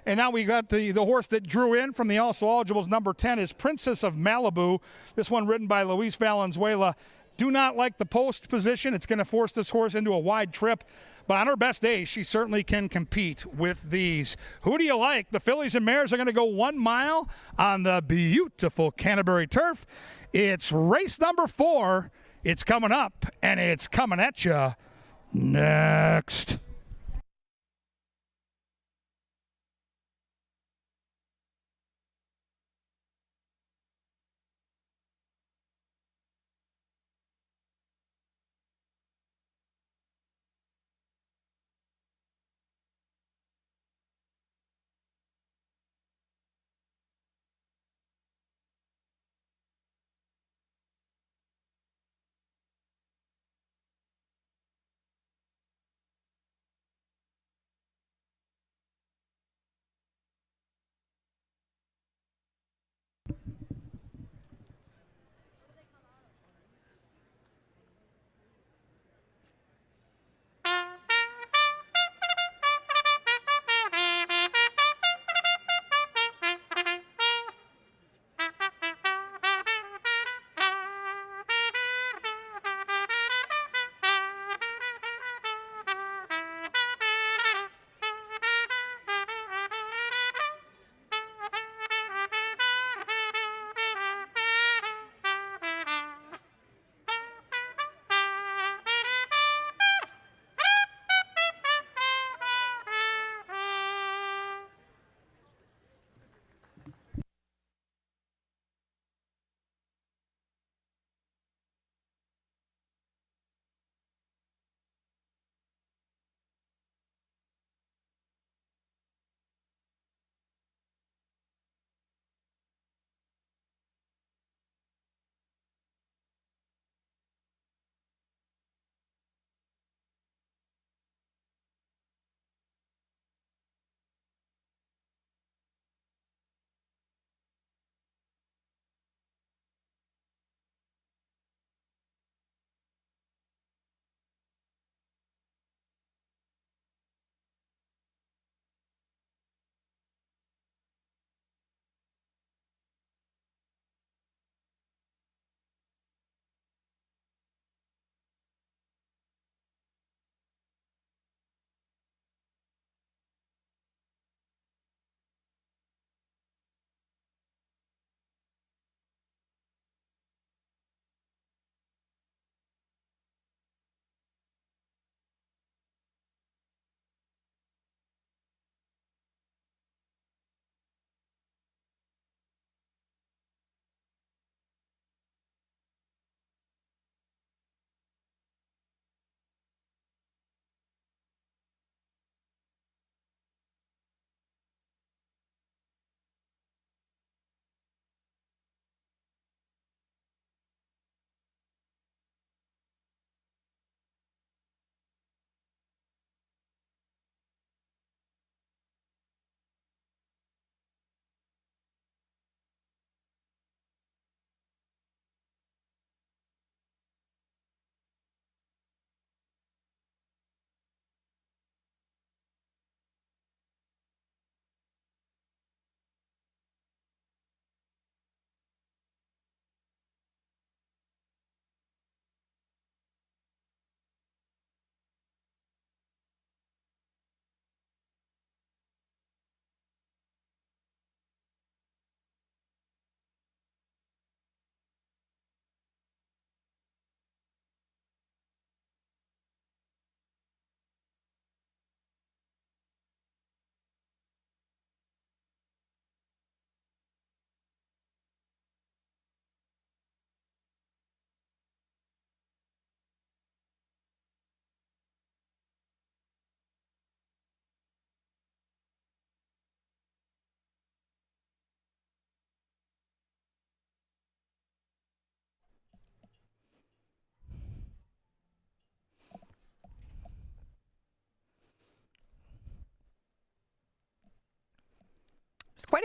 And now we got the horse that drew in from the also eligibles. Number 10 is Princess of Malibu. This one ridden by Luis Valenzuela. Do not like the post position. It's going to force this horse into a wide trip. But on her best day, she certainly can compete with these. Who do you like? The fillies and mares are going to go 1 mile on the beautiful Canterbury turf. It's race number 4. It's coming up, and it's coming at you next.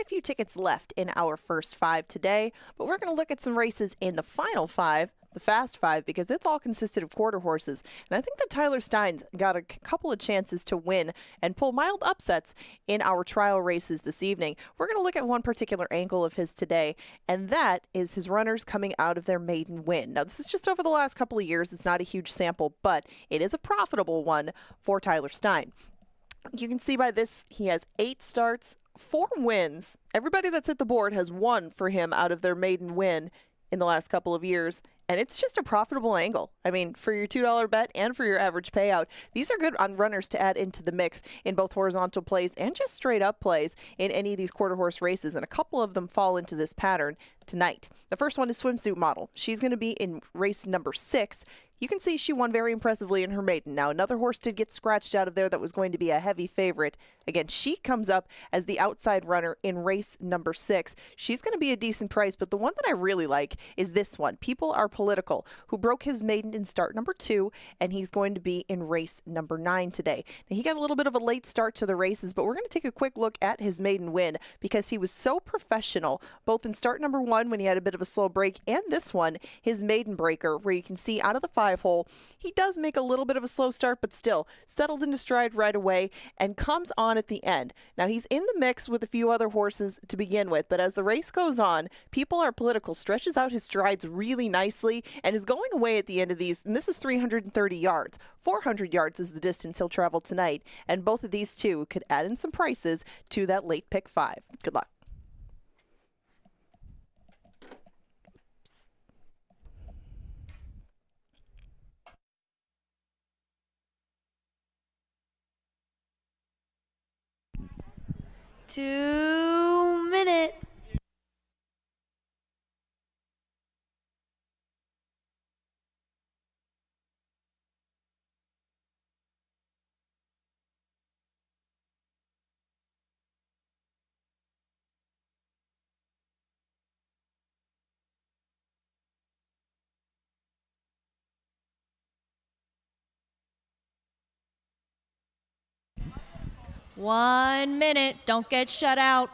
few tickets left in our first 5 today, but we're going to look at some races in the final 5, the fast 5, because it's all consisted of quarter horses. And I think that Tyler Stein's got a couple of chances to win and pull mild upsets in our trial races this evening. We're going to look at one particular angle of his today, and that is his runners coming out of their maiden win. Now, this is just over the last couple of years. It's not a huge sample, but it is a profitable one for Tyler Stein. You can see by this, he has 8 starts, 4 wins. Everybody that's at the board has won for him out of their maiden win in the last couple of years. And it's just a profitable angle. I mean, for your $2 bet and for your average payout, these are good on runners to add into the mix in both horizontal plays and just straight up plays in any of these quarter horse races. And a couple of them fall into this pattern tonight. The first one is Swimsuit Model. She's going to be in race number 6. You can see she won very impressively in her maiden. Now, another horse did get scratched out of there that was going to be a heavy favorite. Again, she comes up as the outside runner in race number 6. She's going to be a decent price, but the one that I really like is this one, People Are Political, who broke his maiden in start number 2, and he's going to be in race number 9 today. Now, he got a little bit of a late start to the races, but we're going to take a quick look at his maiden win because he was so professional, both in start number 1 when he had a bit of a slow break, and this one, his maiden breaker, where you can see out of the 5 hole, he does make a little bit of a slow start, but still settles into stride right away and comes on at the end. Now, he's in the mix with a few other horses to begin with, but as the race goes on, People Are Political stretches out his strides really nicely and is going away at the end of these, and this is 330 yards. 400 yards is the distance he'll travel tonight, and both of these two could add in some prices to that late pick 5. Good luck. Two minutes. One minute. Don't get shut out.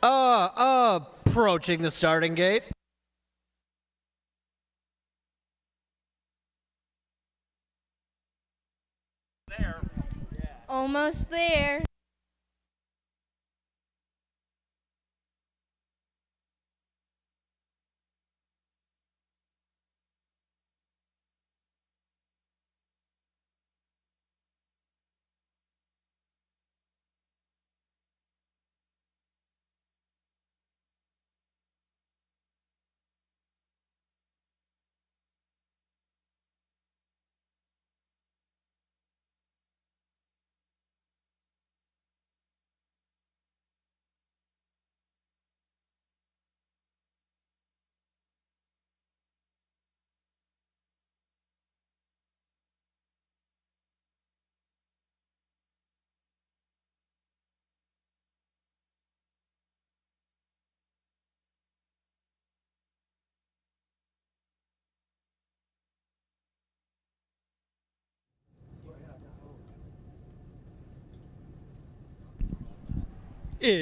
Approaching the starting gate. Almost there. It's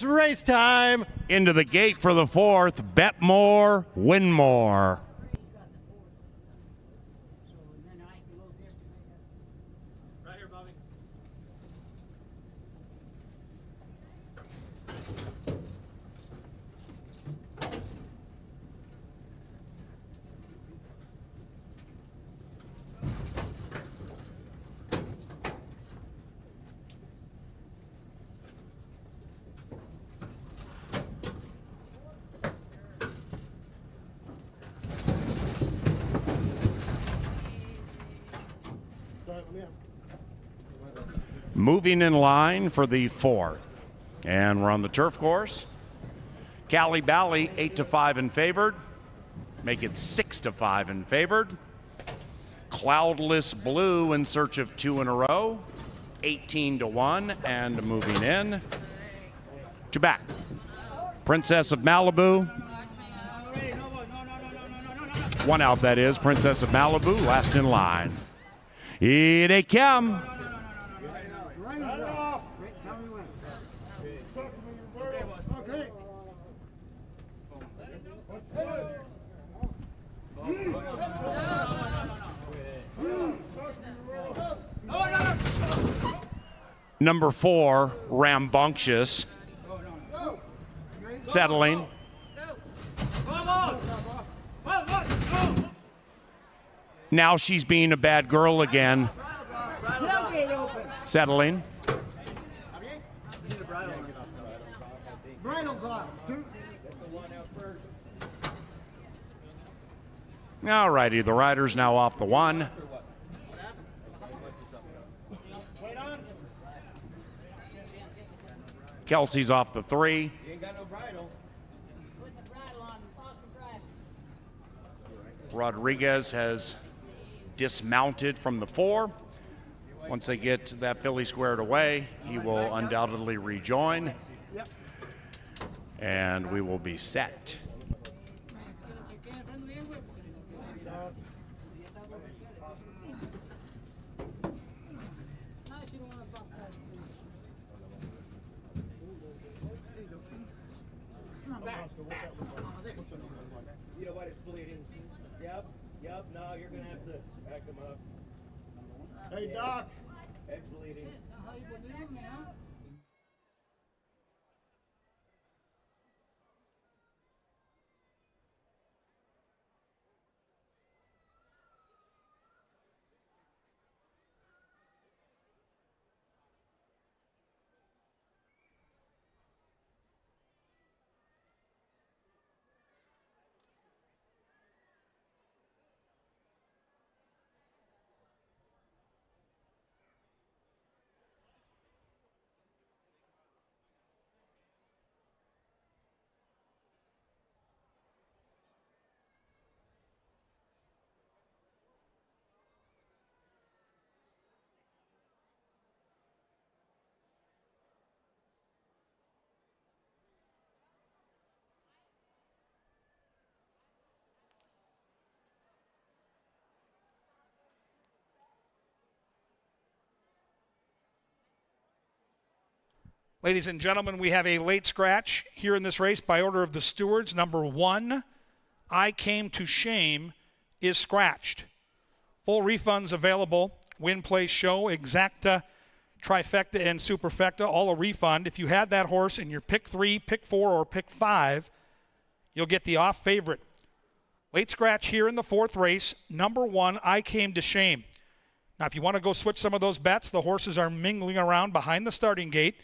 race time. Into the gate for the 4th, bet more, win more. Moving in line for the 4th. And we're on the turf course. Cali Bally 8-5 in favored. Make it 6-5 in favored. Cloudless Blue in search of 2 in a row. 18-1 and moving in. To back. Princess of Malibu. 1 out, that is. Princess of Malibu, last in line. Here they come. Number 4, Rambunctious. Settling. Now she's being a bad girl again. Settling. All righty, the rider's now off the 1. Kelsey's off the 3. Rodriguez has dismounted from the 4. Once they get that filly squared away, he will undoubtedly rejoin. And we will be set. You know what? It's bleeding. Yep. No, you're gonna have to back him up. Hey, Doc. Head's bleeding. Ladies and gentlemen, we have a late scratch here in this race by order of the stewards. Number 1, I Came to Shame, is scratched. Full refunds available. Win, Play, Show, Exacta, Trifecta, and Superfecta, all a refund. If you had that horse in your pick 3, pick 4, or pick 5, you'll get the off favorite. Late scratch here in the 4th race. Number 1, I Came to Shame. Now, if you want to go switch some of those bets, the horses are mingling around behind the starting gate.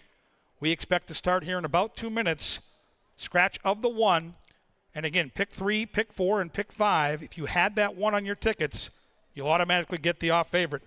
We expect to start here in about 2 minutes. Scratch of the 1. And again, pick 3, pick 4, and pick 5. If you had that 1 on your tickets, you'll automatically get the off favorite.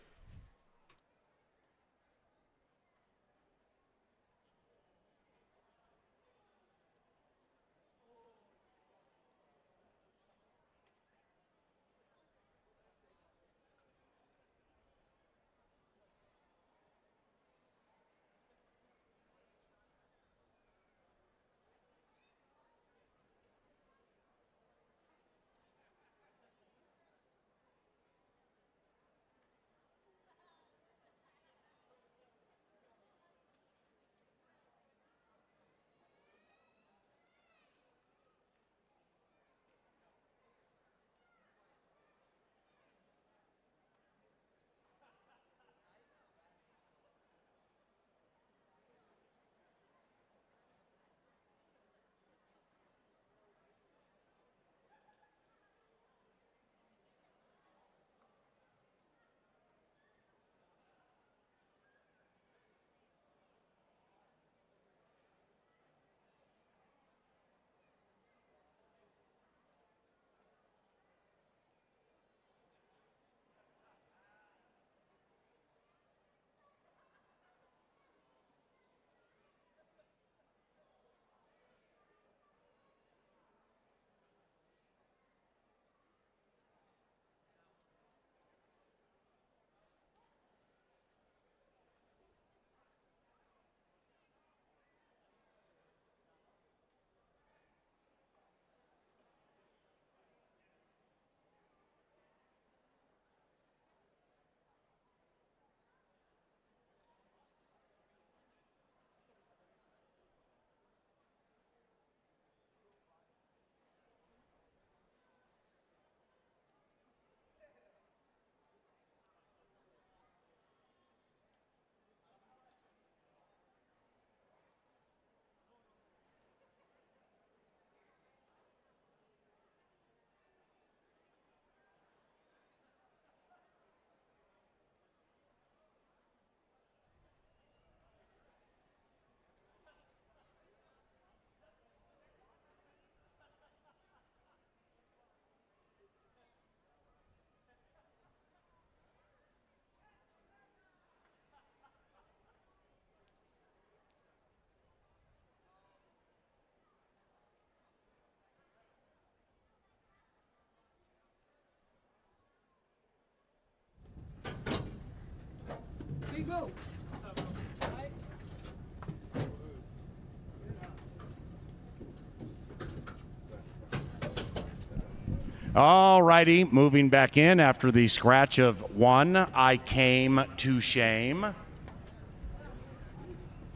All righty, moving back in after the scratch of 1, I Came to Shame.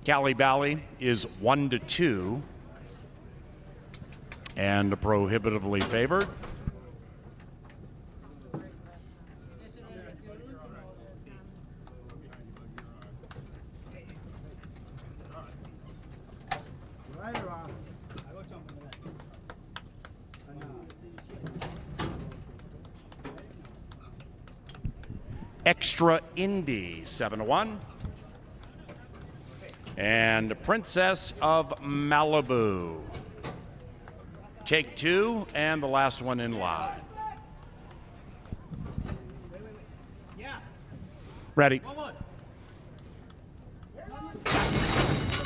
Cali Bally is 1-2 and prohibitively favored. Extra Indy, 7-1. And Princess of Malibu. Take 2, and the last one in line. Ready.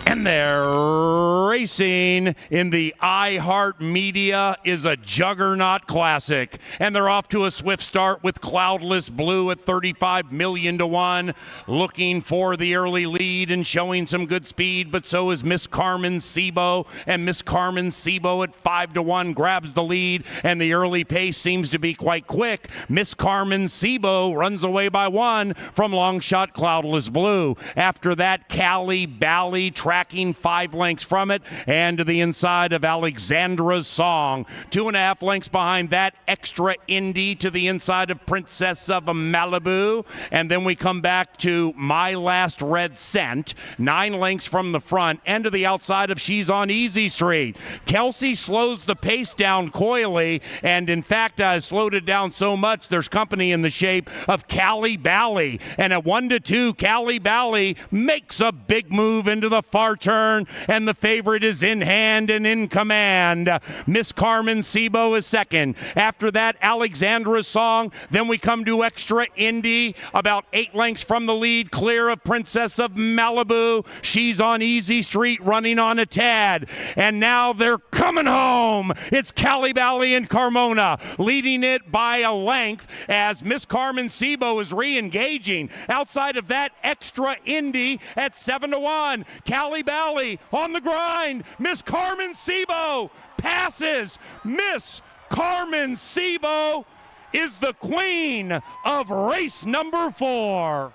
And they're racing in the iHeartMedia is a Juggernaut Classic. And they're off to a swift start with Cloudless Blue at 35 million to 1. Looking for the early lead and showing some good speed, but so is Miss Carmen Sebo. And Miss Carmen Sebo at 5 to 1 grabs the lead, and the early pace seems to be quite quick. Miss Carmen Sebo runs away by 1 from long shot Cloudless Blue. After that, Cali Bally tracking 5 lengths from it and to the inside of Alexandra's Song. 2.5 lengths behind that, Extra Indy to the inside of Princess of Malibu. And then we come back to My Last Red Scent, 9 lengths from the front and to the outside of She's on Easy Street. Kelsey slows the pace down coyly, and in fact slowed it down so much there's company in the shape of Cali Bally. And at 1-2, Cali Bally makes a big move into the far turn, and the favorite is in hand and in command. Miss Carmen Sebo is second. After that, Alexandra's Song. Then we come to Extra Indy, about 8 lengths from the lead, clear of Princess of Malibu. She's on Easy Street running on a tad. And now they're coming home. It's Cali Bally and Carmona leading it by a length as Miss Carmen Sebo is re-engaging. Outside of that, Extra Indy at 7 to 1. Cali Bally on the grind. Miss Carmen Sebo passes. Miss Carmen Sebo is the queen of race number 4.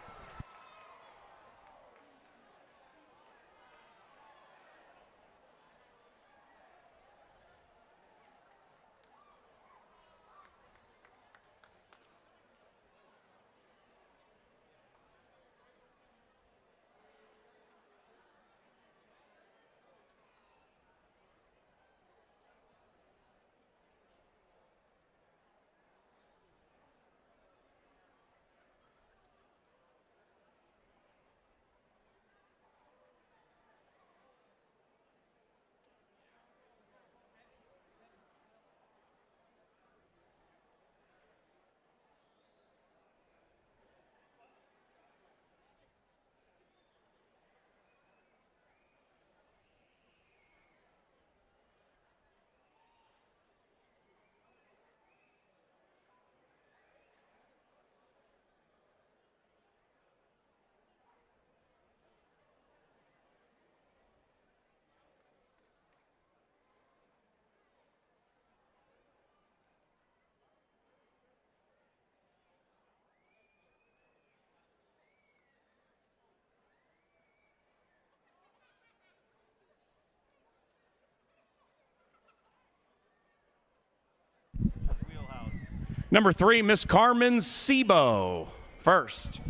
Number 3, Miss Carmen Sebo first.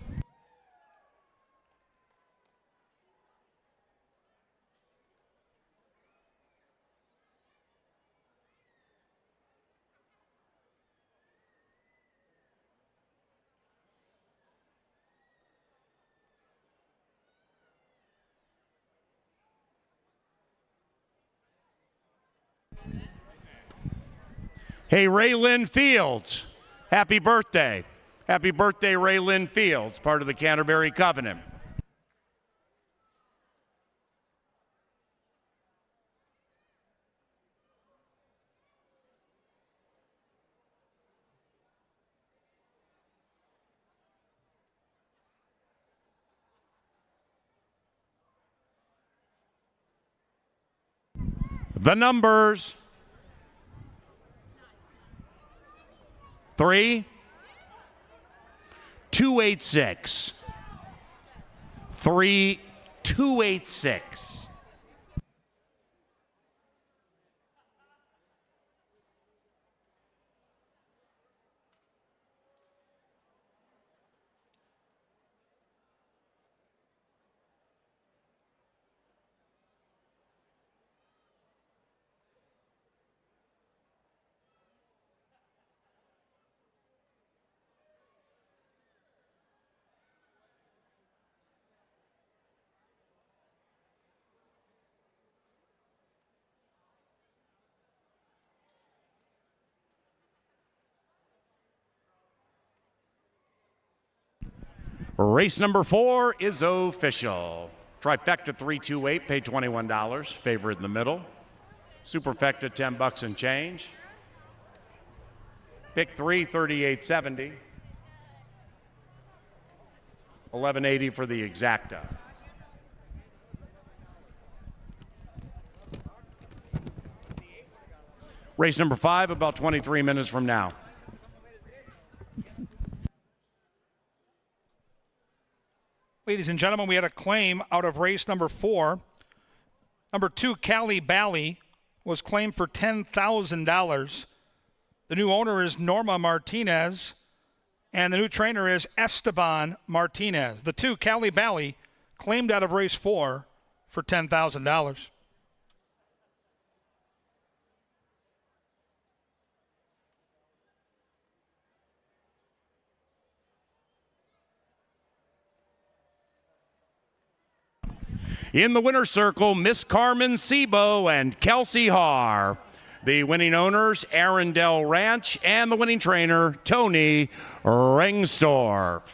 Hey, Raylyn Fields, happy birthday. Happy birthday, Raylyn Fields, part of the Canterbury Covenant. The numbers. 3, 286. 3, 286. Race number 4 is official. Trifecta 328, pay $21. Favorite in the middle. Superfecta $10 and change. Pick 3, 38.70. 11.80 for the exacta. Race number 5 about 23 minutes from now. Ladies and gentlemen, we had a claim out of race number 4. Number 2, Cali Bally, was claimed for $10,000. The new owner is Norma Martinez, and the new trainer is Esteban Martinez. The 2, Cali Bally, claimed out of race 4 for $10,000. In the winner's circle, Miss Carmen Sebo and Kelsey Haar. The winning owners, Arundel Ranch, and the winning trainer, Tony Rengstorff.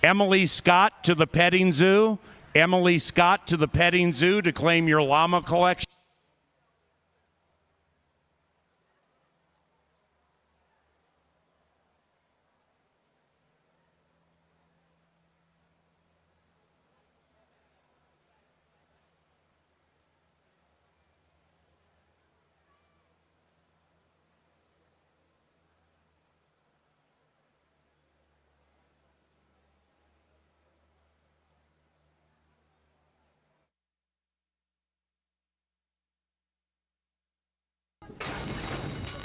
Emily Scott to the petting zoo. Emily Scott to the petting zoo to claim your llama collection.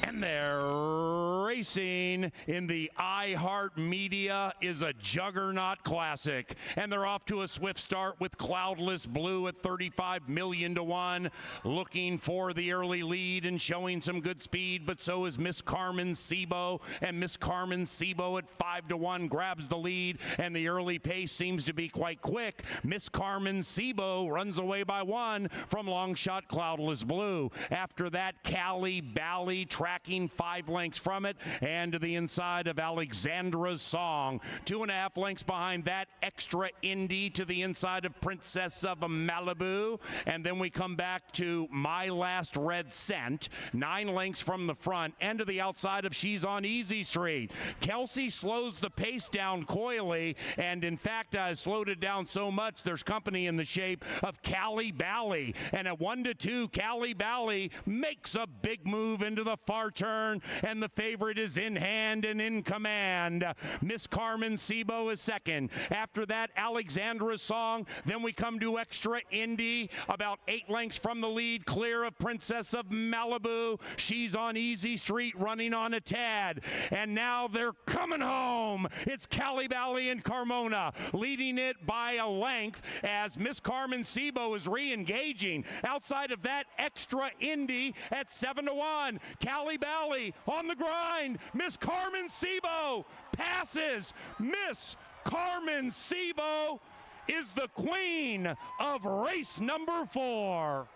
And they're racing in the iHeartMedia is a Juggernaut Classic. And they're off to a swift start with Cloudless Blue at 35 million to 1. Looking for the early lead and showing some good speed, but so is Miss Carmen Sebo. And Miss Carmen Sebo at 5 to 1 grabs the lead, and the early pace seems to be quite quick. Miss Carmen Sebo runs away by 1 from long shot Cloudless Blue. After that, Cali Bally tracking 5 lengths from it, and to the inside of Alexandra's Song. 2.5 lengths behind that, Extra Indy to the inside of Princess of Malibu. And then we come back to My Last Red Scent, 9 lengths from the front, and to the outside of She's on Easy Street. Kelsey slows the pace down coyly, and in fact slowed it down so much there's company in the shape of Cali Bally. And at 1 to 2, Cali Bally makes a big move into the far turn, and the favorite is in hand and in command. Miss Carmen Sebo is second. After that, Alexandra's Song. Then we come to Extra Indy, about 8 lengths from the lead, clear of Princess of Malibu. She's on Easy Street, running on a tad. And now they're coming home. It's Cali Bally and Carmona leading it by a length as Miss Carmen Sebo is re-engaging. Outside of that, Extra Indy at 7 to 1. Cali Bally on the grind. Miss Carmen Sebo passes. Miss Carmen Sebo is the queen of race number 4.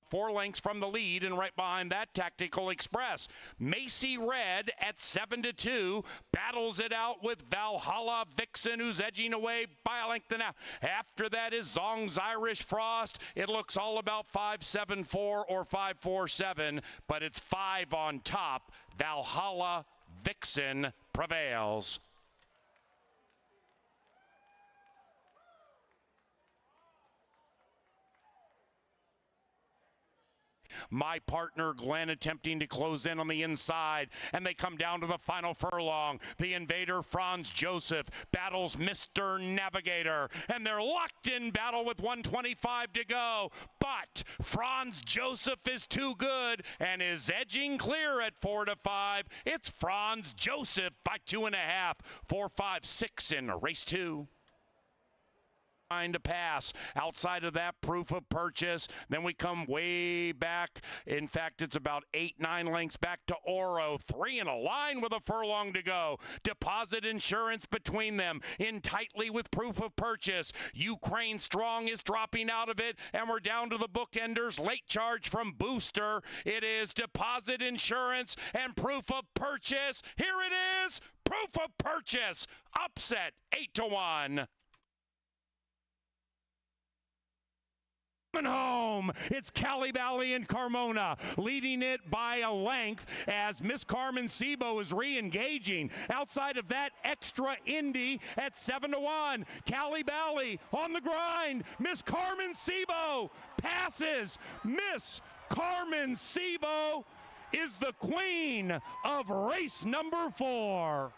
4 lengths from the lead, and right behind that, Tactical Express. Macy Red at 7-2 battles it out with Valhalla Vixen, who's edging away by a length and a half. After that is Zong's Irish Frost. It looks all about 5-7-4 or 5-4-7, but it's 5 on top. Valhalla Vixen prevails. My partner Glenn attempting to close in on the inside, and they come down to the final furlong. The invader Franz Joseph battles Mr. Navigator, and they're locked in battle with 125 to go. But Franz Joseph is too good and is edging clear at 4-5. It's Franz Joseph by 2.5, 4-5-6 in race 2. To pass. Outside of that, Proof of Purchase. Then we come way back. In fact, it's about 8-9 lengths back to Oro. 3 in a line with a furlong to go. Deposit Insurance between them, in tightly with Proof of Purchase. Ukraine Strong is dropping out of it, and we're down to the bookenders. Late charge from Booster. It is Deposit Insurance and Proof of Purchase. Here it is. Proof of Purchase. Upset 8-1. Home, it's Cali Valley and Carmona leading it by a length as Miss Carmen Sebo is re-engaging. Outside of that, Extra Indy at 7-1. Cali Valley on the grind. Miss Carmen Sebo passes. Miss Carmen Sebo is the queen of race number 4.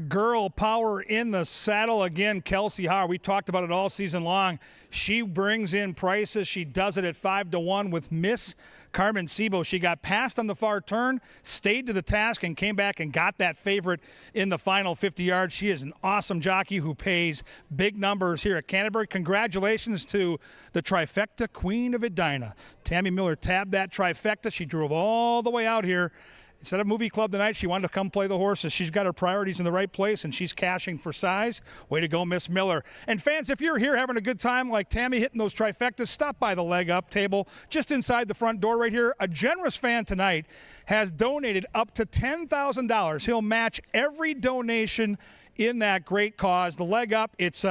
Girl power in the saddle again. Kelsey Howard, we talked about it all season long. She brings in prices. She does it at 5-1 with Miss Carmen Sebo. She got passed on the far turn, stayed to the task, and came back and got that favorite in the final 50 yards. She is an awesome jockey who pays big numbers here at Canterbury. Congratulations to the trifecta queen of Edina. Tammy Miller tabbed that trifecta. She drove all the way out here. Instead of movie club tonight, she wanted to come play the horses. She's got her priorities in the right place, and she's cashing for size. Way to go, Miss Miller. And fans, if you're here having a good time like Tammy hitting those trifectas, stop by the leg up table just inside the front door right here. A generous fan tonight has donated up to $10,000. He'll match every donation in that great cause. The leg up, it's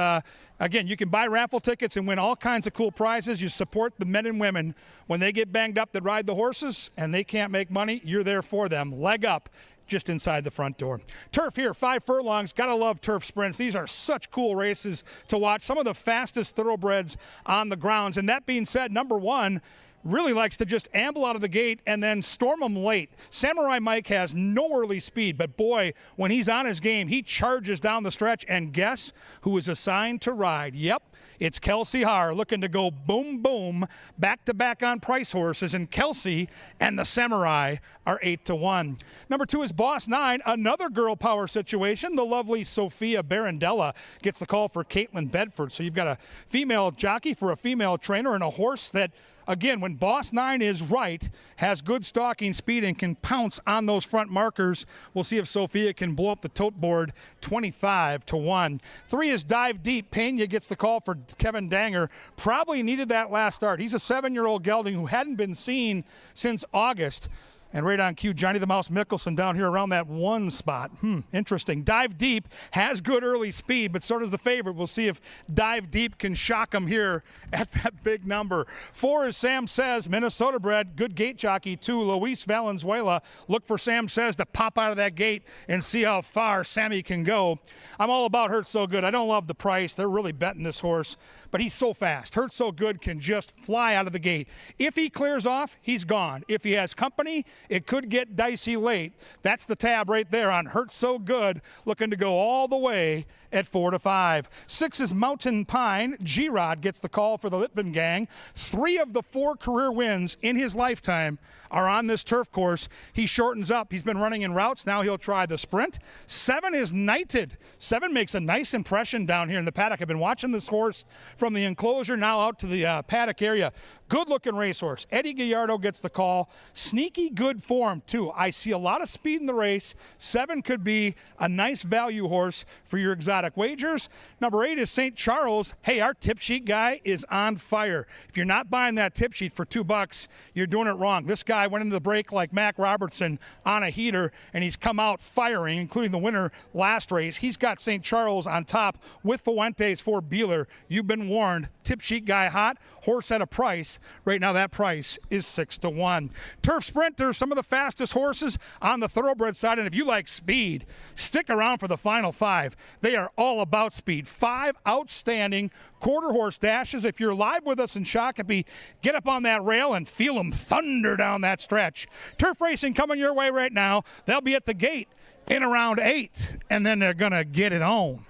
again, you can buy raffle tickets and win all kinds of cool prizes. You support the men and women when they get banged up that ride the horses and they can't make money. You're there for them. Leg up. just inside the front door. Turf here, 5 furlongs. Gotta love turf sprints. These are such cool races to watch. Some of the fastest thoroughbreds on the grounds. And that being said, number 1 really likes to just amble out of the gate and then storm them late. Samurai Mike has no early speed, but boy, when he's on his game, he charges down the stretch. And guess who is assigned to ride? Yep, it's Kelsey Haar looking to go boom, boom, back-to-back on price horses. And Kelsey and the Samurai are 8-1. Number 2 is Boss 9, another girl power situation. The lovely Sophia Barandella gets the call for Caitlin Bedford. So you've got a female jockey for a female trainer and a horse that, again, when Boss 9 is right, has good stalking speed and can pounce on those front markers. We'll see if Sophia can blow up the tote board. 25-1. 3 is Dive Deep. Pena gets the call for Kevin Danger. Probably needed that last start. He's a 7-year-old gelding who hadn't been seen since August. And right on cue, Johnny the Mouse Mickelson down here around that 1 spot. Interesting. Dive Deep has good early speed, but so does the favorite. We'll see if Dive Deep can shock him here at that big number. 4 is Sam Says, Minnesota bred, good gate jockey too. Luis Valenzuela. Look for Sam Says to pop out of that gate and see how far Sammy can go. I'm all about Hurt So Good. I don't love the price. They're really betting this horse, but he's so fast. Hurt So Good can just fly out of the gate. If he clears off, he's gone. If he has company, it could get dicey late. That's the tab right there on Hurt So Good, looking to go all the way at 4-5. 6 is Mountain Pine. G-Rod gets the call for the Litvin gang. 3 of the 4 career wins in his lifetime are on this turf course. He shortens up. He's been running in routes. Now he'll try the sprint. 7 is Knighted. 7 makes a nice impression down here in the paddock. I've been watching this horse from the enclosure now out to the paddock area. Good-looking racehorse. Eddie Gallardo gets the call. Sneaky good form, too. I see a lot of speed in the race. 7 could be a nice value horse for your exotic wagers. Number 8 is St. Charles. Hey, our tip sheet guy is on fire. If you're not buying that tip sheet for $2, you're doing it wrong. This guy went into the break like Mac Robertson on a heater, and he's come out firing, including the winner last race. He's got St. Charles on top with Fuentes for Beeler. You've been warned. Tip sheet guy hot, horse at a price. Right now that price is 6-1. Turf Sprinter, some of the fastest horses on the thoroughbred side, and if you like speed, stick around for the final 5. They are all about speed. 5 outstanding quarter horse dashes. If you're live with us in Shakopee, get up on that rail and feel them thunder down that stretch. Turf racing coming your way right now. They'll be at the gate in around 8, and then they're going to get it on.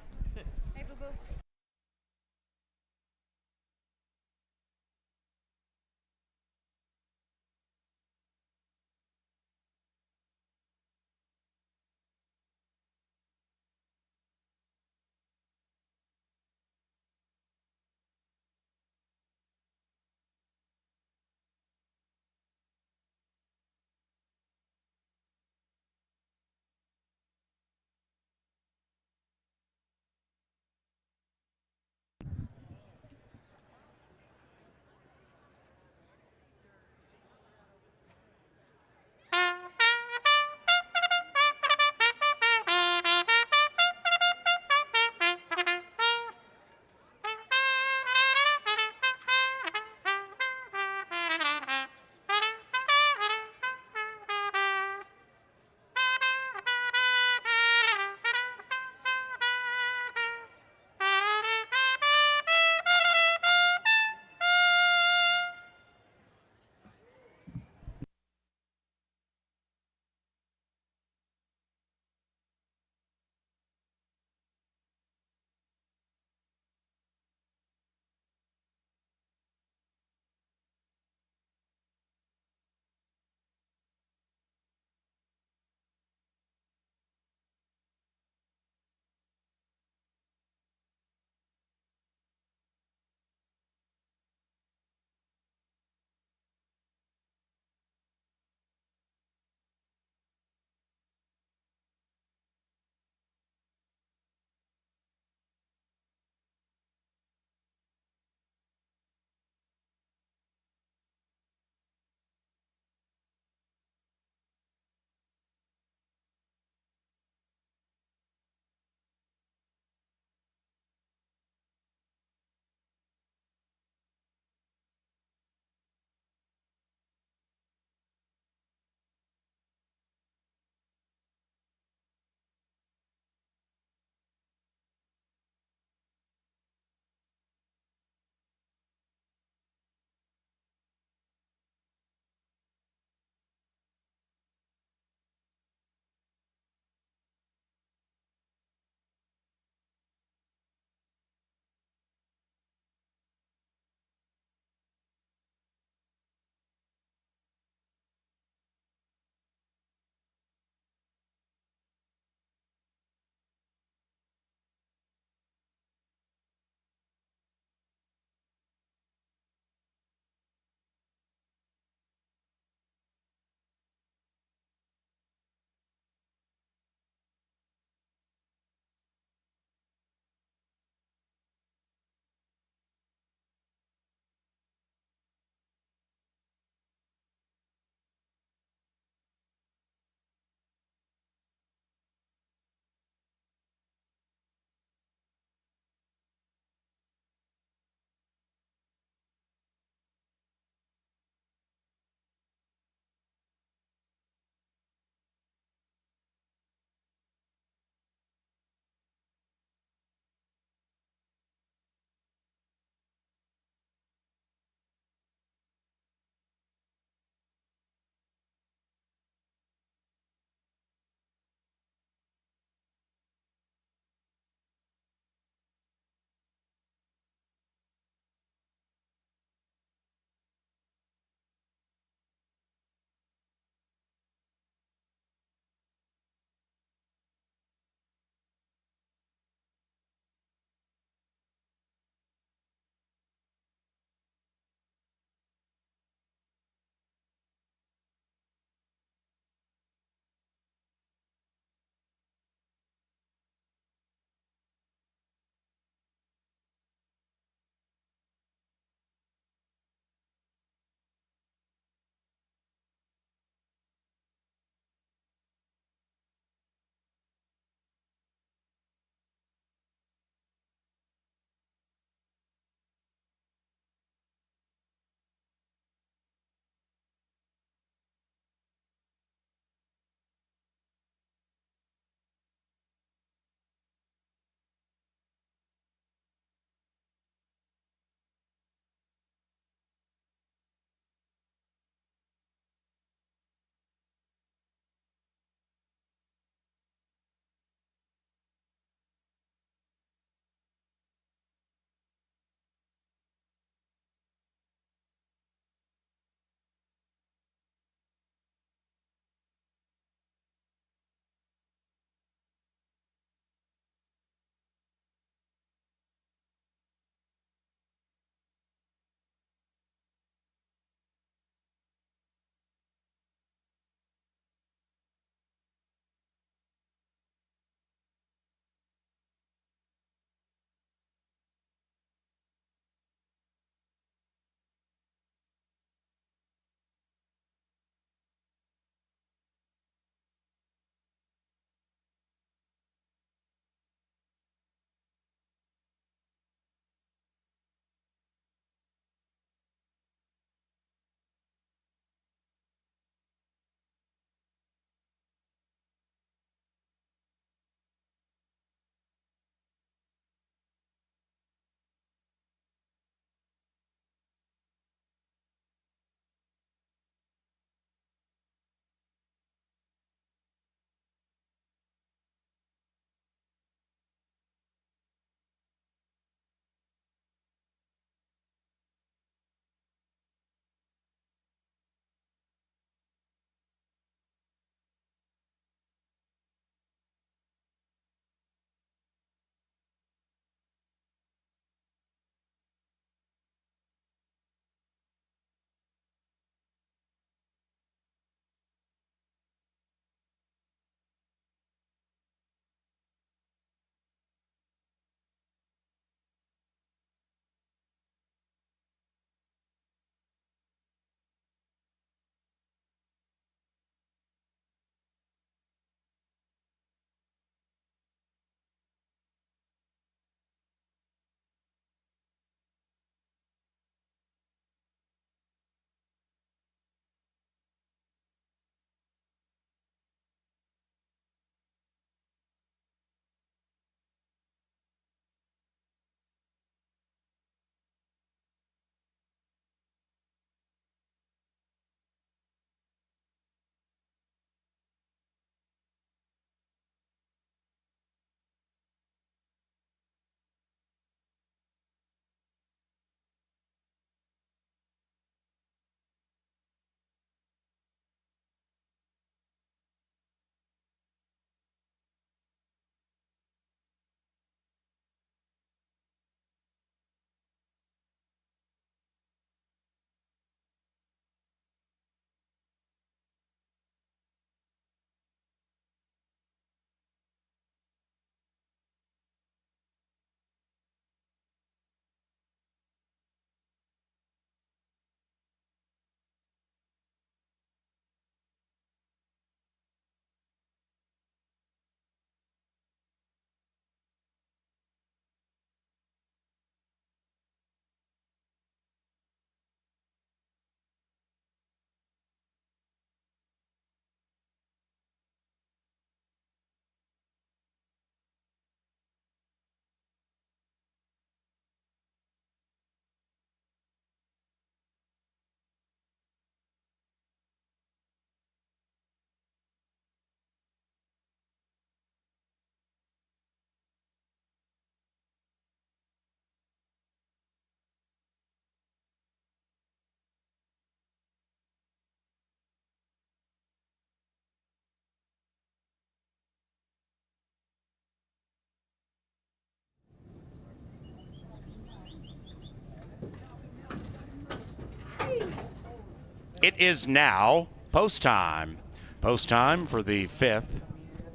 It is now post time. Post time for the 5th,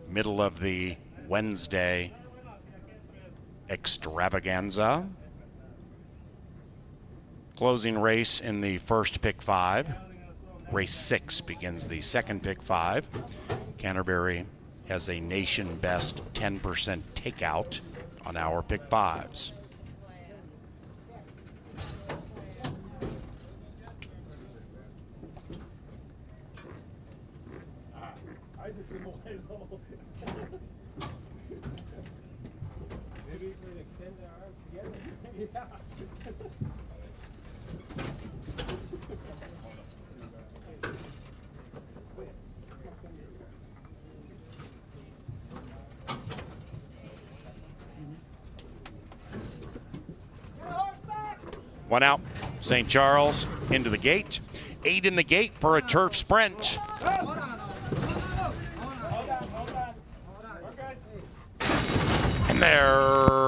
middle of the Wednesday extravaganza. Closing race in the first pick 5. Race 6 begins the second pick 5. Canterbury has a nation best 10% takeout on our pick 5s. One out, St. Charles into the gate. 8 in the gate for a turf sprint. And they're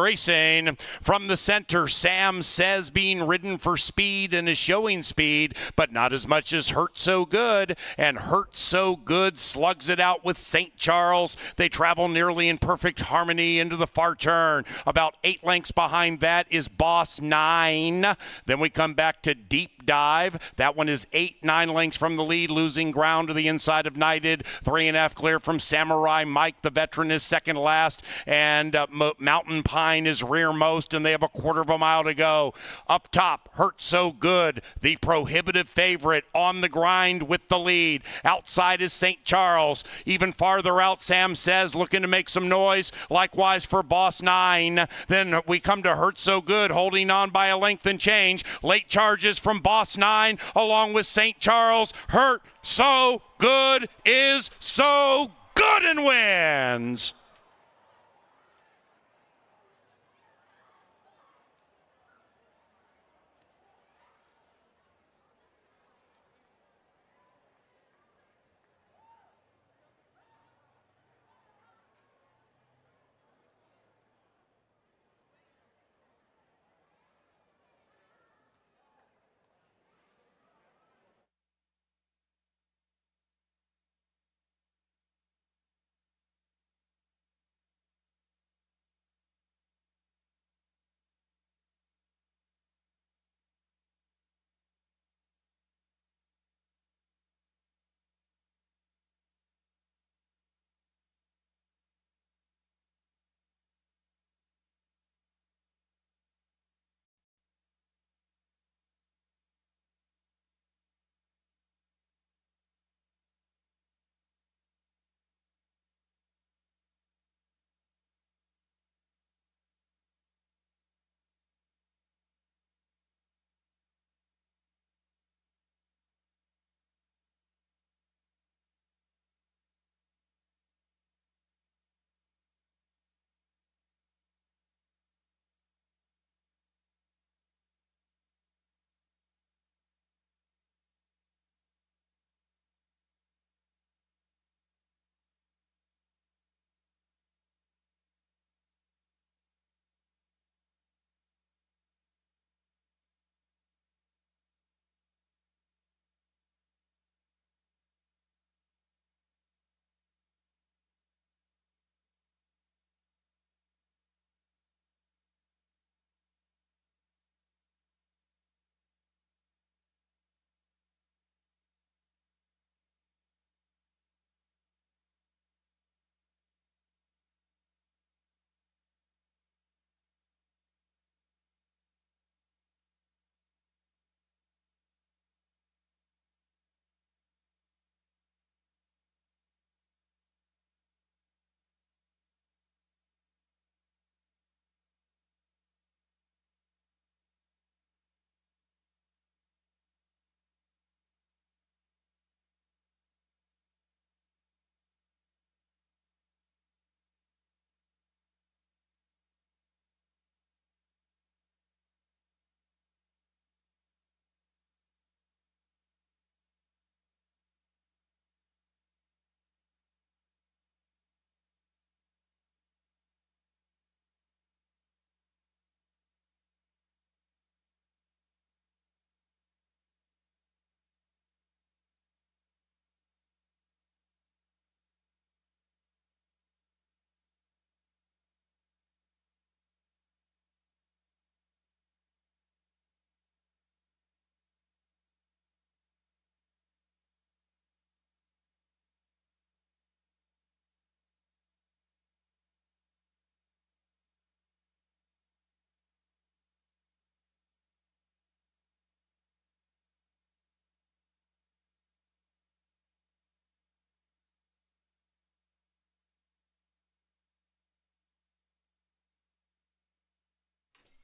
racing from the center. Sam Says being ridden for speed and is showing speed, but not as much as Hurt So Good. And Hurt So Good slugs it out with St. Charles. They travel nearly in perfect harmony into the far turn. About 8 lengths behind that is Boss 9. Then we come back to Deep Dive. That one is 8-9 lengths from the lead, losing ground to the inside of Knighted. 3.5 clear from Samurai Mike. The veteran is second last, and Mountain Pine is rearmost, and they have a quarter of a mile to go. Up top, Hurt So Good, the prohibitive favorite, on the grind with the lead. Outside is St. Charles. Even farther out, Sam Says, looking to make some noise. Likewise for Boss 9. Then we come to Hurt So Good, holding on by a length and change. Late charges from Boss 9 along with St. Charles. Hurt So Good is so good and wins.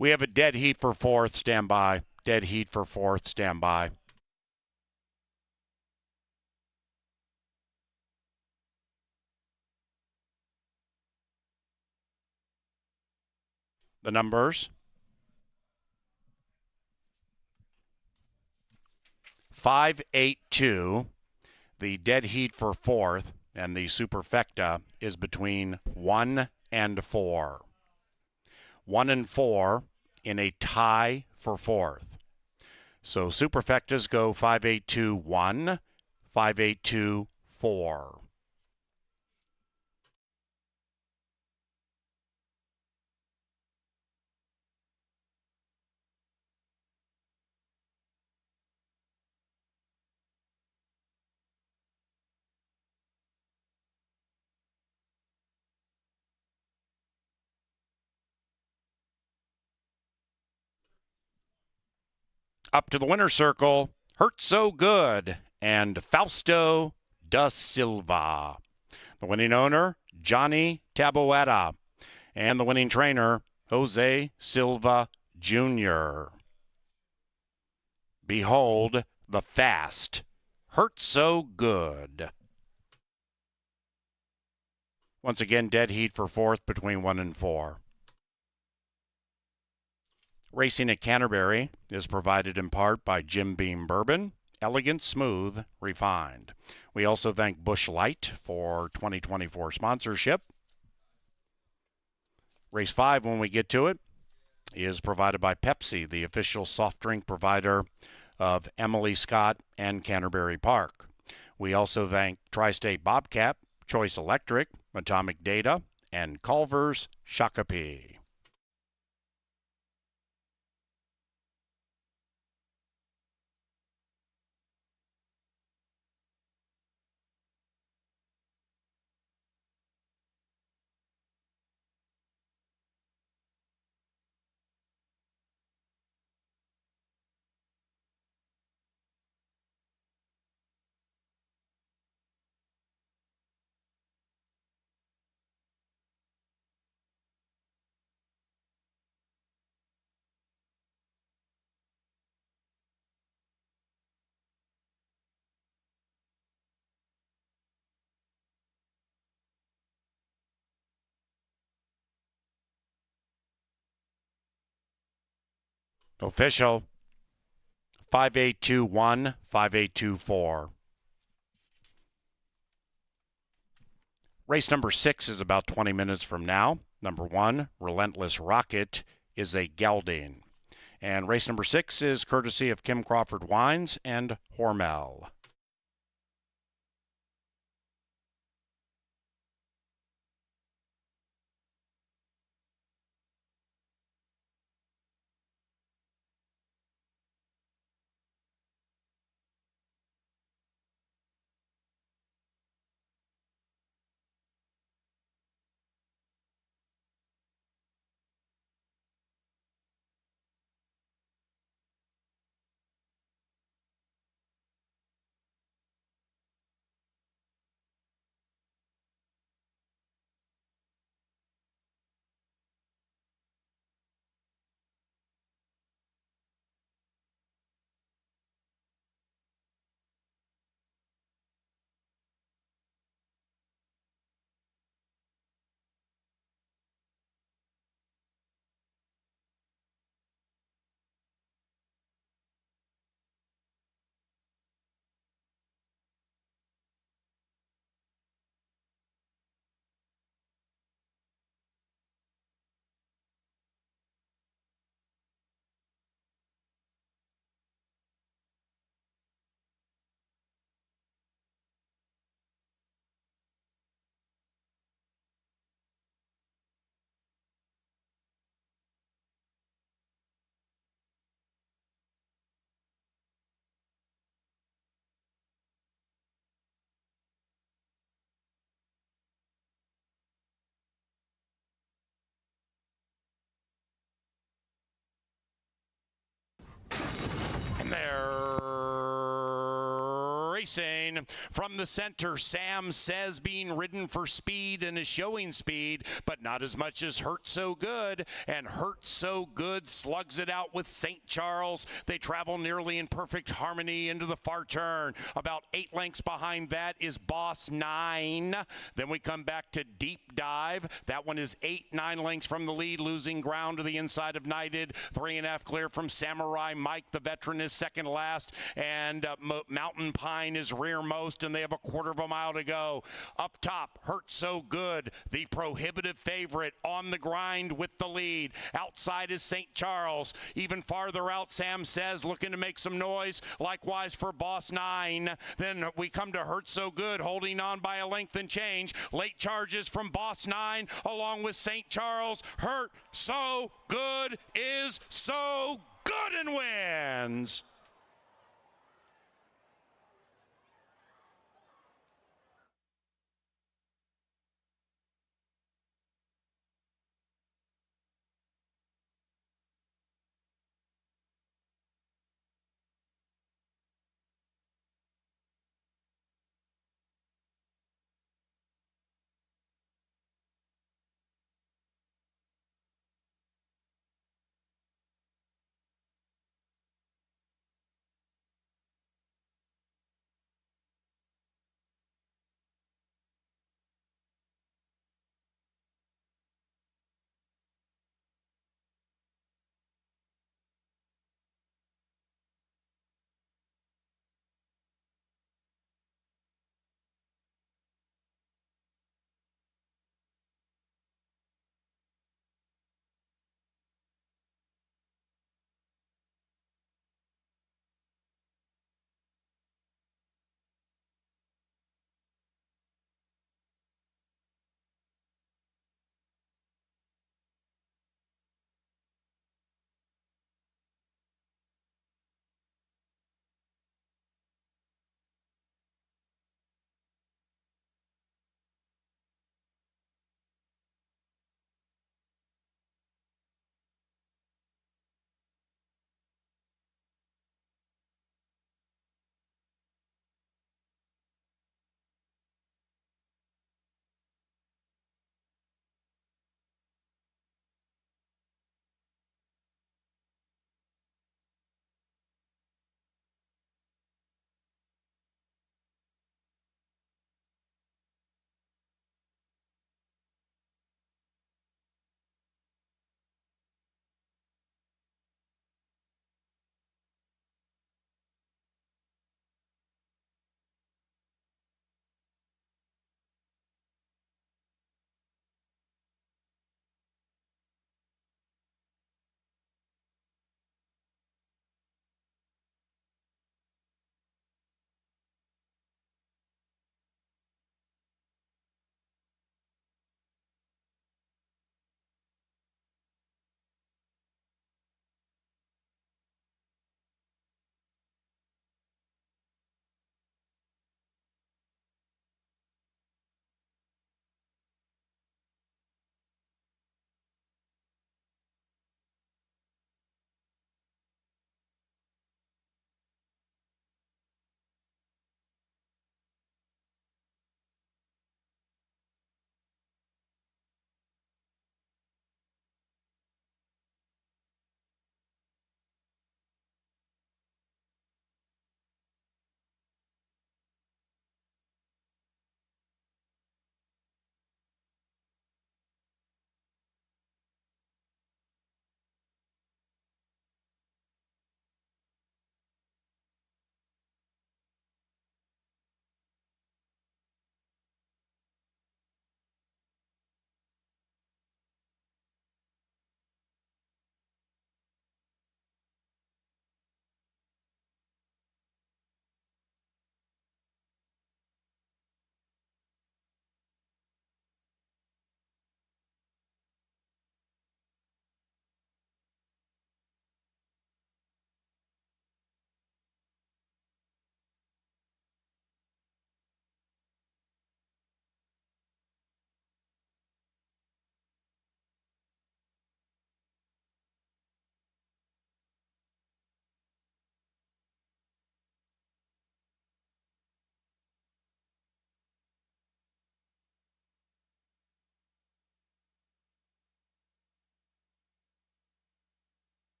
We have a dead heat for fourth. Stand by. Dead heat for fourth. Stand by. The numbers: 582. The dead heat for fourth, and the superfecta is between 1 and 4. 1 and 4 in a tie for fourth. So superfectas go 582-1, 582-4. Up to the winner's circle, Hurt So Good and Fausto da Silva. The winning owner, Johnny Taboetta. And the winning trainer, Jose Silva Jr. Behold the fast, Hurt So Good. Once again, dead heat for fourth between 1 and 4. Racing at Canterbury is provided in part by Jim Beam Bourbon, elegant, smooth, refined. We also thank Busch Light for 2024 sponsorship. Race 5, when we get to it, is provided by Pepsi, the official soft drink provider of Emily Scott and Canterbury Park. We also thank Tri-State Bobcat, Choice Electric, Atomic Data, and Culver's Shakopee. Official 5821, 5824. Race number 6 is about 20 minutes from now. Number 1, Relentless Rocket, is a gelding. And race number 6 is courtesy of Kim Crawford Wines and Hormel. And they're racing line. From the center, Sam Says being ridden for speed and is showing speed, but not as much as Hurt So Good. And Hurt So Good slugs it out with St. Charles. They travel nearly in perfect harmony into the far turn. About 8 lengths behind that is Boss 9. Then we come back to Deep Dive. That one is 8-9 lengths from the lead, losing ground to the inside of Knighted. 3.5 clear from Samurai Mike. The veteran is second last, and Mountain Pine is rearmost, and they have a quarter of a mile to go. Up top, Hurt So Good, the prohibitive favorite, on the grind with the lead. Outside is St. Charles. Even farther out, Sam Says, looking to make some noise. Likewise for Boss 9. Then we come to Hurt So Good, holding on by a length and change. Late charges from Boss 9 along with St. Charles. Hurt So Good is so good and wins.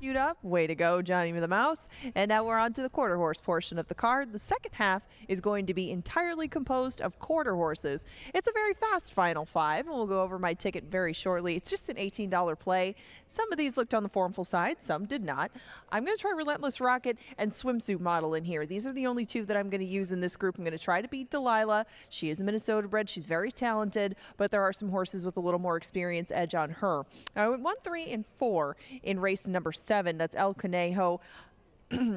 Queued up. Way to go, Johnny the Mouse. And now we're on to the quarter horse portion of the card. The second half is going to be entirely composed of quarter horses. It's a very fast final five, and we'll go over my ticket very shortly. It's just an $18 play. Some of these looked on the formful side, some did not. I'm going to try Relentless Rocket and Swimsuit Model in here. These are the only two that I'm going to use in this group. I'm going to try to beat Delilah. She is a Minnesota bred. She's very talented, but there are some horses with a little more experience edge on her. I went 1, 3, and 4 in race number 7. That's El Conejo,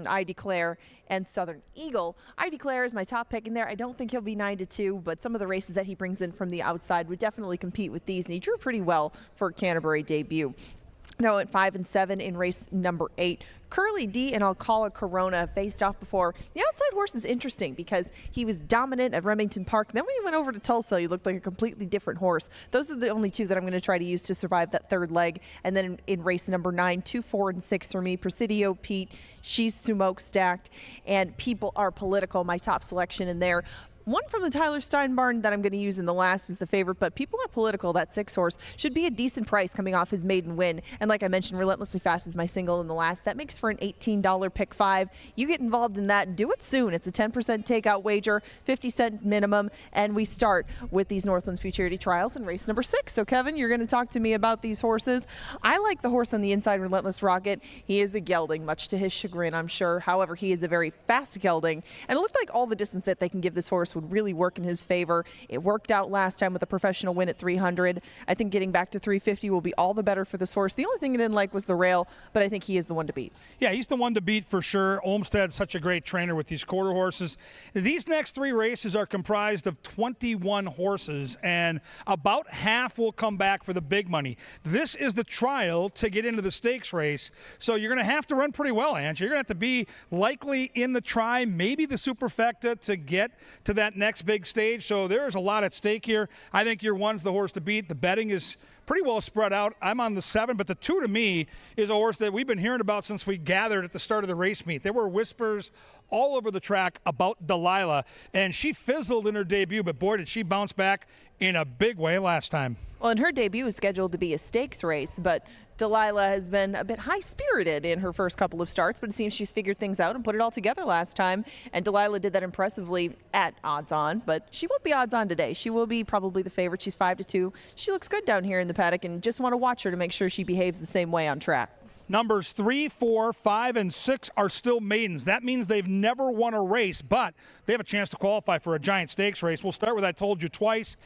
I Declare, and Southern Eagle. I Declare is my top pick in there. I don't think he'll be 9-2, but some of the races that he brings in from the outside would definitely compete with these, and he drew pretty well for a Canterbury debut. Now at 5 and 7 in race number 8, Curly D and Alcala Corona faced off before. The outside horse is interesting because he was dominant at Remington Park. Then when he went over to Tulsa, he looked like a completely different horse. Those are the only two that I'm going to try to use to survive that third leg. And then in race number 9, 2, 4, and 6 for me, Presidio Pete, She's Smoke Stacked, and People Are Political, my top selection in there. One from the Tyler Stein barn that I'm going to use in the last is the favorite, but People Are Political, that 6 horse, should be a decent price coming off his maiden win. And like I mentioned, Relentlessly Fast is my single in the last. That makes for an $18 pick 5. You get involved in that, do it soon. It's a 10% takeout wager, 50-cent minimum, and we start with these Northland Futurity trials in race number 6. So Kevin, you're going to talk to me about these horses. I like the horse on the inside, Relentless Rocket. He is a gelding, much to his chagrin, I'm sure. However, he is a very fast gelding, and it looked like all the distance that they can give this horse would really work in his favor. It worked out last time with a professional win at 300. I think getting back to 350 will be all the better for this horse. The only thing I didn't like was the rail, but I think he is the one to beat. Yeah, he's the one to beat for sure. Olmsted's such a great trainer with these quarter horses. These next 3 races are comprised of 21 horses, and about half will come back for the big money. This is the trial to get into the stakes race, so you're going to have to run pretty well, Ange. You're going to have to be likely in the try, maybe the superfecta to get to that next big stage, so there's a lot at stake here. I think your 1's the horse to beat. The betting is pretty well spread out. I'm on the 7, but the 2 to me is a horse that we've been hearing about since we gathered at the start of the race meet. There were whispers all over the track about Delilah, and she fizzled in her debut, but boy, did she bounce back in a big way last time. Well, and her debut is scheduled to be a stakes race, but Delilah has been a bit high-spirited in her first couple of starts, but it seems she's figured things out and put it all together last time. And Delilah did that impressively at odds-on, but she won't be odds-on today. She will be probably the favorite. She's 5-2. She looks good down here in the paddock, and just want to watch her to make sure she behaves the same way on track. Numbers 3, 4, 5, and 6 are still maidens. That means they've never won a race, but they have a chance to qualify for a giant stakes race. We'll start with I Told You Twice.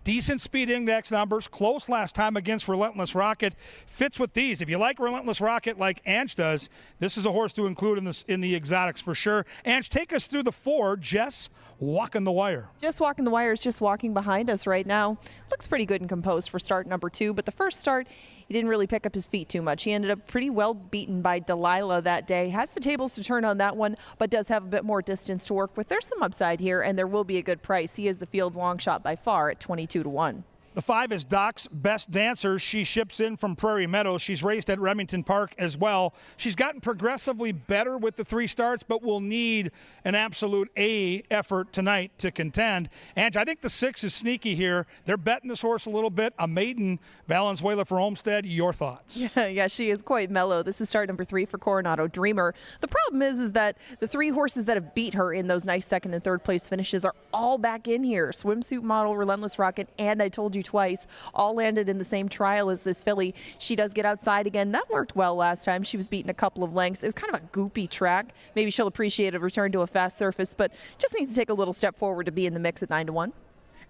Decent speed index numbers, close last time against Relentless Rocket. Fits with these. If you like Relentless Rocket like Ange does, this is a horse to include in the exotics for sure. Ange, take us through the 4, Jess Walking the Wire. Just Walking the Wire is just walking behind us right now. Looks pretty good and composed for start number 2, but the first start, he didn't really pick up his feet too much. He ended up pretty well beaten by Delilah that day. Has the tables to turn on that one, but does have a bit more distance to work with. There's some upside here, and there will be a good price. He is the field's long shot by far at 22-1. The 5 is Doc's Best Dancer. She ships in from Prairie Meadows. She's raced at Remington Park as well. She's gotten progressively better with the 3 starts, but will need an absolute A effort tonight to contend. And I think the 6 is sneaky here. They're betting this horse a little bit. A maiden, Valenzuela for Olmsted. Your thoughts? Yeah, she is quite mellow. This is start number 3 for Coronado Dreamer. The problem is that the 3 horses that have beat her in those nice second and third place finishes are all back in here. Swimsuit Model, Relentless Rocket, and I Told You Twice all landed in the same trial as this filly. She does get outside again. That worked well last time. She was beaten a couple of lengths. It was kind of a goopy track. Maybe she'll appreciate a return to a fast surface, but just needs to take a little step forward to be in the mix at 9-1.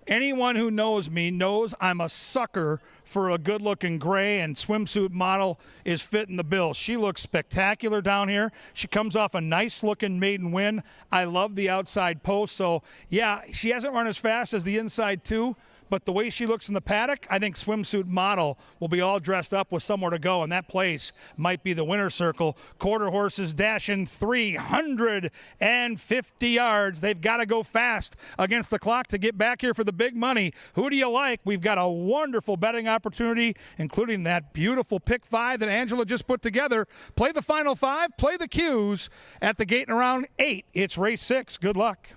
Anyone who knows me knows I'm a sucker for a good-looking gray, and Swimsuit Model is fitting the bill. She looks spectacular down here. She comes off a nice-looking maiden win. I love the outside post, so yeah, she hasn't run as fast as the inside 2, but the way she looks in the paddock, I think Swimsuit Model will be all dressed up with somewhere to go, and that place might be the winner's circle. Quarter horses dashing 350 yards. They've got to go fast against the clock to get back here for the big money. Who do you like? We've got a wonderful betting opportunity, including that beautiful pick 5 that Angela just put together. Play the final 5, play the cues at the gate in around 8. It's race 6. Good luck.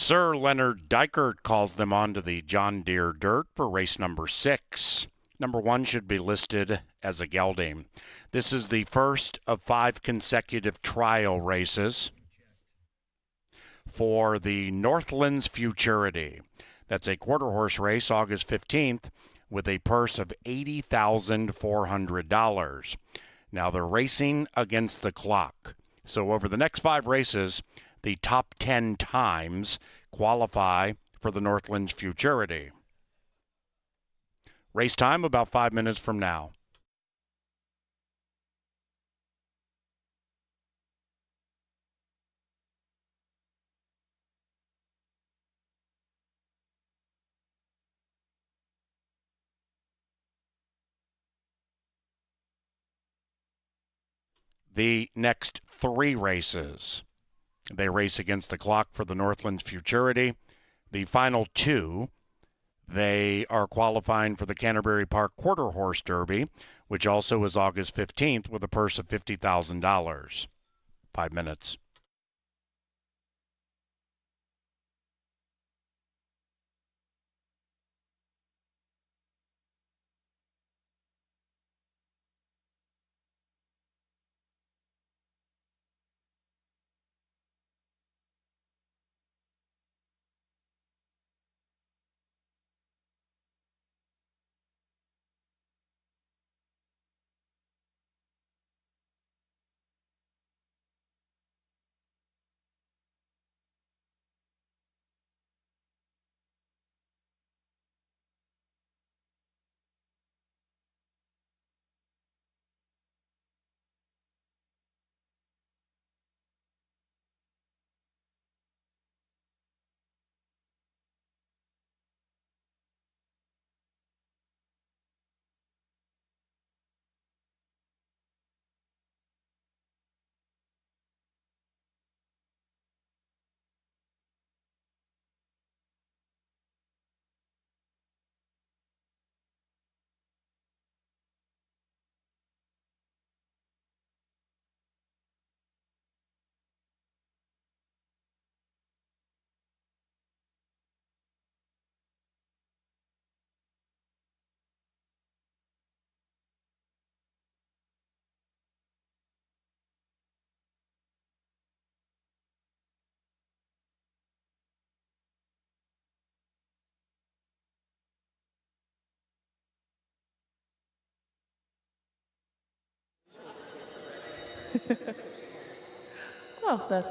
Sir Leonard Dykert calls them onto the John Deere dirt for race number 6. Number 1 should be listed as a gelding. This is the first of 5 consecutive trial races for the Northland Futurity. That's a quarter horse race August 15th with a purse of $80,400. Now they're racing against the clock. So over the next 5 races, the top 10 times qualify for the Northland Futurity. Race time about 5 minutes from now. The next 3 races, they race against the clock for the Northland Futurity. The final 2, they are qualifying for the Canterbury Park Quarter Horse Derby, which also is August 15th with a purse of $50,000. 5 minutes. Well,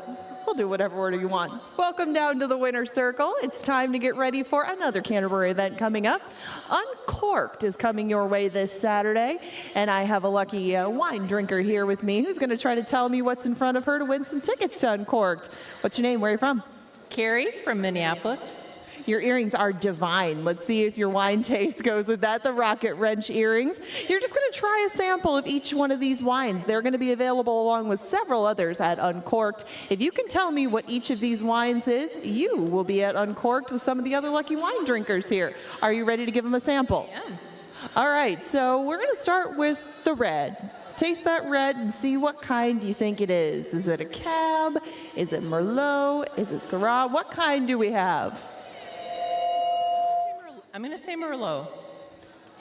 we'll do whatever order you want. Welcome down to the winner's circle. It's time to get ready for another Canterbury event coming up. Uncorked is coming your way this Saturday, and I have a lucky wine drinker here with me who's going to try to tell me what's in front of her to win some tickets to Uncorked. What's your name? Where are you from? Carrie from Minneapolis. Your earrings are divine. Let's see if your wine taste goes with that. The Rocket Wrench earrings. You're just going to try a sample of each one of these wines. They're going to be available along with several others at Uncorked. If you can tell me what each of these wines is, you will be at Uncorked with some of the other lucky wine drinkers here. Are you ready to give them a sample? Yeah. All right, so we're going to start with the red. Taste that red and see what kind you think it is. Is it a Cab? Is it Merlot? Is it Syrah? What kind do we have? I'm going to say Merlot.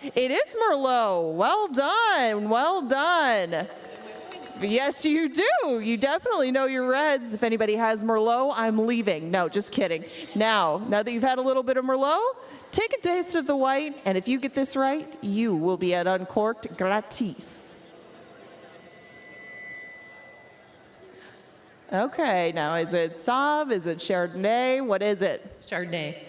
It is Merlot. Well done. Well done. Yes, you do. You definitely know your reds. If anybody has Merlot, I'm leaving. No, just kidding. Now that you've had a little bit of Merlot, take a taste of the white, and if you get this right, you will be at Uncorked gratis. Okay, now is it Sauv? Is it Chardonnay? What is it? Chardonnay.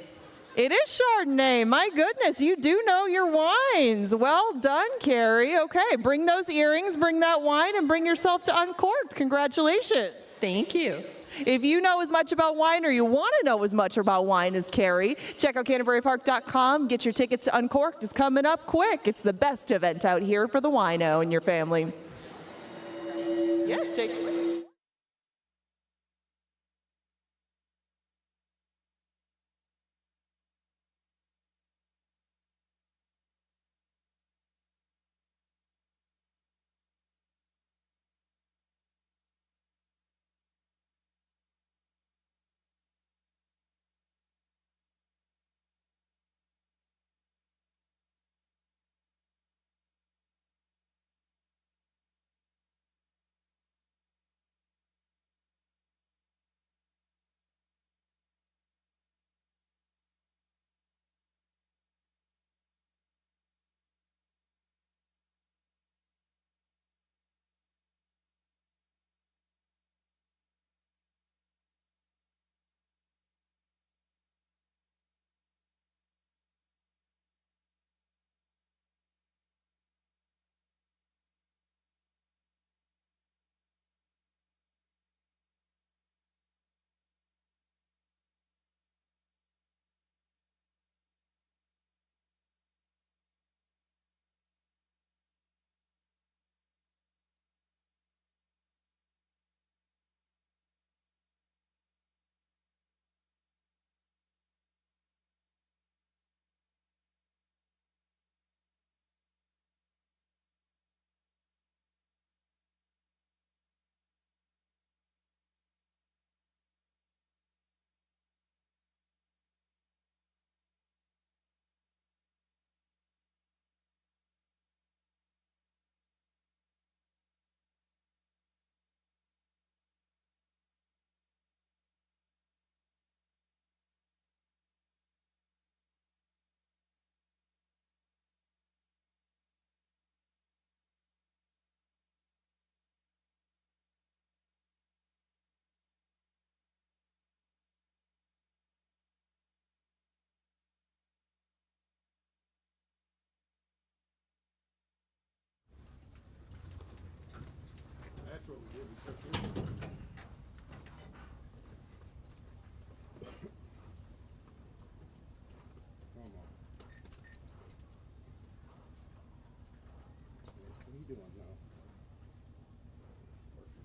It is Chardonnay. My goodness, you do know your wines. Well done, Carrie. Okay, bring those earrings, bring that wine, and bring yourself to Uncorked. Congratulations. Thank you. If you know as much about wine or you want to know as much about wine as Carrie, check out CanterburyPark.com. Get your tickets to Uncorked. It's coming up quick. It's the best event out here for the wino and your family. Yes, take it.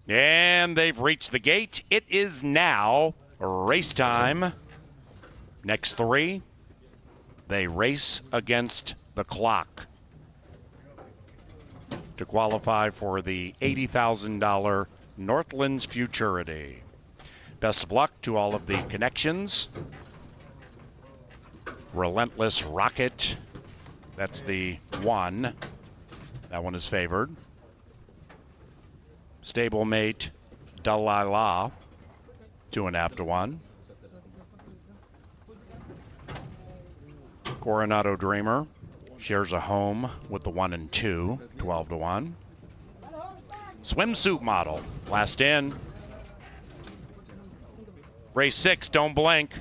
And they've reached the gate. It is now race time. Next three, they race against the clock to qualify for the $80,000 Northland Futurity. Best of luck to all of the connections. Relentless Rocket, that's the one. That one is favored. Stablemate Delilah, 2.5 to 1. Coronado Dreamer shares a home with the 1 and 2, 12 to 1. Swimsuit Model, last in. Race 6, don't blink.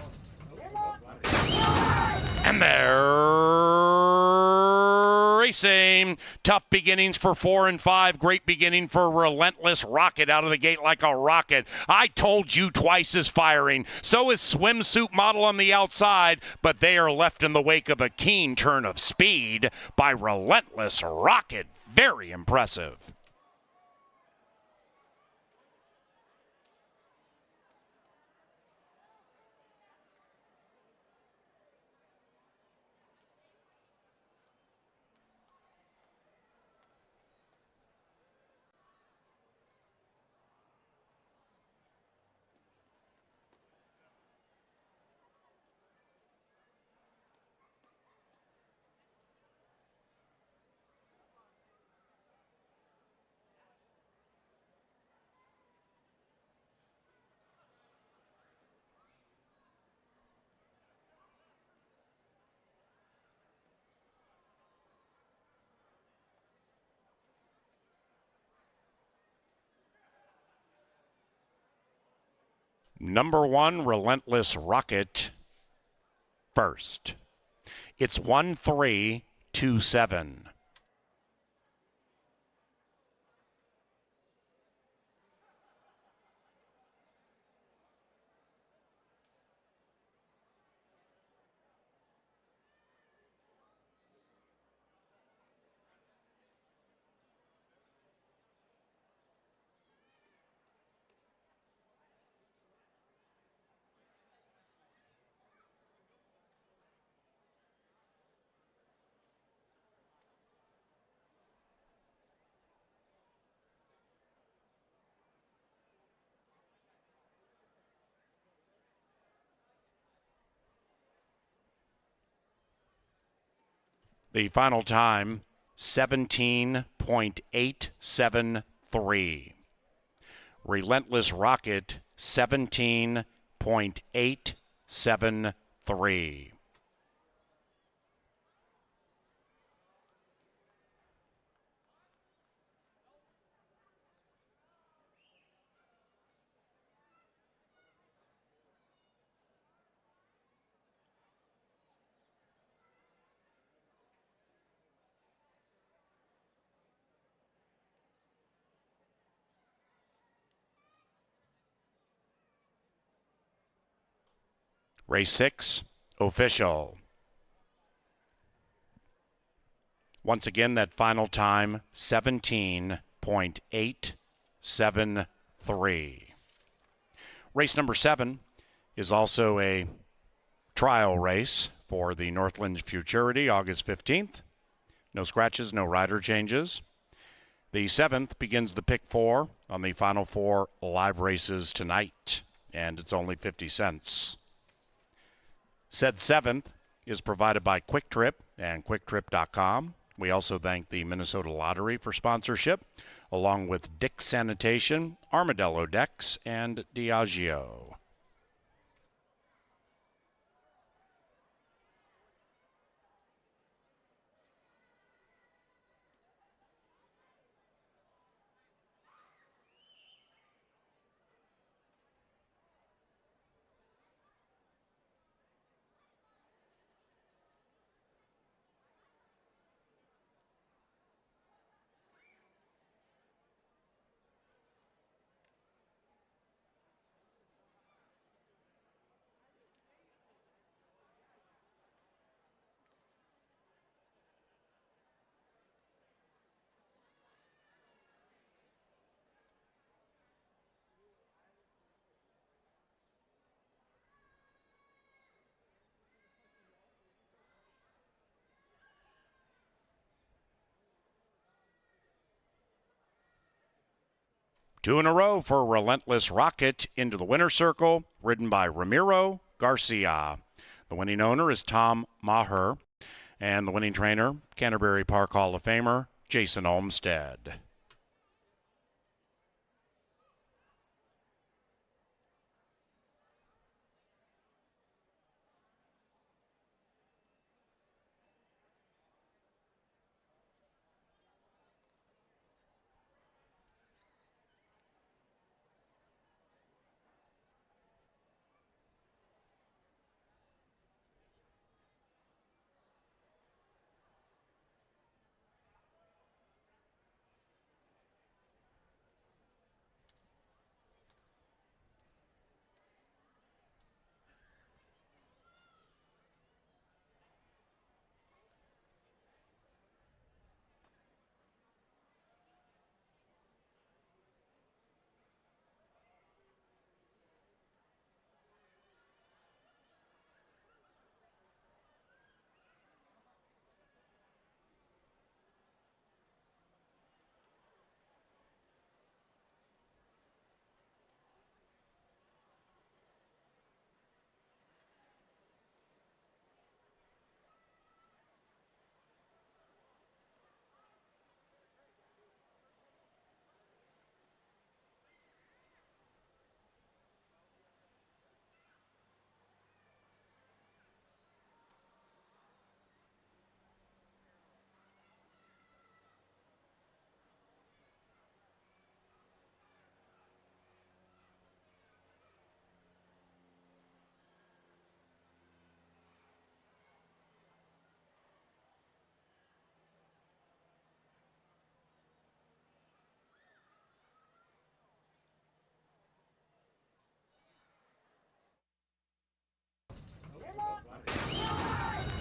And they're racing. Tough beginnings for 4 and 5. Great beginning for Relentless Rocket out of the gate like a rocket. I told you twice is firing. So is Swimsuit Model on the outside, but they are left in the wake of a keen turn of speed by Relentless Rocket. Very impressive. Number 1, Relentless Rocket, first. It's 1-3-2-7. The final time, 17.873. Relentless Rocket, 17.873. Race 6, official. Once again, that final time, 17.873. Race number 7 is also a trial race for the Northland Futurity, August 15th. No scratches, no rider changes. The 7th begins the pick 4 on the final 4 live races tonight, and it's only 50 cents. Said 7th is provided by Quick Trip and QuickTrip.com. We also thank the Minnesota Lottery for sponsorship, along with Dick's Sanitation, Armadillo Decks, and Diageo. 2 in a row for Relentless Rocket into the winner's circle, ridden by Ramiro Garcia. The winning owner is Tom Maher, and the winning trainer, Canterbury Park Hall of Famer, Jason Olmstead.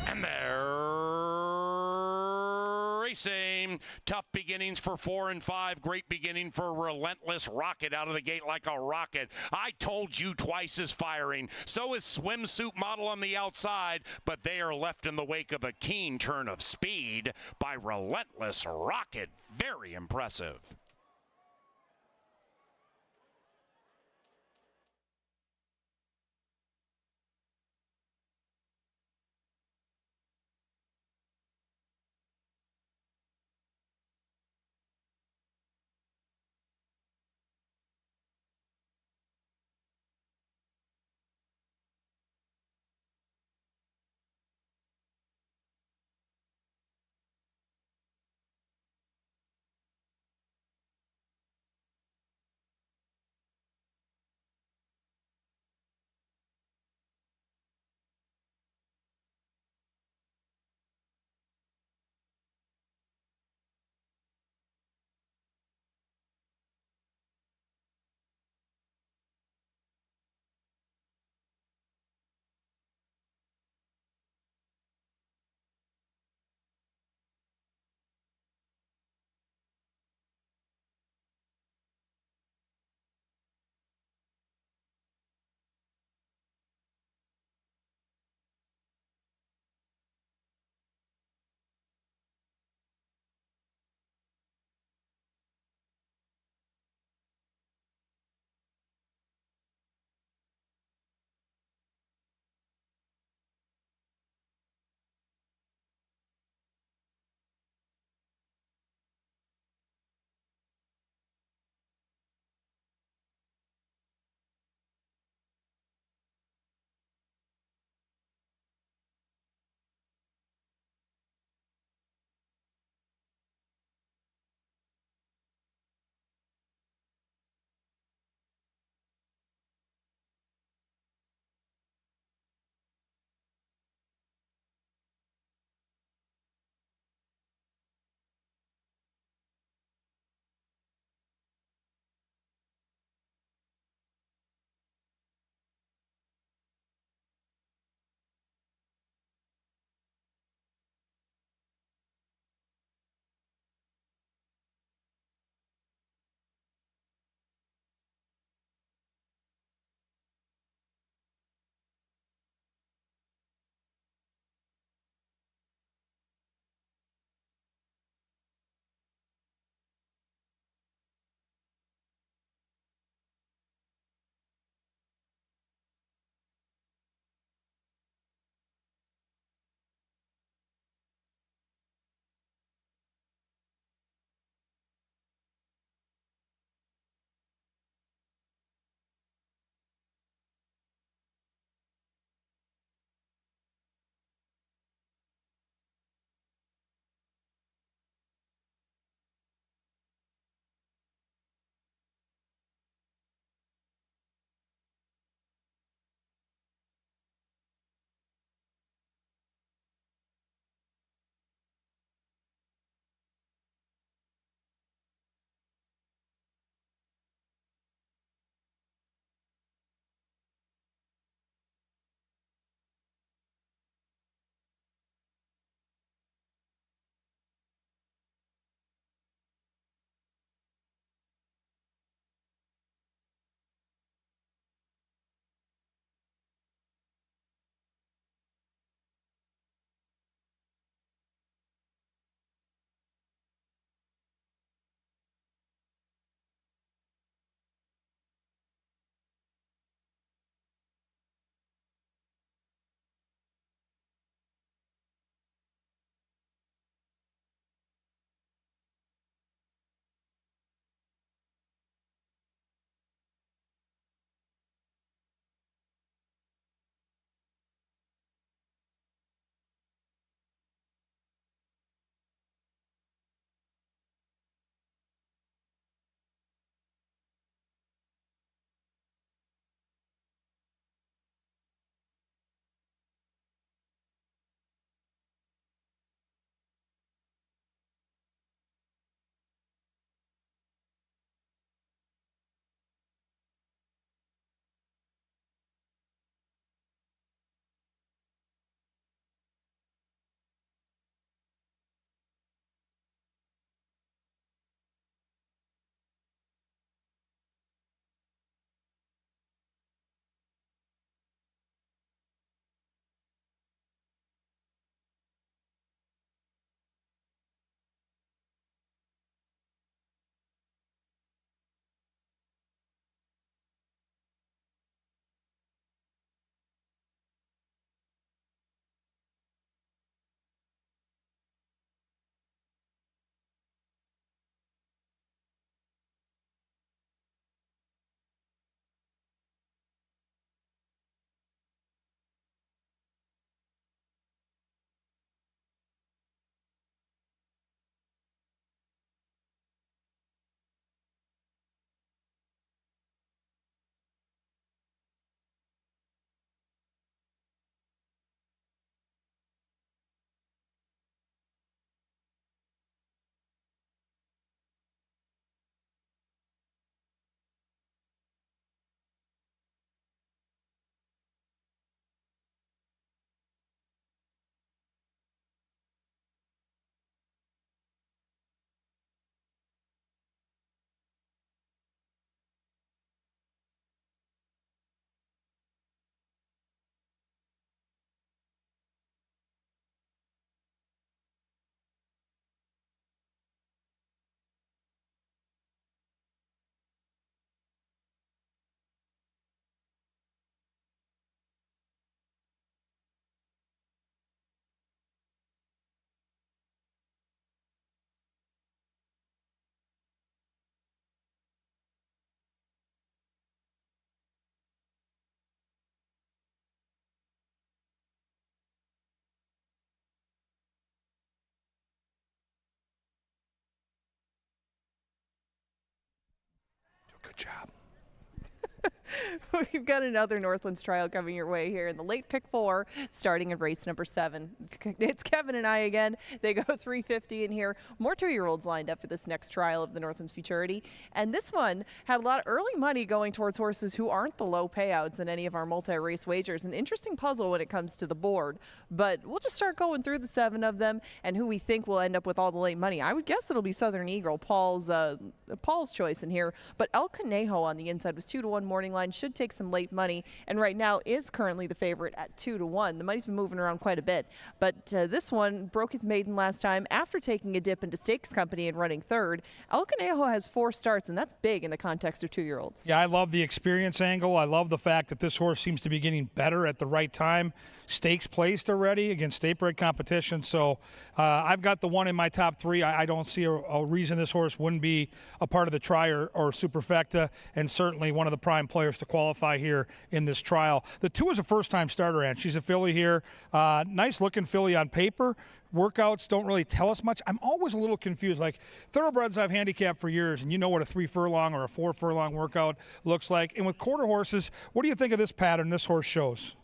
And they're racing. Tough beginnings for 4 and 5. Great beginning for Relentless Rocket out of the gate like a rocket. I told you twice is firing. So is Swimsuit Model on the outside, but they are left in the wake of a keen turn of speed by Relentless Rocket. Very impressive. job. We've got another Northlands trial coming your way here in the late pick 4, starting in race number 7. It's Kevin and I again. They go 350 in here. More 2-year-olds lined up for this next trial of the Northlands Futurity. And this one had a lot of early money going towards horses who aren't the low payouts in any of our multi-race wagers. An interesting puzzle when it comes to the board. But we'll just start going through the 7 of them and who we think will end up with all the late money. I would guess it'll be Southern Eagle, Paul's choice in here. But El Conejo on the inside was 2-1 morning line. Should take some late money, and right now is currently the favorite at 2-1. The money's been moving around quite a bit, but this one broke his maiden last time after taking a dip into Stakes Company and running third. El Conejo has 4 starts, and that's big in the context of 2-year-olds. Yeah, I love the experience angle. I love the fact that this horse seems to be getting better at the right time. Stakes placed already against state bred competition, so I've got the one in my top 3. I don't see a reason this horse wouldn't be a part of the try or superfecta, and certainly one of the prime players to qualify here in this trial. The 2 is a first-time starter, and she's a filly here. Nice-looking filly on paper. Workouts don't really tell us much. I'm always a little confused. Like, thoroughbreds I've handicapped for years, and you know what a 3-furlong or a 4-furlong workout looks like. And with quarter horses, what do you think of this pattern this horse shows?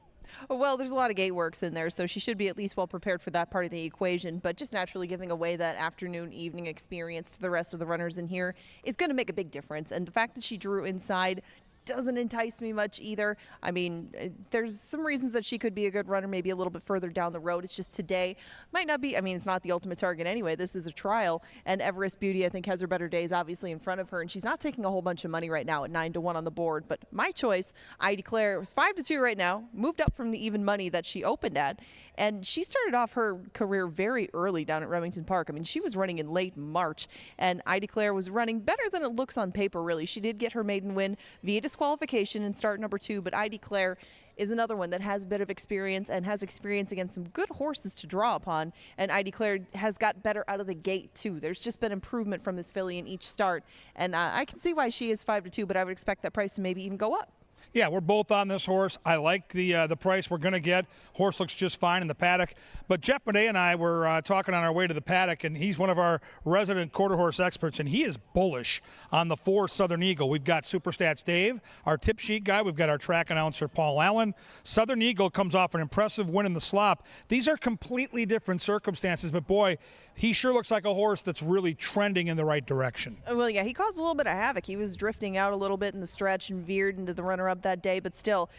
Well, there's a lot of gate works in there, so she should be at least well prepared for that part of the equation, but just naturally giving away that afternoon, evening experience to the rest of the runners in here is going to make a big difference. And the fact that she drew inside doesn't entice me much either. I mean, there's some reasons that she could be a good runner, maybe a little bit further down the road. It's just today might not be, I mean, it's not the ultimate target anyway. This is a trial, and Everest Beauty, I think, has her better days obviously in front of her, and she's not taking a whole bunch of money right now at 9-1 on the board. But my choice, I declare, it was 5-2 right now, moved up from the even money that she opened at, and she started off her career very early down at Remington Park. I mean, she was running in late March, and I declare was running better than it looks on paper, really. She did get her maiden win via disqualification in start number 2, but I declare is another one that has a bit of experience and has experience against some good horses to draw upon, and I declare has got better out of the gate too. There's just been improvement from this filly in each start, and I can see why she is 5-2, but I would expect that price to maybe even go up. Yeah, we're both on this horse. I like the price we're going to get. Horse looks just fine in the paddock. But Jeff Madej and I were talking on our way to the paddock, and he's one of our resident quarter horse experts, and he is bullish on the 4 Southern Eagle. We've got Superstats Dave, our tip sheet guy. We've got our track announcer, Paul Allen. Southern Eagle comes off an impressive win in the slop. These are completely different circumstances, but boy, he sure looks like a horse that's really trending in the right direction. Well, yeah, he caused a little bit of havoc. He was drifting out a little bit in the stretch and veered into the runner-up that day, but still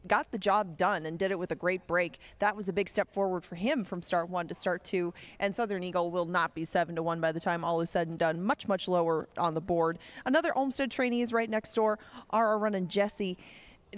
got the job done and did it with a great break. That was a big step forward for him from start 1 to start 2, and Southern Eagle will not be 7-1 by the time all is said and done. Much, much lower on the board. Another Olmsted trainee is right next door. Our running Jesse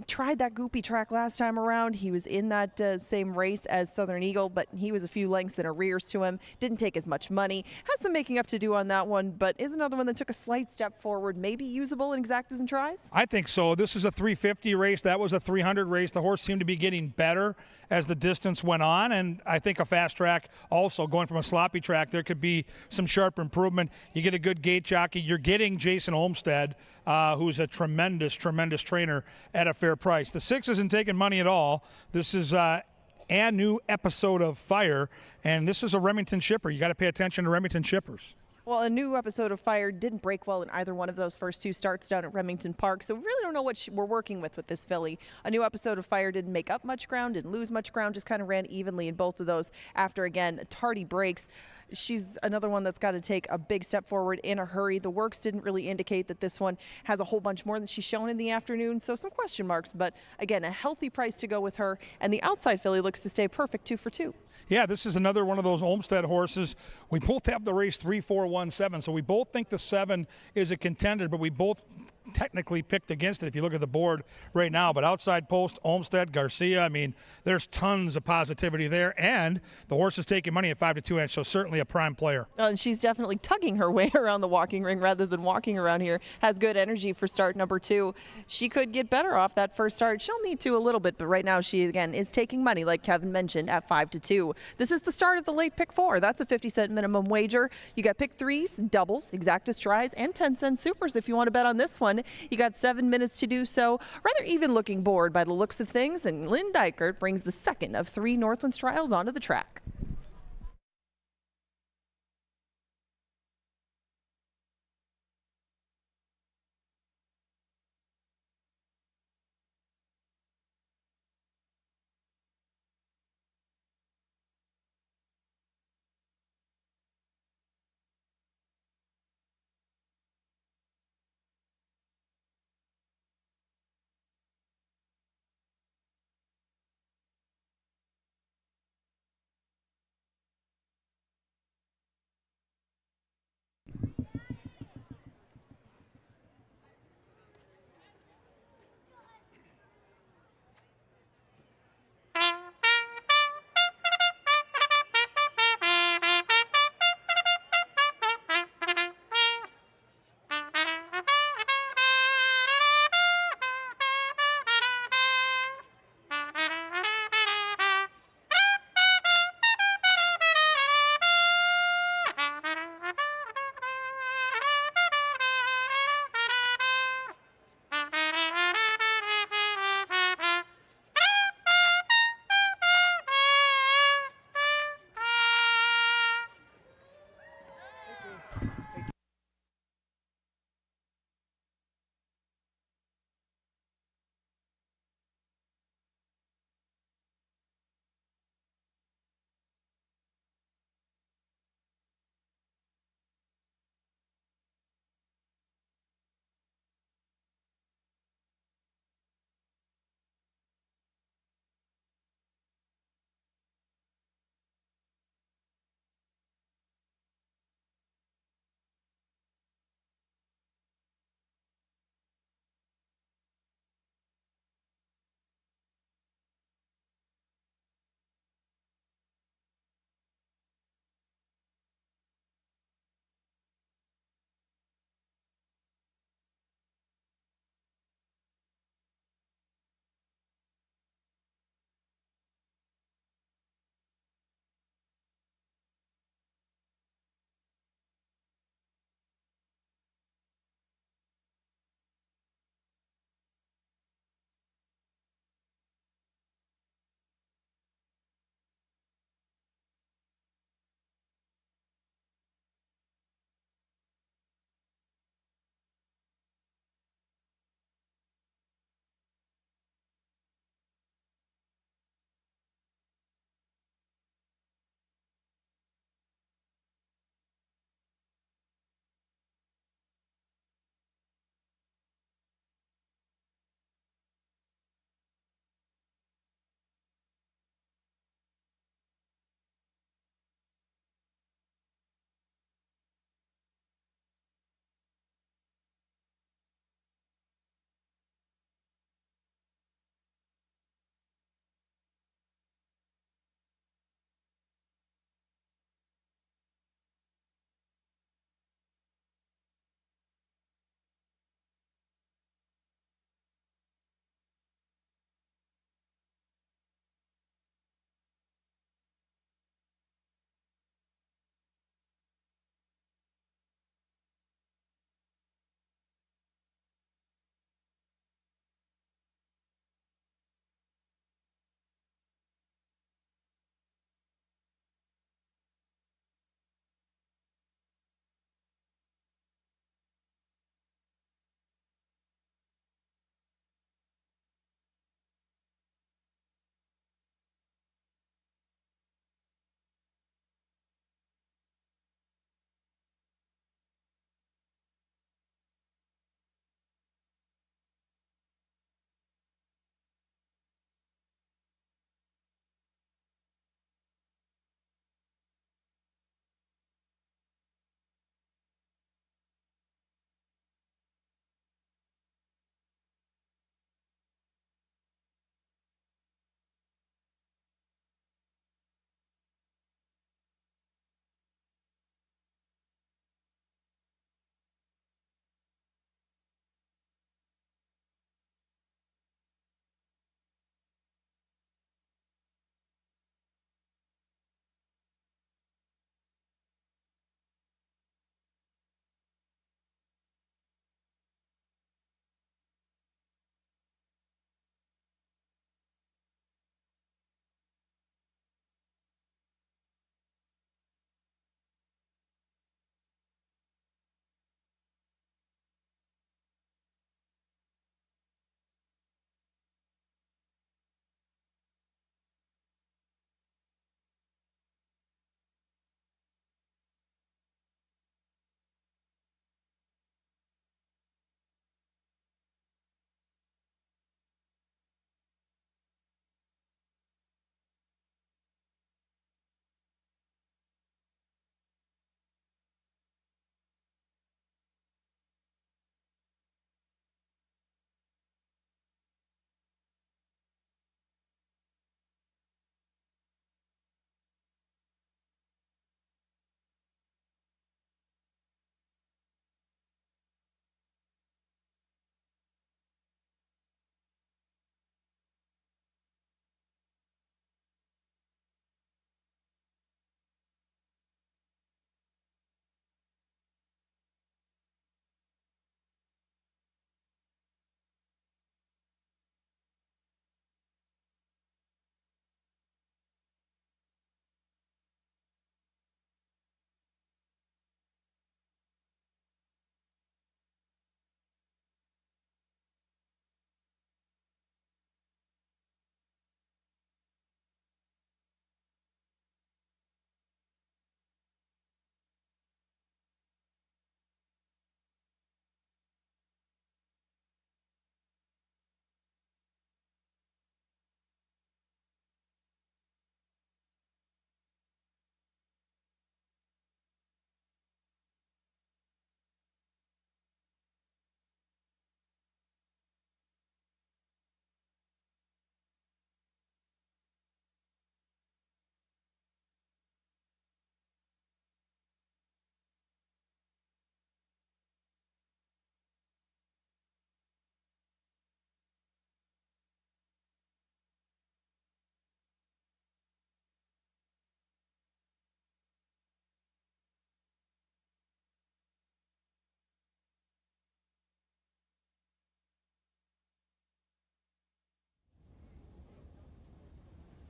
tried that goopy track last time around. He was in that same race as Southern Eagle, but he was a few lengths in arrears to him. Didn't take as much money. Has some making up to do on that one, but is another one that took a slight step forward. Maybe usable in exactas and tries? I think so. This is a 350 race. That was a 300 race. The horse seemed to be getting better as the distance went on, and I think a fast track also, going from a sloppy track, there could be some sharp improvement. You get a good gate jockey. You're getting Jason Olmsted, who's a tremendous, tremendous trainer at a fair price. The 6 isn't taking money at all. This is a new episode of Fire, and this is a Remington shipper. You got to pay attention to Remington shippers. Well, a new episode of Fire didn't break well in either one of those first 2 starts down at Remington Park, so we really don't know what we're working with this filly. A new episode of Fire didn't make up much ground, didn't lose much ground, just kind of ran evenly in both of those after, again, tardy breaks. She's another one that's got to take a big step forward in a hurry. The works didn't really indicate that this one has a whole bunch more than she's shown in the afternoon, so some question marks, but again, a healthy price to go with her, and the outside filly looks to stay perfect 2 for 2. Yeah, this is another one of those Olmsted horses. We both have the race 3, 4, 1, 7, so we both think the 7 is a contender, but we both technically picked against it if you look at the board right now. But outside post, Olmsted, Garcia, I mean, there's tons of positivity there, and the horse is taking money at 5-2 inch, so certainly a prime player. And she's definitely tugging her way around the walking ring rather than walking around here. Has good energy for start number 2. She could get better off that first start. She'll need to a little bit, but right now she, again, is taking money, like Kevin mentioned, at 5-2. This is the start of the late pick 4. That's a 50-cent minimum wager. You got pick 3s, doubles, exactas tries, and 10-cent supers if you want to bet on this one. You got 7 minutes to do so. Rather even-looking board by the looks of things, and Lynn Dykert brings the second of 3 Northlands trials onto the track.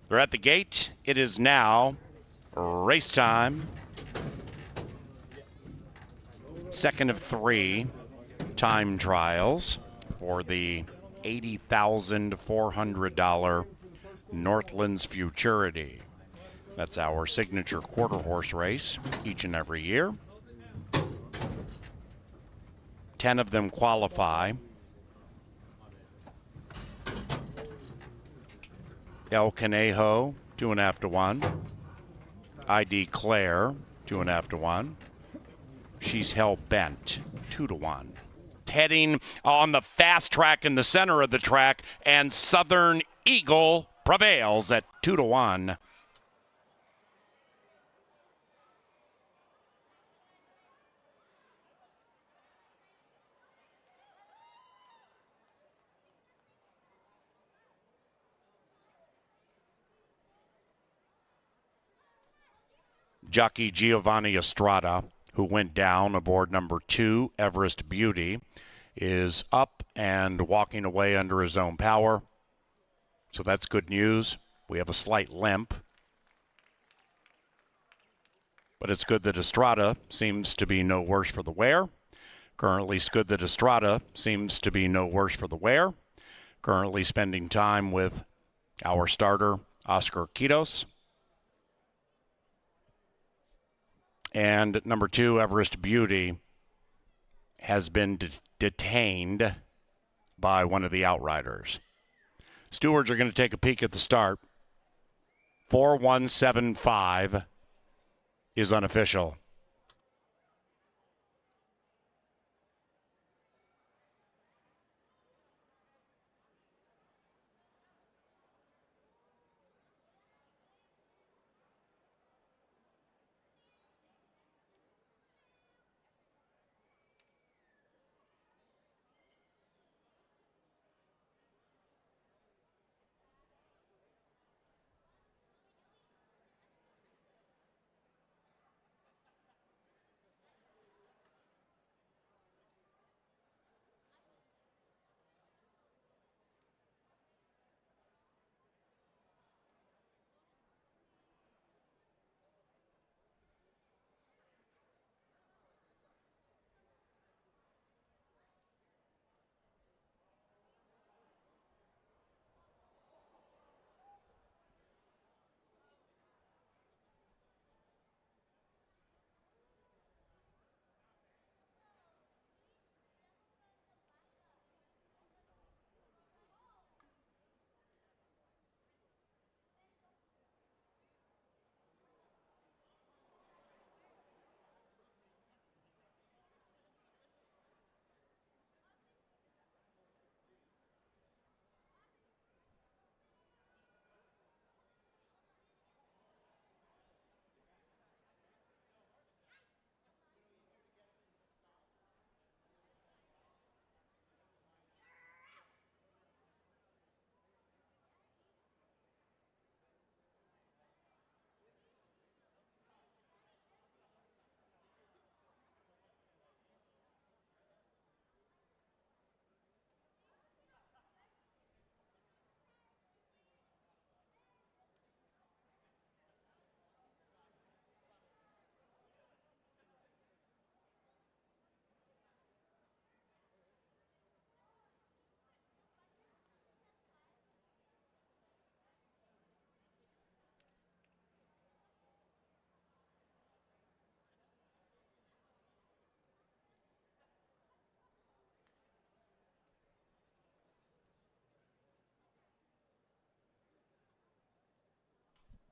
They're at the gate. It is now race time. Second of 3 time trials for the $80,400 Northland Futurity. That's our signature quarter horse race each and every year. 10 of them qualify. El Conejo, 2.5 to 1. I Declare, 2.5 to 1. She's Hell Bent, 2 to 1. Heading on the fast track in the center of the track, and Southern Eagle prevails at 2 to 1. Jockey Giovanni Estrada, who went down aboard number 2, Everest Beauty, is up and walking away under his own power. So that's good news. We have a slight limp. But it's good that Estrada seems to be no worse for the wear. Currently, it's good that Estrada seems to be no worse for the wear. Currently spending time with our starter, Oscar Quitos. And number 2, Everest Beauty, has been detained by one of the outriders. Stewards are going to take a peek at the start. 4175 is unofficial.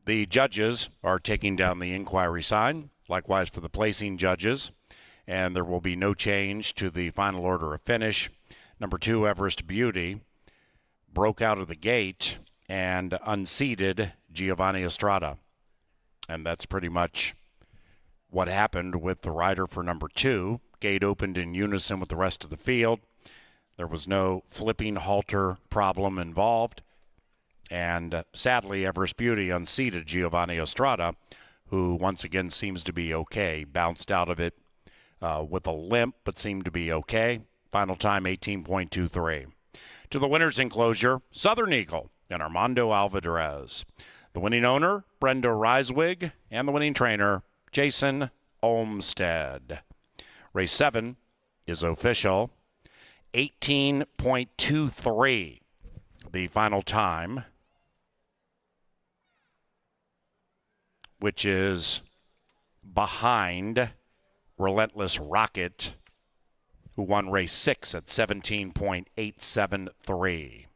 The judges are taking down the inquiry sign, likewise for the placing judges, and there will be no change to the final order of finish. Number 2, Everest Beauty, broke out of the gate and unseated Giovanni Estrada. And that's pretty much what happened with the rider for number 2. Gate opened in unison with the rest of the field. There was no flipping halter problem involved. And sadly, Everest Beauty unseated Giovanni Estrada, who once again seems to be okay. Bounced out of it with a limp, but seemed to be okay. Final time, 18.23. To the winner's enclosure, Southern Eagle and Armando Alvarez. The winning owner, Brenda Reiswig, and the winning trainer, Jason Olmstead. Race 7 is official. 18.23, the final time, which is behind Relentless Rocket, who won race 6 at 17.873.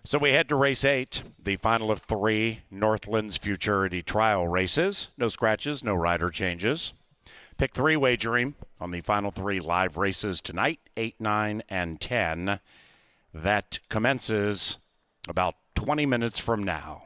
So we head to race 8, the final of 3 Northland's Futurity trial races. No scratches, no rider changes. Pick 3 wagering on the final 3 live races tonight, 8, 9, and 10. That commences about 20 minutes from now.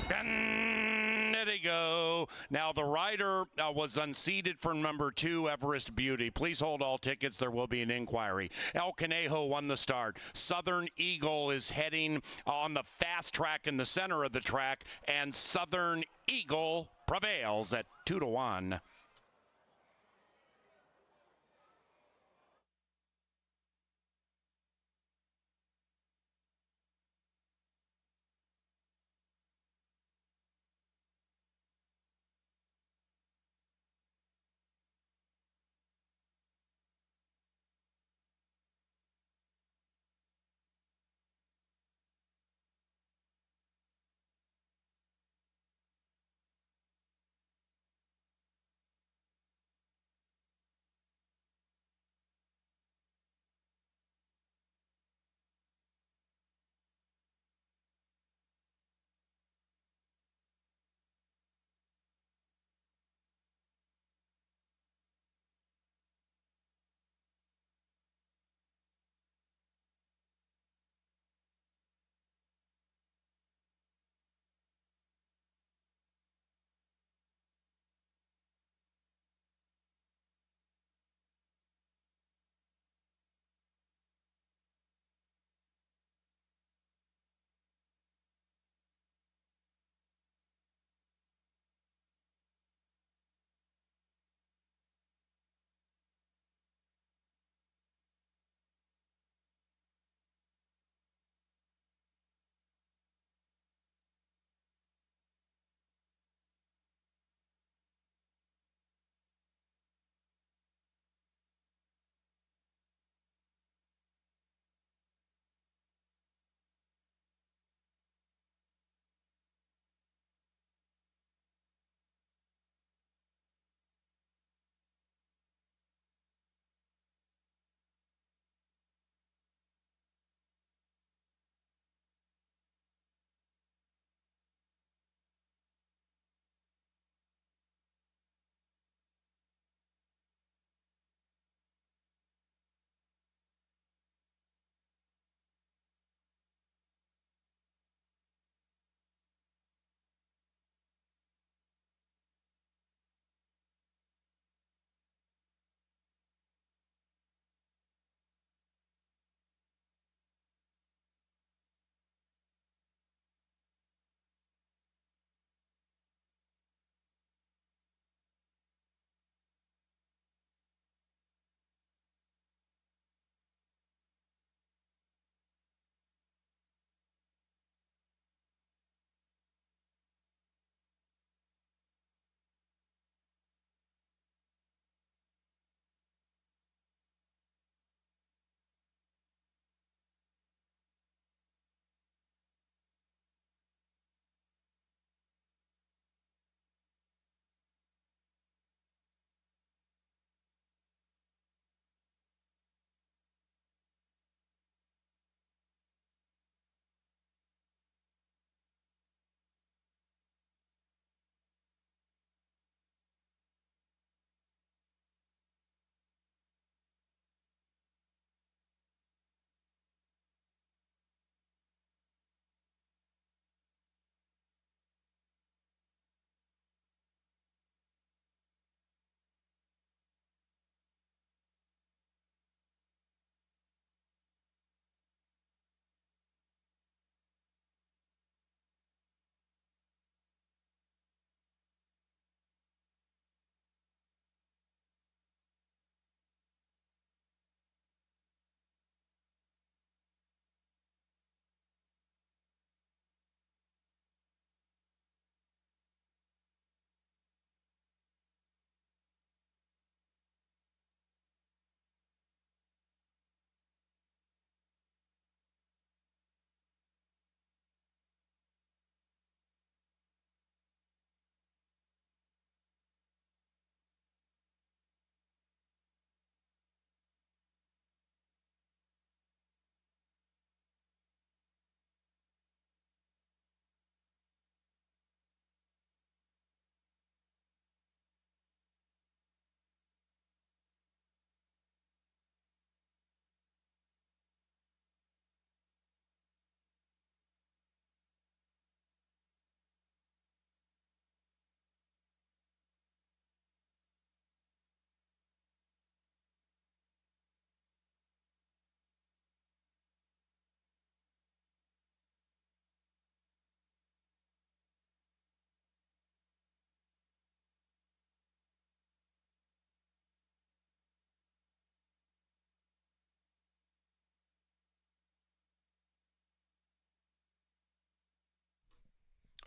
And there they go. Now the rider was unseated for number 2, Everest Beauty. Please hold all tickets. There will be an inquiry. El Conejo won the start. Southern Eagle is heading on the fast track in the center of the track, and Southern Eagle prevails at 2-1.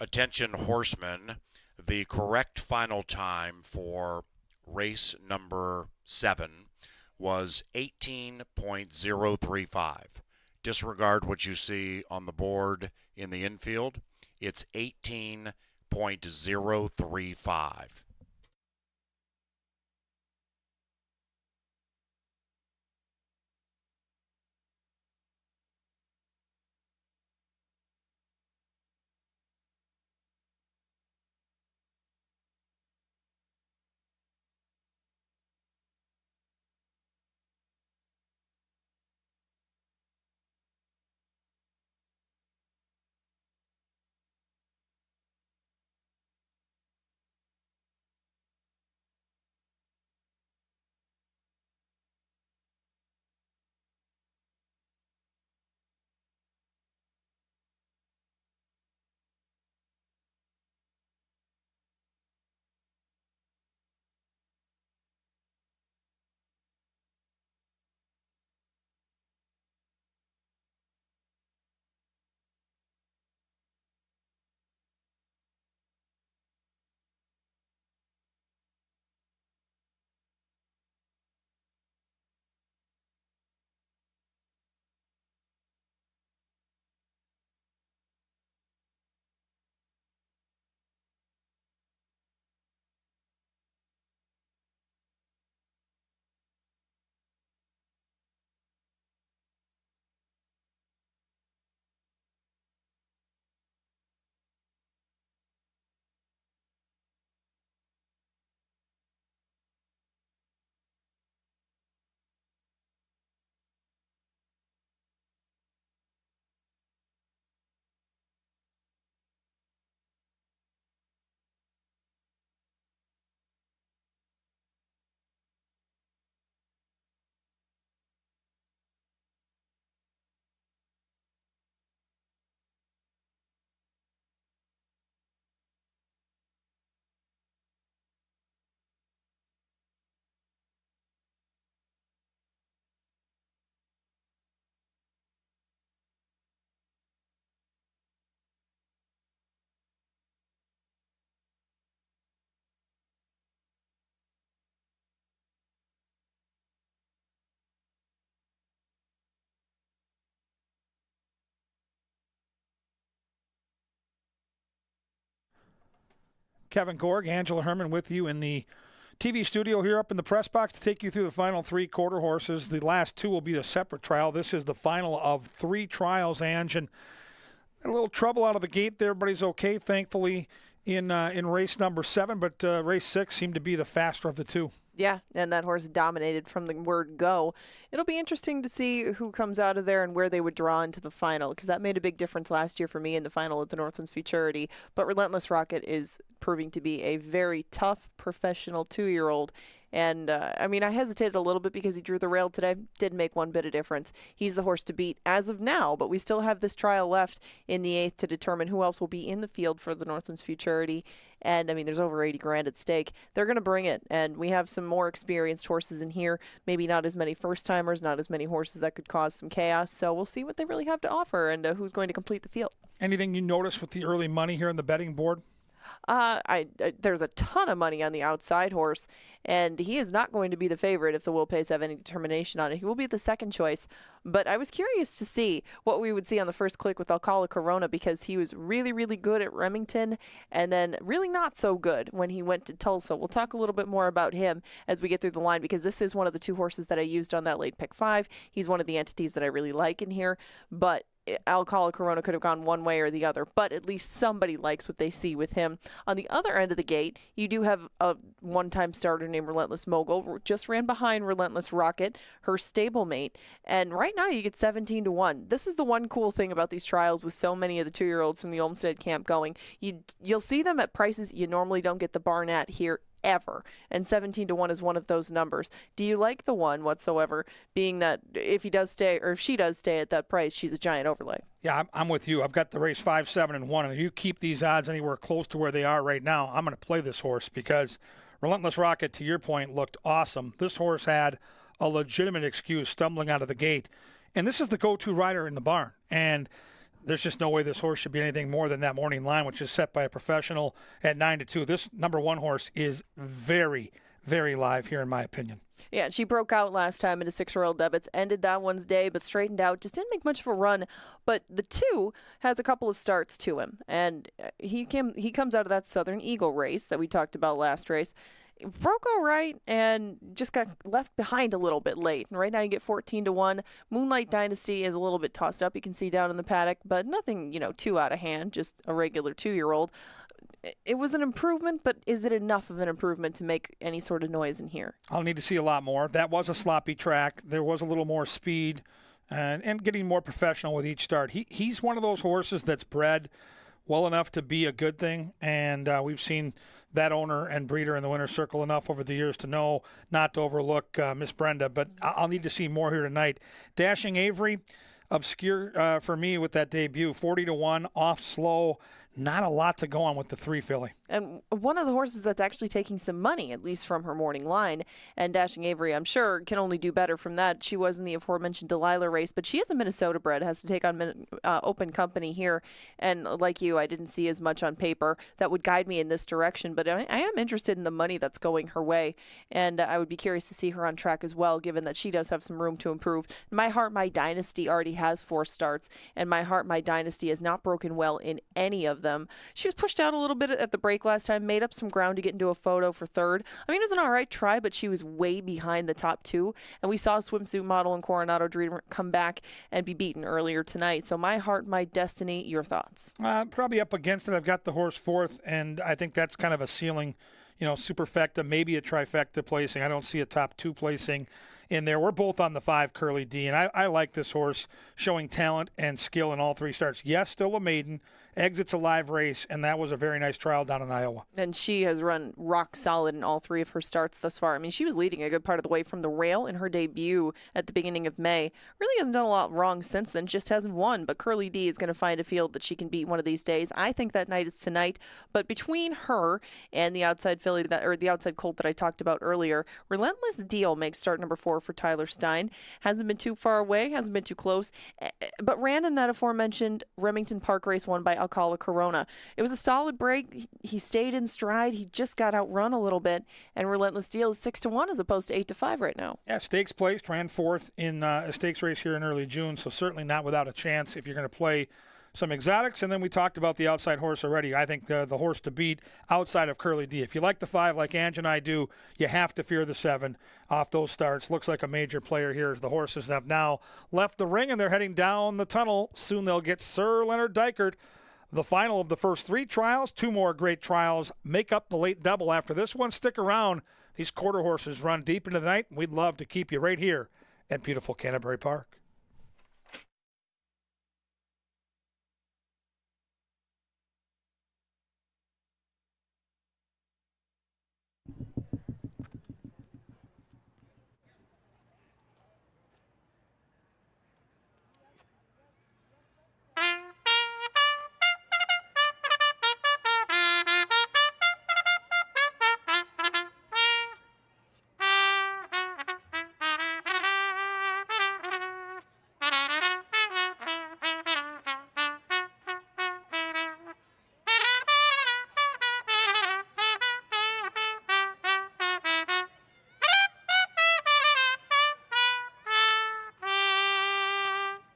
Attention horsemen, the correct final time for race number 7 was 18.035. Disregard what you see on the board in the infield. It's 18.035. Kevin Gorg, Angela Herman with you in the TV studio here up in the press box to take you through the final 3 quarter horses. The last 2 will be a separate trial. This is the final of 3 trials, Ange, and a little trouble out of the gate there. Everybody's okay, thankfully, in race number 7, but race 6 seemed to be the faster of the 2. Yeah, and that horse dominated from the word go. It'll be interesting to see who comes out of there and where they would draw into the final, because that made a big difference last year for me in the final at the Northland Futurity. But Relentless Rocket is proving to be a very tough professional 2-year-old. And, I hesitated a little bit because he drew the rail today. Didn't make one bit of difference. He's the horse to beat as of now, but we still have this trial left in the 8th to determine who else will be in the field for the Northland's Futurity. And, there's over 80 grand at stake. They're going to bring it, and we have some more experienced horses in here. Maybe not as many first-timers, not as many horses that could cause some chaos. So we'll see what they really have to offer and who's going to complete the field. Anything you notice with the early money here on the betting board? There's a ton of money on the outside horse, and he is not going to be the favorite if the Will Pays have any determination on it. He will be the second choice, but I was curious to see what we would see on the first click with Alcala Corona, because he was really, really good at Remington and then really not so good when he went to Tulsa. We'll talk a little bit more about him as we get through the line, because this is one of the 2 horses that I used on that late pick 5. He's one of the entities that I really like in here, but Alcala Corona could have gone one way or the other, but at least somebody likes what they see with him. On the other end of the gate, you do have a one-time starter named Relentless Mogul, just ran behind Relentless Rocket, her stablemate, and right now you get 17-1. This is the one cool thing about these trials with so many of the 2-year-olds from the Olmsted camp going. You'll see them at prices you normally don't get the barn at here ever, and 17-1 is one of those numbers. Do you like the one whatsoever, being that if he does stay, or if she does stay at that price, she's a giant overlay? Yeah, I'm with you. I've got the race 5, 7, and 1, and if you keep these odds anywhere close to where they are right now, I'm going to play this horse, because Relentless Rocket, to your point, looked awesome. This horse had a legitimate excuse stumbling out of the gate, and this is the go-to rider in the barn, and there's just no way this horse should be anything more than that morning line, which is set by a professional at 9-2. This number 1 horse is very, very live here, in my opinion. Yeah, she broke out last time into 6-year-old debits, ended that one's day, but straightened out. Just didn't make much of a run. But the 2 has a couple of starts to him, and he comes out of that Southern Eagle race that we talked about last race. Broke all right and just got left behind a little bit late. And right now you get 14-1. Moonlight Dynasty is a little bit tossed up. You can see down in the paddock, but nothing, too out of hand. Just a regular 2-year-old. It was an improvement, but is it enough of an improvement to make any sort of noise in here? I'll need to see a lot more. That was a sloppy track. There was a little more speed and getting more professional with each start. He's one of those horses that's bred well enough to be a good thing, and we've seen that owner and breeder in the winner's circle enough over the years to know not to overlook Miss Brenda, but I'll need to see more here tonight. Dashing Avery, obscure for me with that debut, 40-1, off slow. Not a lot to go on with the 3 filly. And one of the horses that's actually taking some money, at least from her morning line, and Dashing Avery, I'm sure, can only do better from that. She was in the aforementioned Delilah race, but she is a Minnesota bred, has to take on open company here. And like you, I didn't see as much on paper that would guide me in this direction, but I am interested in the money that's going her way. And I would be curious to see her on track as well, given that she does have some room to improve. My Heart, My Dynasty already has 4 starts, and My Heart, My Dynasty has not broken well in any of them. She was pushed out a little bit at the break last time, made up some ground to get into a photo for 3rd. I mean, it was an all right try, but she was way behind the top 2. And we saw a swimsuit model and Coronado Dreamer come back and be beaten earlier tonight. So My Heart, My Destiny, your thoughts? Probably up against it. I've got the horse 4th, and I think that's kind of a ceiling, superfecta, maybe a trifecta placing. I don't see a top 2 placing in there. We're both on the 5, Curly D, and I like this horse showing talent and skill in all 3 starts. Yes, still a maiden, exits a live race, and that was a very nice trial down in Iowa. And she has run rock solid in all 3 of her starts thus far. I mean, she was leading a good part of the way from the rail in her debut at the beginning of May. Really hasn't done a lot wrong since then, just hasn't won. But Curly D is going to find a field that she can beat one of these days. I think that night is tonight. But between her and the outside filly the outside colt that I talked about earlier, Relentless Deal makes start number 4 for Tyler Stein. Hasn't been too far away, hasn't been too close, but ran in that aforementioned Remington Park race won by Alcala Corona. It was a solid break. He stayed in stride. He just got outrun a little bit, and Relentless Deal is 6-1 as opposed to 8-5 right now. Yeah, stakes placed, ran 4th in a stakes race here in early June, so certainly not without a chance if you're going to play some exotics. And then we talked about the outside horse already. I think the horse to beat outside of Curly D. If you like the 5 like Ange and I do, you have to fear the 7 off those starts. Looks like a major player here as the horses have now left the ring and they're heading down the tunnel. Soon they'll get Sir Leonard Dykert. The final of the first 3 trials, 2 more great trials make up the late double after this one. Stick around. These quarter horses run deep into the night. We'd love to keep you right here at beautiful Canterbury Park.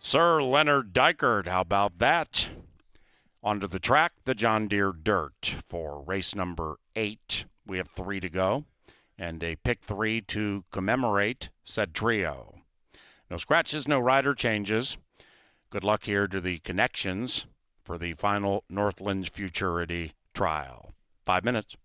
Sir Leonard Dykert, how about that? Onto the track, the John Deere Dirt for race number 8. We have 3 to go and a pick 3 to commemorate said trio. No scratches, no rider changes. Good luck here to the connections for the final Northland Futurity trial. 5 minutes.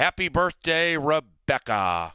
Happy birthday, Rebecca.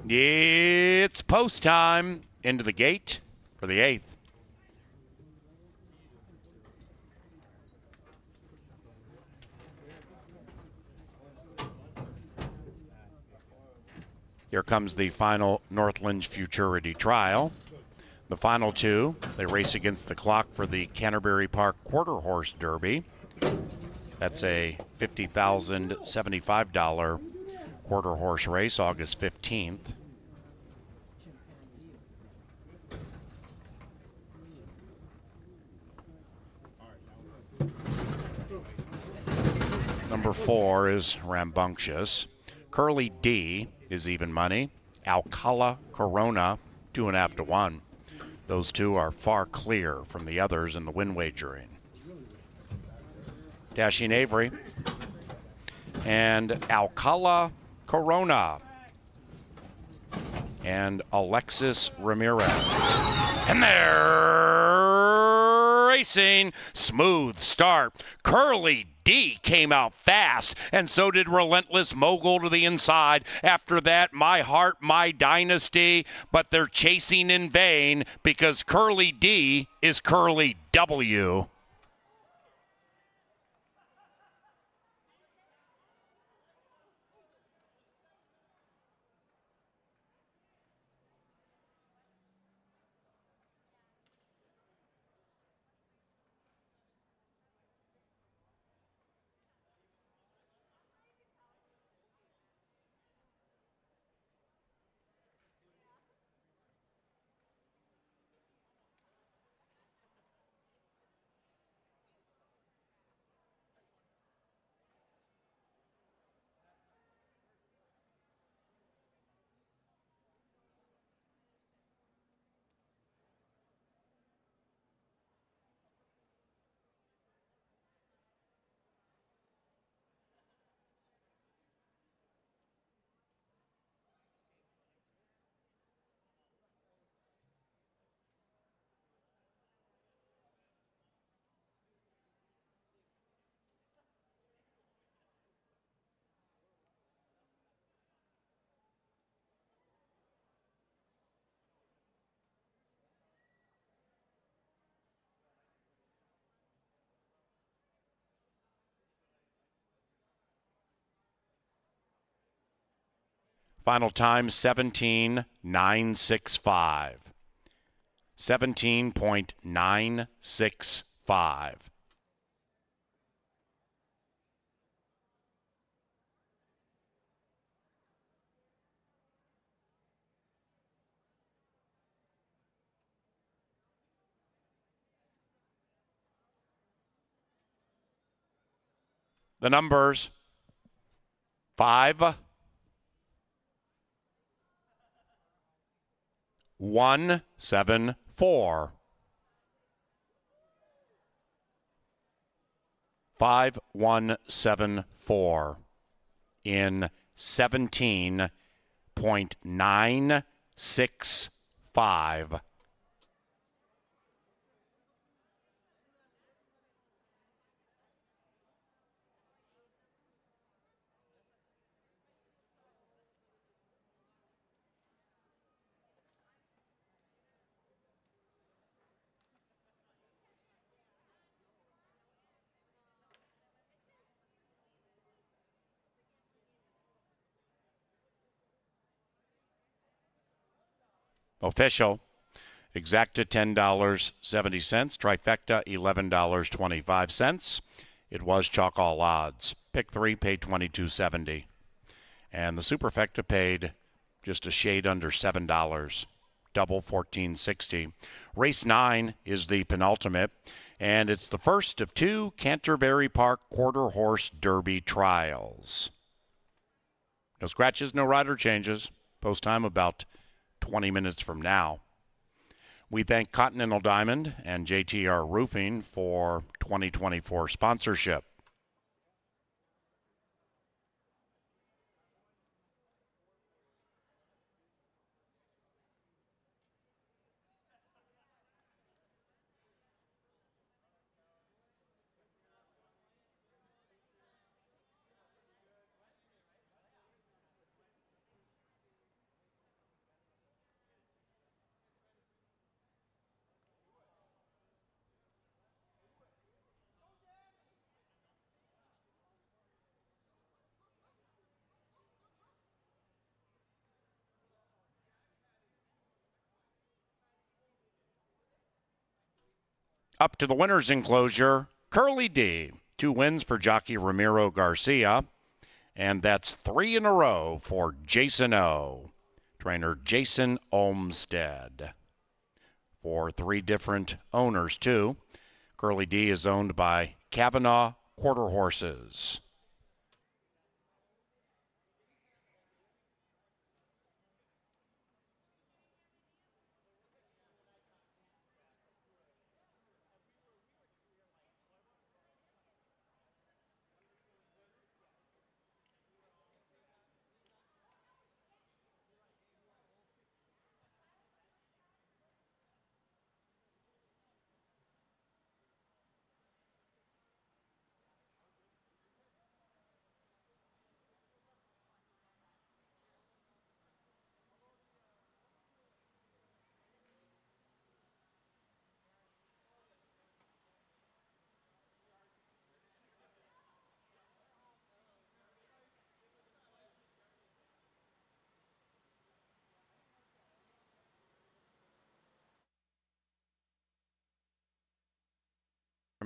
It's post time. Into the gate for the 8th. Here comes the final Northland Futurity trial. The final two, they race against the clock for the Canterbury Park Quarter Horse Derby. That's a $50,075 quarter horse race, August 15th. Number 4 is Rambunctious. Curly D is even money. Alcala Corona, 2.5 to 1. Those two are far clear from the others in the win wagering. Dashing Avery and Alcala Corona and Alexis Ramirez. And they're racing. Smooth start. Curly D came out fast, and so did Relentless Mogul to the inside. After that, My Heart, My Dynasty, but they're chasing in vain because Curly D is Curly W. Final time 17.965. 17.965. The numbers 5, 1, 7, 4. 5, 1, 7, 4 in 17.965. Official. Exacta $10.70. Trifecta $11.25. It was chalk all odds. Pick 3 paid $22.70. And the superfecta paid just a shade under $7. Double $14.60. Race 9 is the penultimate, and it's the first of 2 Canterbury Park Quarter Horse Derby trials. No scratches, no rider changes. Post time about 20 minutes from now. We thank Continental Diamond and JTR Roofing for 2024 sponsorship. Up to the winner's enclosure, Curly D. 2 wins for jockey Ramiro Garcia. And that's 3 in a row for Jason O. Trainer Jason Olmstead. For 3 different owners, too. Curly D is owned by Kavanaugh Quarter Horses.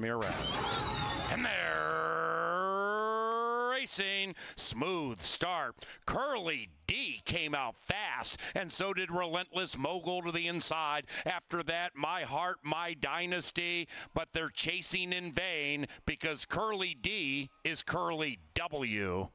And they're racing. Smooth start. Curly D came out fast, and so did Relentless Mogul to the inside. After that, My Heart, My Dynasty, but they're chasing in vain because Curly D is Curly W.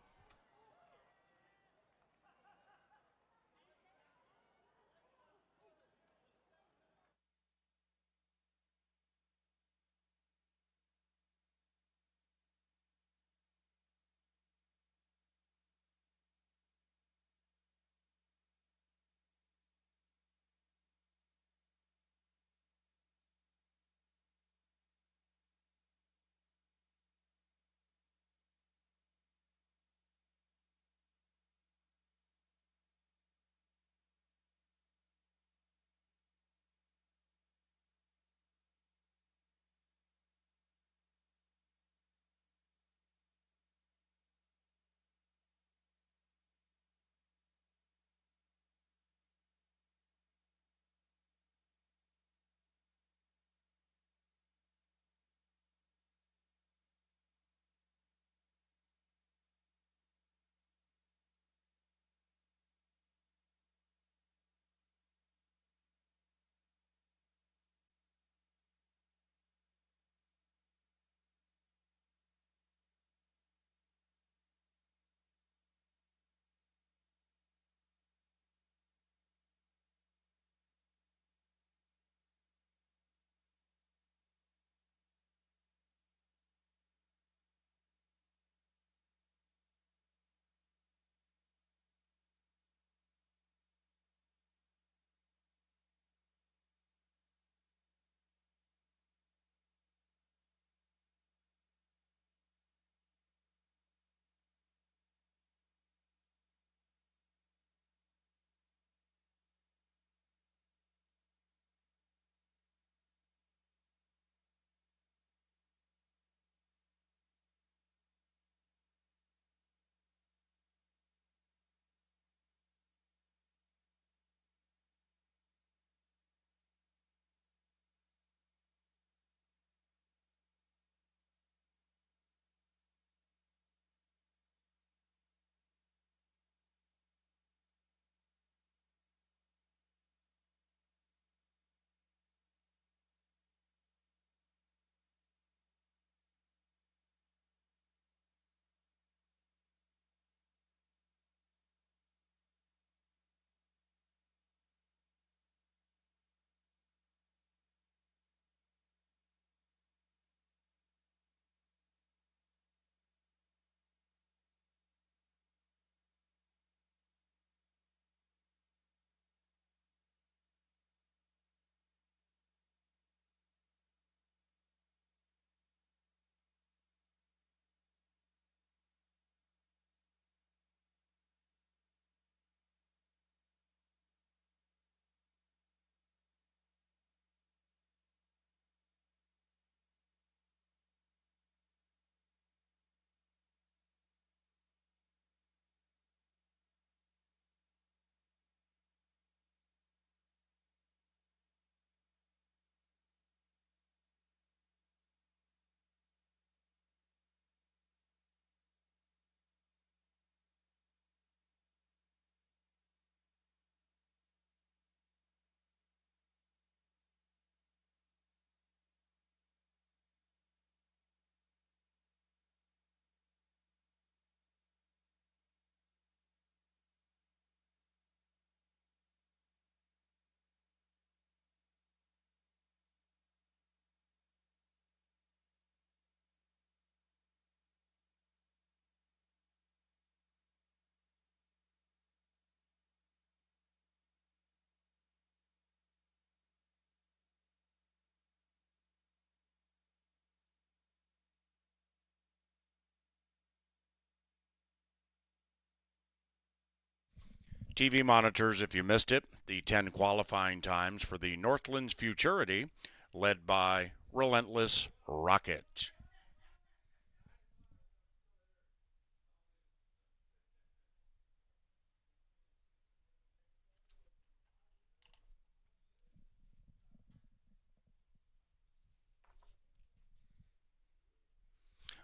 TV monitors, if you missed it, the 10 qualifying times for the Northland Futurity, led by Relentless Rocket.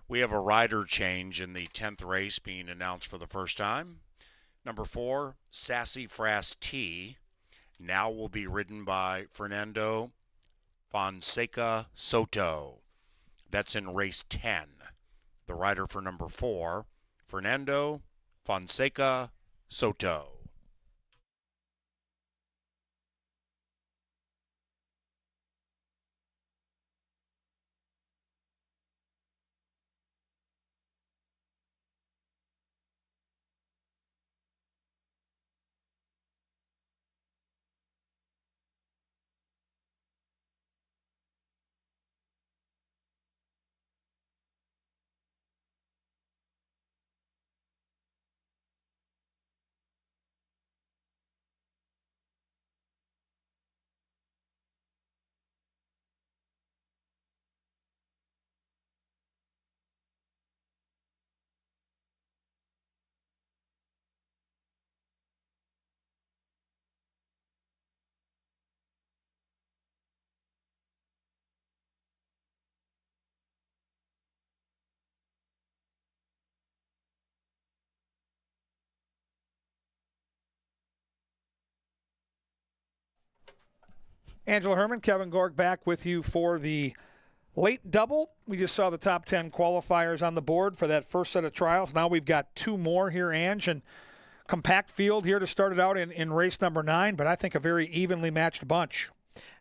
We have a rider change in the 10th race being announced for the first time. Number 4, Sassy Frass T, now will be ridden by Fernando Fonseca Soto. That's in race 10. The rider for number 4, Fernando Fonseca Soto. Angela Herman, Kevin Gorg back with you for the late double. We just saw the top 10 qualifiers on the board for that first set of trials. Now we've got 2 more here, Ange, and compact field here to start it out in race number 9, but I think a very evenly matched bunch.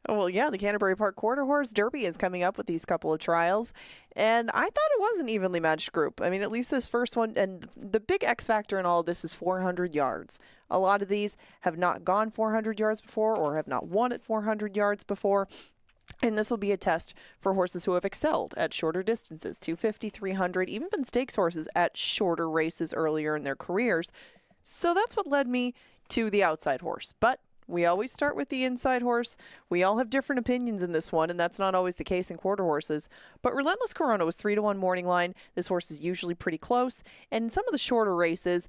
Oh, well, yeah, the Canterbury Park Quarter Horse Derby is coming up with these couple of trials, and I thought it was an evenly matched group. I mean, at least this first one, and the big X factor in all of this is 400 yards. A lot of these have not gone 400 yards before or have not won at 400 yards before. And this will be a test for horses who have excelled at shorter distances, 250, 300, even been stakes horses at shorter races earlier in their careers. So that's what led me to the outside horse. But we always start with the inside horse. We all have different opinions in this one, and that's not always the case in quarter horses. But Relentless Corona was 3-1 morning line. This horse is usually pretty close. And in some of the shorter races,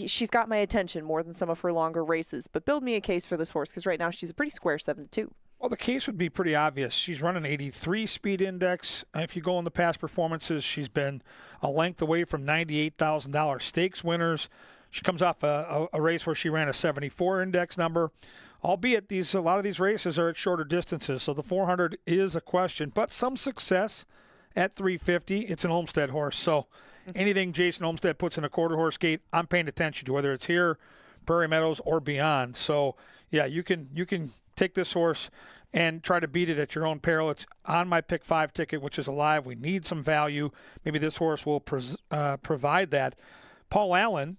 she's got my attention more than some of her longer races. But build me a case for this horse, because right now she's a pretty square 7-2. Well, the case would be pretty obvious. She's running 83 speed index. If you go in the past performances, she's been a length away from $98,000 stakes winners. She comes off a race where she ran a 74 index number, albeit a lot of these races are at shorter distances, so the 400 is a question. But some success at 350. It's an Olmsted horse, so anything Jason Olmsted puts in a quarter horse gate, I'm paying attention to, whether it's here, Prairie Meadows, or beyond. So, yeah, you can take this horse and try to beat it at your own peril. It's on my Pick 5 ticket, which is alive. We need some value. Maybe this horse will provide that. Paul Allen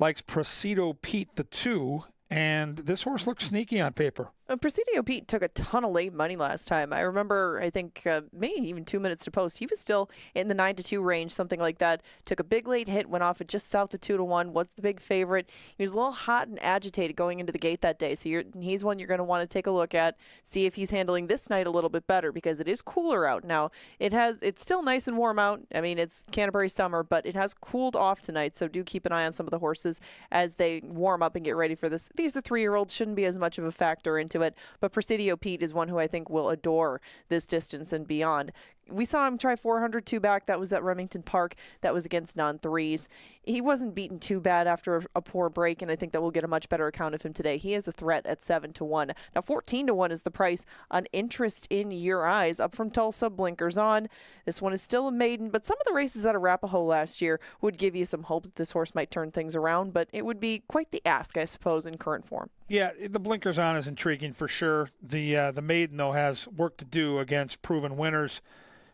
likes Presidio Pete the 2, and this horse looks sneaky on paper. Presidio Pete took a ton of late money last time. I remember, I think, maybe even 2 minutes to post. He was still in the 9-2 range, something like that. Took a big late hit, went off at just south of 2-1. Was the big favorite. He was a little hot and agitated going into the gate that day. So he's one you're going to want to take a look at, see if he's handling this night a little bit better, because it is cooler out now. It's still nice and warm out. I mean, it's Canterbury summer, but it has cooled off tonight. So do keep an eye on some of the horses as they warm up and get ready for this. These are 3-year-olds, shouldn't be as much of a factor into it. But Presidio Pete is one who I think will adore this distance and beyond. We saw him try 400 back. That was at Remington Park. That was against non-3s. He wasn't beaten too bad after a poor break, and I think that we'll get a much better account of him today. He is a threat at 7-1. Now, 14-1 is the price on Interest in Your Eyes, up from Tulsa, Blinkers On. This one is still a maiden, but some of the races at Arapahoe last year would give you some hope that this horse might turn things around, but it would be quite the ask, I suppose, in current form. Yeah, the Blinkers On is intriguing for sure. The maiden, though, has work to do against proven winners.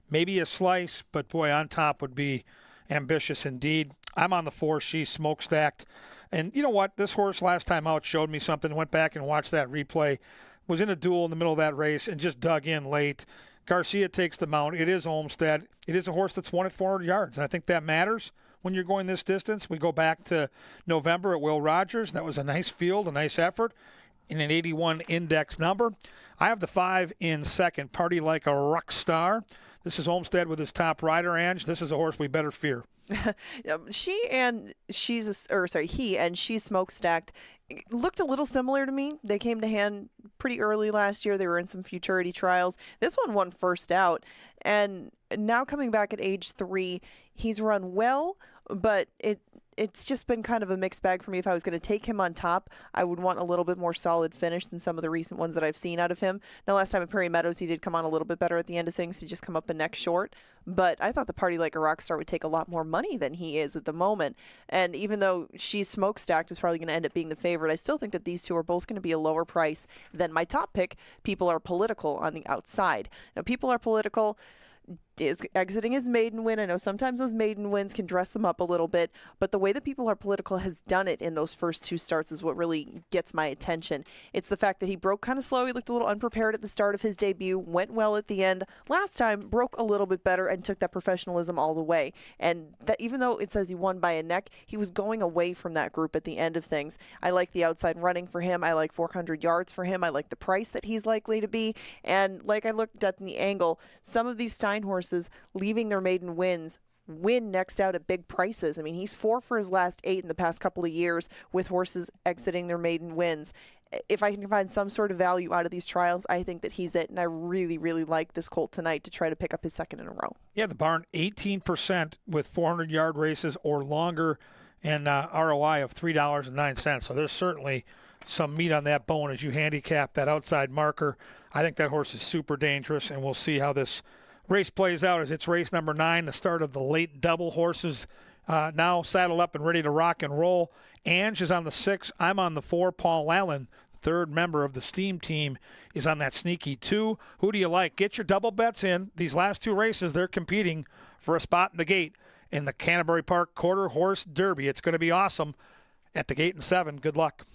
Maybe a slice, but boy, on top would be ambitious indeed. I'm on the 4. She's smokestacked. And you know what? This horse last time out showed me something. Went back and watched that replay. Was in a duel in the middle of that race and just dug in late. Garcia takes the mount. It is Olmsted. It is a horse that's won at 400 yards. And I think that matters when you're going this distance. We go back to November at Will Rogers. That was a nice field, a nice effort, in an 81 index number. I have the 5 in second, Party Like a Rock Star. This is Olmsted with his top rider, Ange. This is a horse we better fear. He and she's smokestacked looked a little similar to me. They came to hand pretty early last year. They were in some futurity trials. This one won first out, and now coming back at age 3, he's run well, but it's just been kind of a mixed bag for me. If I was going to take him on top, I would want a little bit more solid finish than some of the recent ones that I've seen out of him. Now, last time at Prairie Meadows, he did come on a little bit better at the end of things to just come up a neck short. But I thought the Party Like a Rock Star would take a lot more money than he is at the moment. And even though she's smokestacked is probably going to end up being the favorite, I still think that these two are both going to be a lower price than my top pick. People Are Political on the outside. Now, People Are Political is exiting his maiden win. I know sometimes those maiden wins can dress them up a little bit, but the way that People Are Political has done it in those first 2 starts is what really gets my attention. It's the fact that he broke kind of slow. He looked a little unprepared at the start of his debut, went well at the end. Last time, broke a little bit better and took that professionalism all the way. And that even though it says he won by a neck, he was going away from that group at the end of things. I like the outside running for him. I like 400 yards for him. I like the price that he's likely to be. And like I looked at in the angle, some of these Stein horses leaving their maiden wins win next out at big prices. I mean, he's 4 for his last 8 in the past couple of years with horses exiting their maiden wins. If I can find some sort of value out of these trials, I think that he's it, and I really, really like this colt tonight to try to pick up his second in a row. Yeah, the barn 18% with 400-yard races or longer, and ROI of $3.09. So there's certainly some meat on that bone as you handicap that outside marker. I think that horse is super dangerous, and we'll see how this race plays out as it's race number 9, the start of the late double horses. Now saddled up and ready to rock and roll. Ange is on the 6. I'm on the 4. Paul Allen, third member of the Steam team, is on that sneaky 2. Who do you like? Get your double bets in. These last 2 races, they're competing for a spot in the gate in the Canterbury Park Quarter Horse Derby. It's going to be awesome at the gate in 7. Good luck.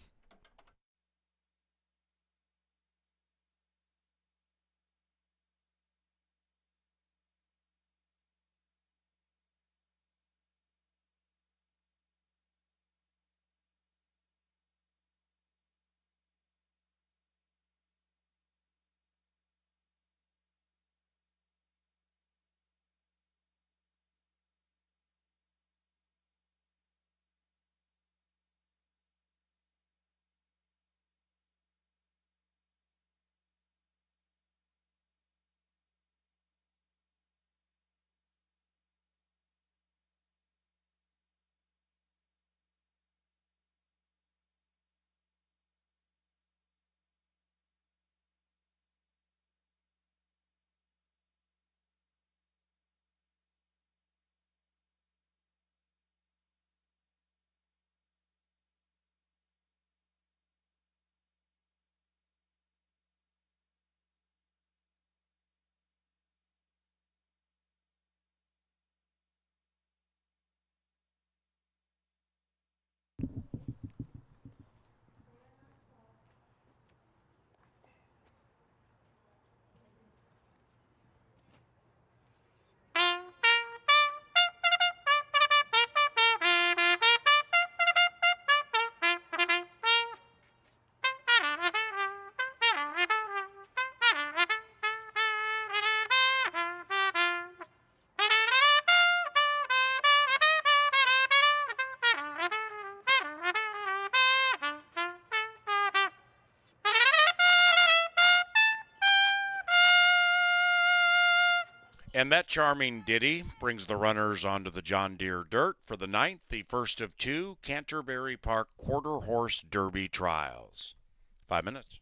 And that charming ditty brings the runners onto the John Deere dirt for the 9th, the first of 2 Canterbury Park Quarter Horse Derby trials. 5 minutes.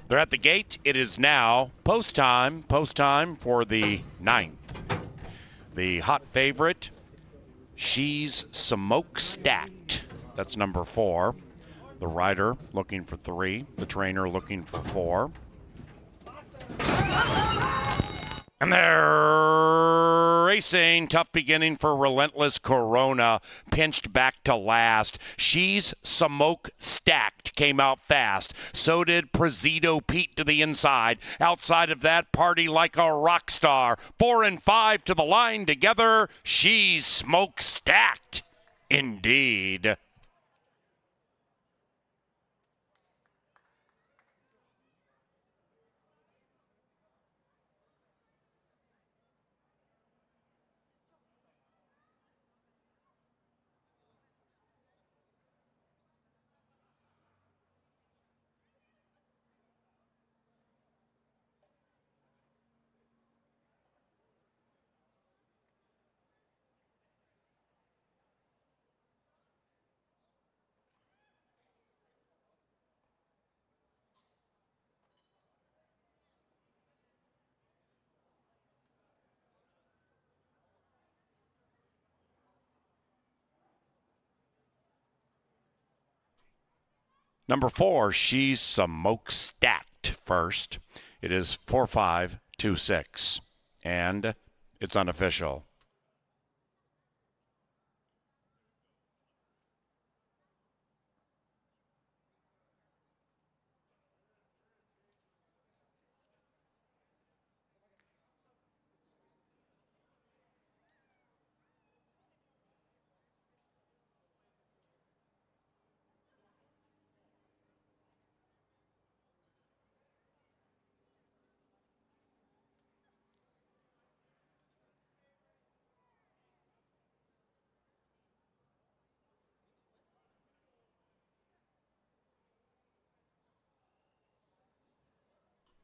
They're at the gate. It is now post time for the 9th. The hot favorite, She's Smokestacked. That's number 4. The rider looking for 3. The trainer looking for 4. And they're racing. Tough beginning for Relentless Corona. Pinched back to last. She's Smokestacked came out fast. So did Prezito Pete to the inside. Outside of that, Party Like a Rock Star. 4 and 5 to the line together. She's Smokestacked. Indeed. Number 4, She's Smokestacked first. It is 4-5-2-6, and it's unofficial.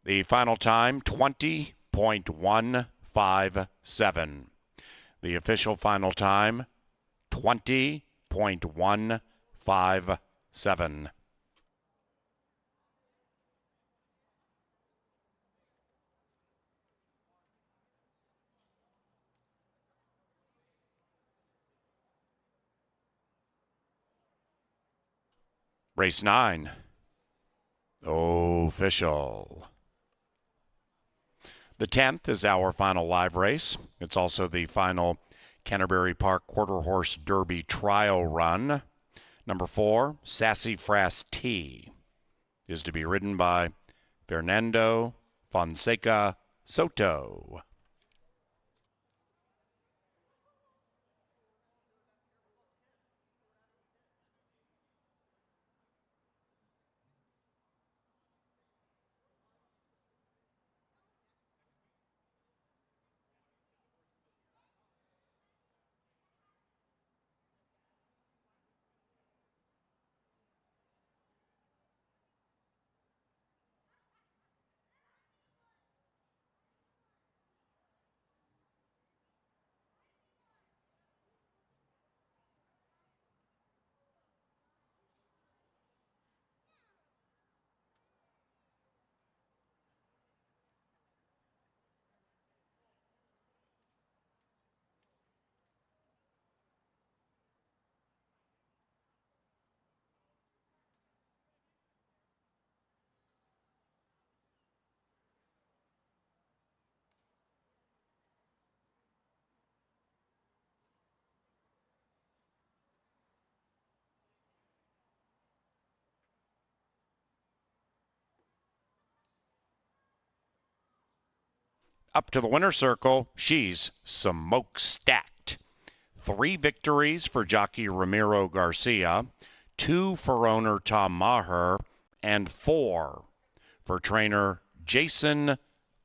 The final time, 20.157. The official final time, 20.157. Race 9. Official. The 10th is our final live race. It's also the final Canterbury Park Quarter Horse Derby Trial Run. Number 4, Sassafras T, is to be ridden by Fernando Fonseca Soto. Up to the winner's circle, She's Smokestacked. 3 victories for jockey Ramiro Garcia, 2 for owner Tom Maher, and 4 for trainer Jason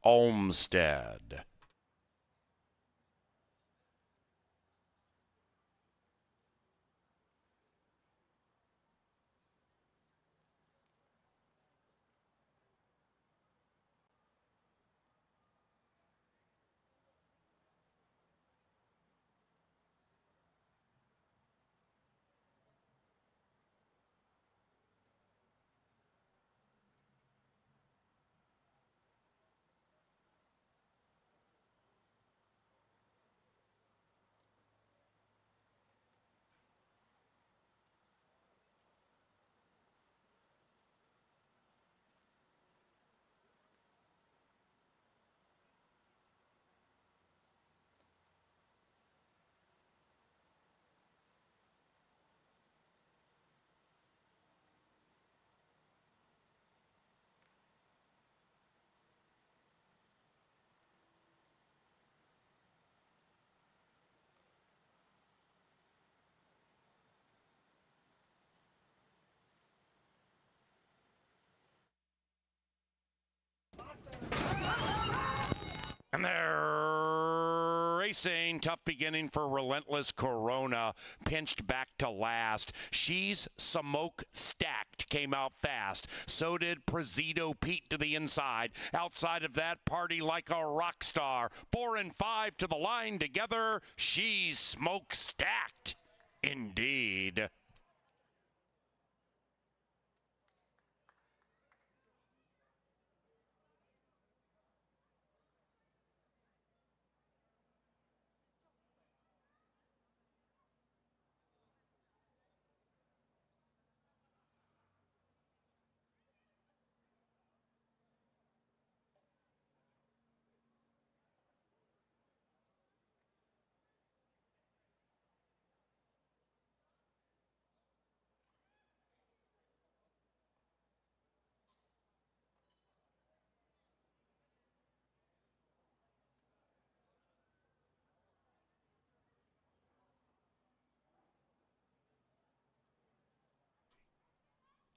Olmstead. And they're racing. Tough beginning for Relentless Corona. Pinched back to last. She's Smoke Stacked. Came out fast. So did Prezito Pete to the inside. Outside of that, Party Like a Rock Star. 4 and 5 to the line together. She's Smoke Stacked. Indeed.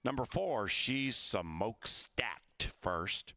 Number 4, she's Smoke Stacked first.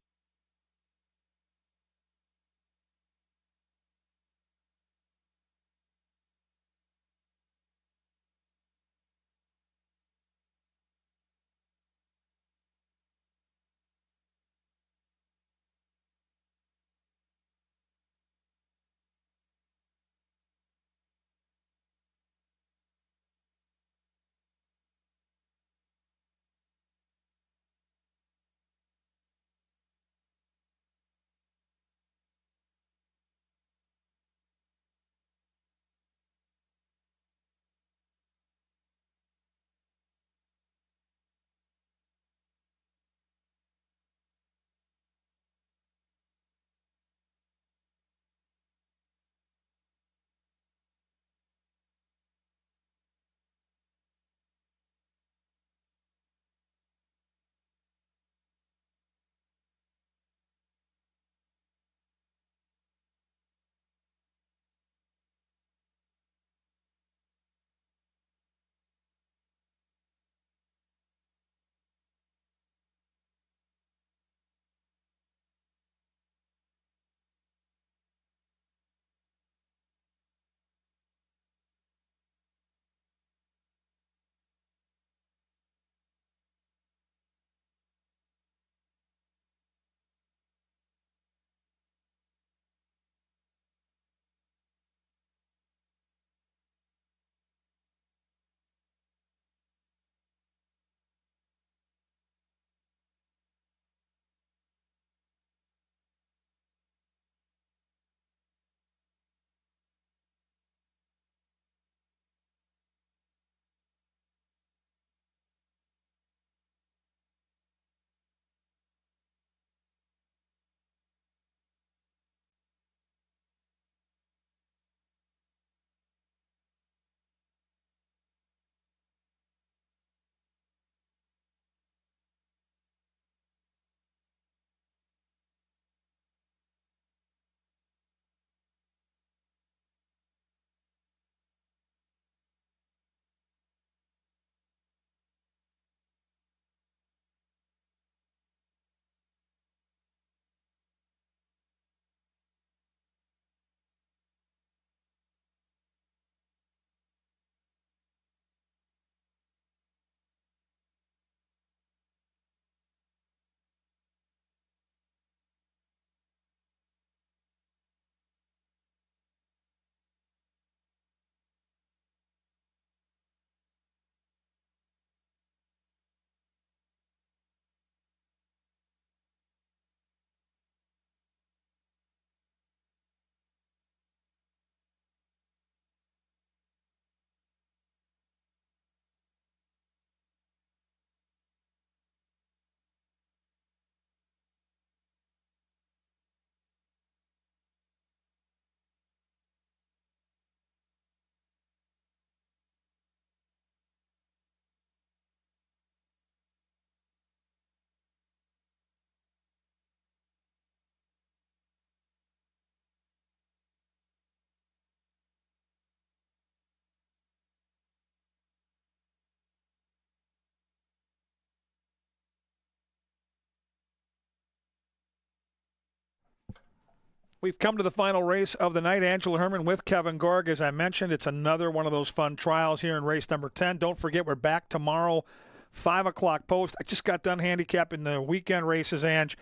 We've come to the final race of the night. Angela Herman with Kevin Gorg. As I mentioned, it's another one of those fun trials here in race number 10. Don't forget, we're back tomorrow, 5 o'clock post. I just got done handicapping the weekend races, Ange.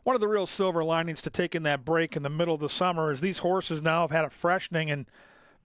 One of the real silver linings to taking that break in the middle of the summer is these horses now have had a freshening in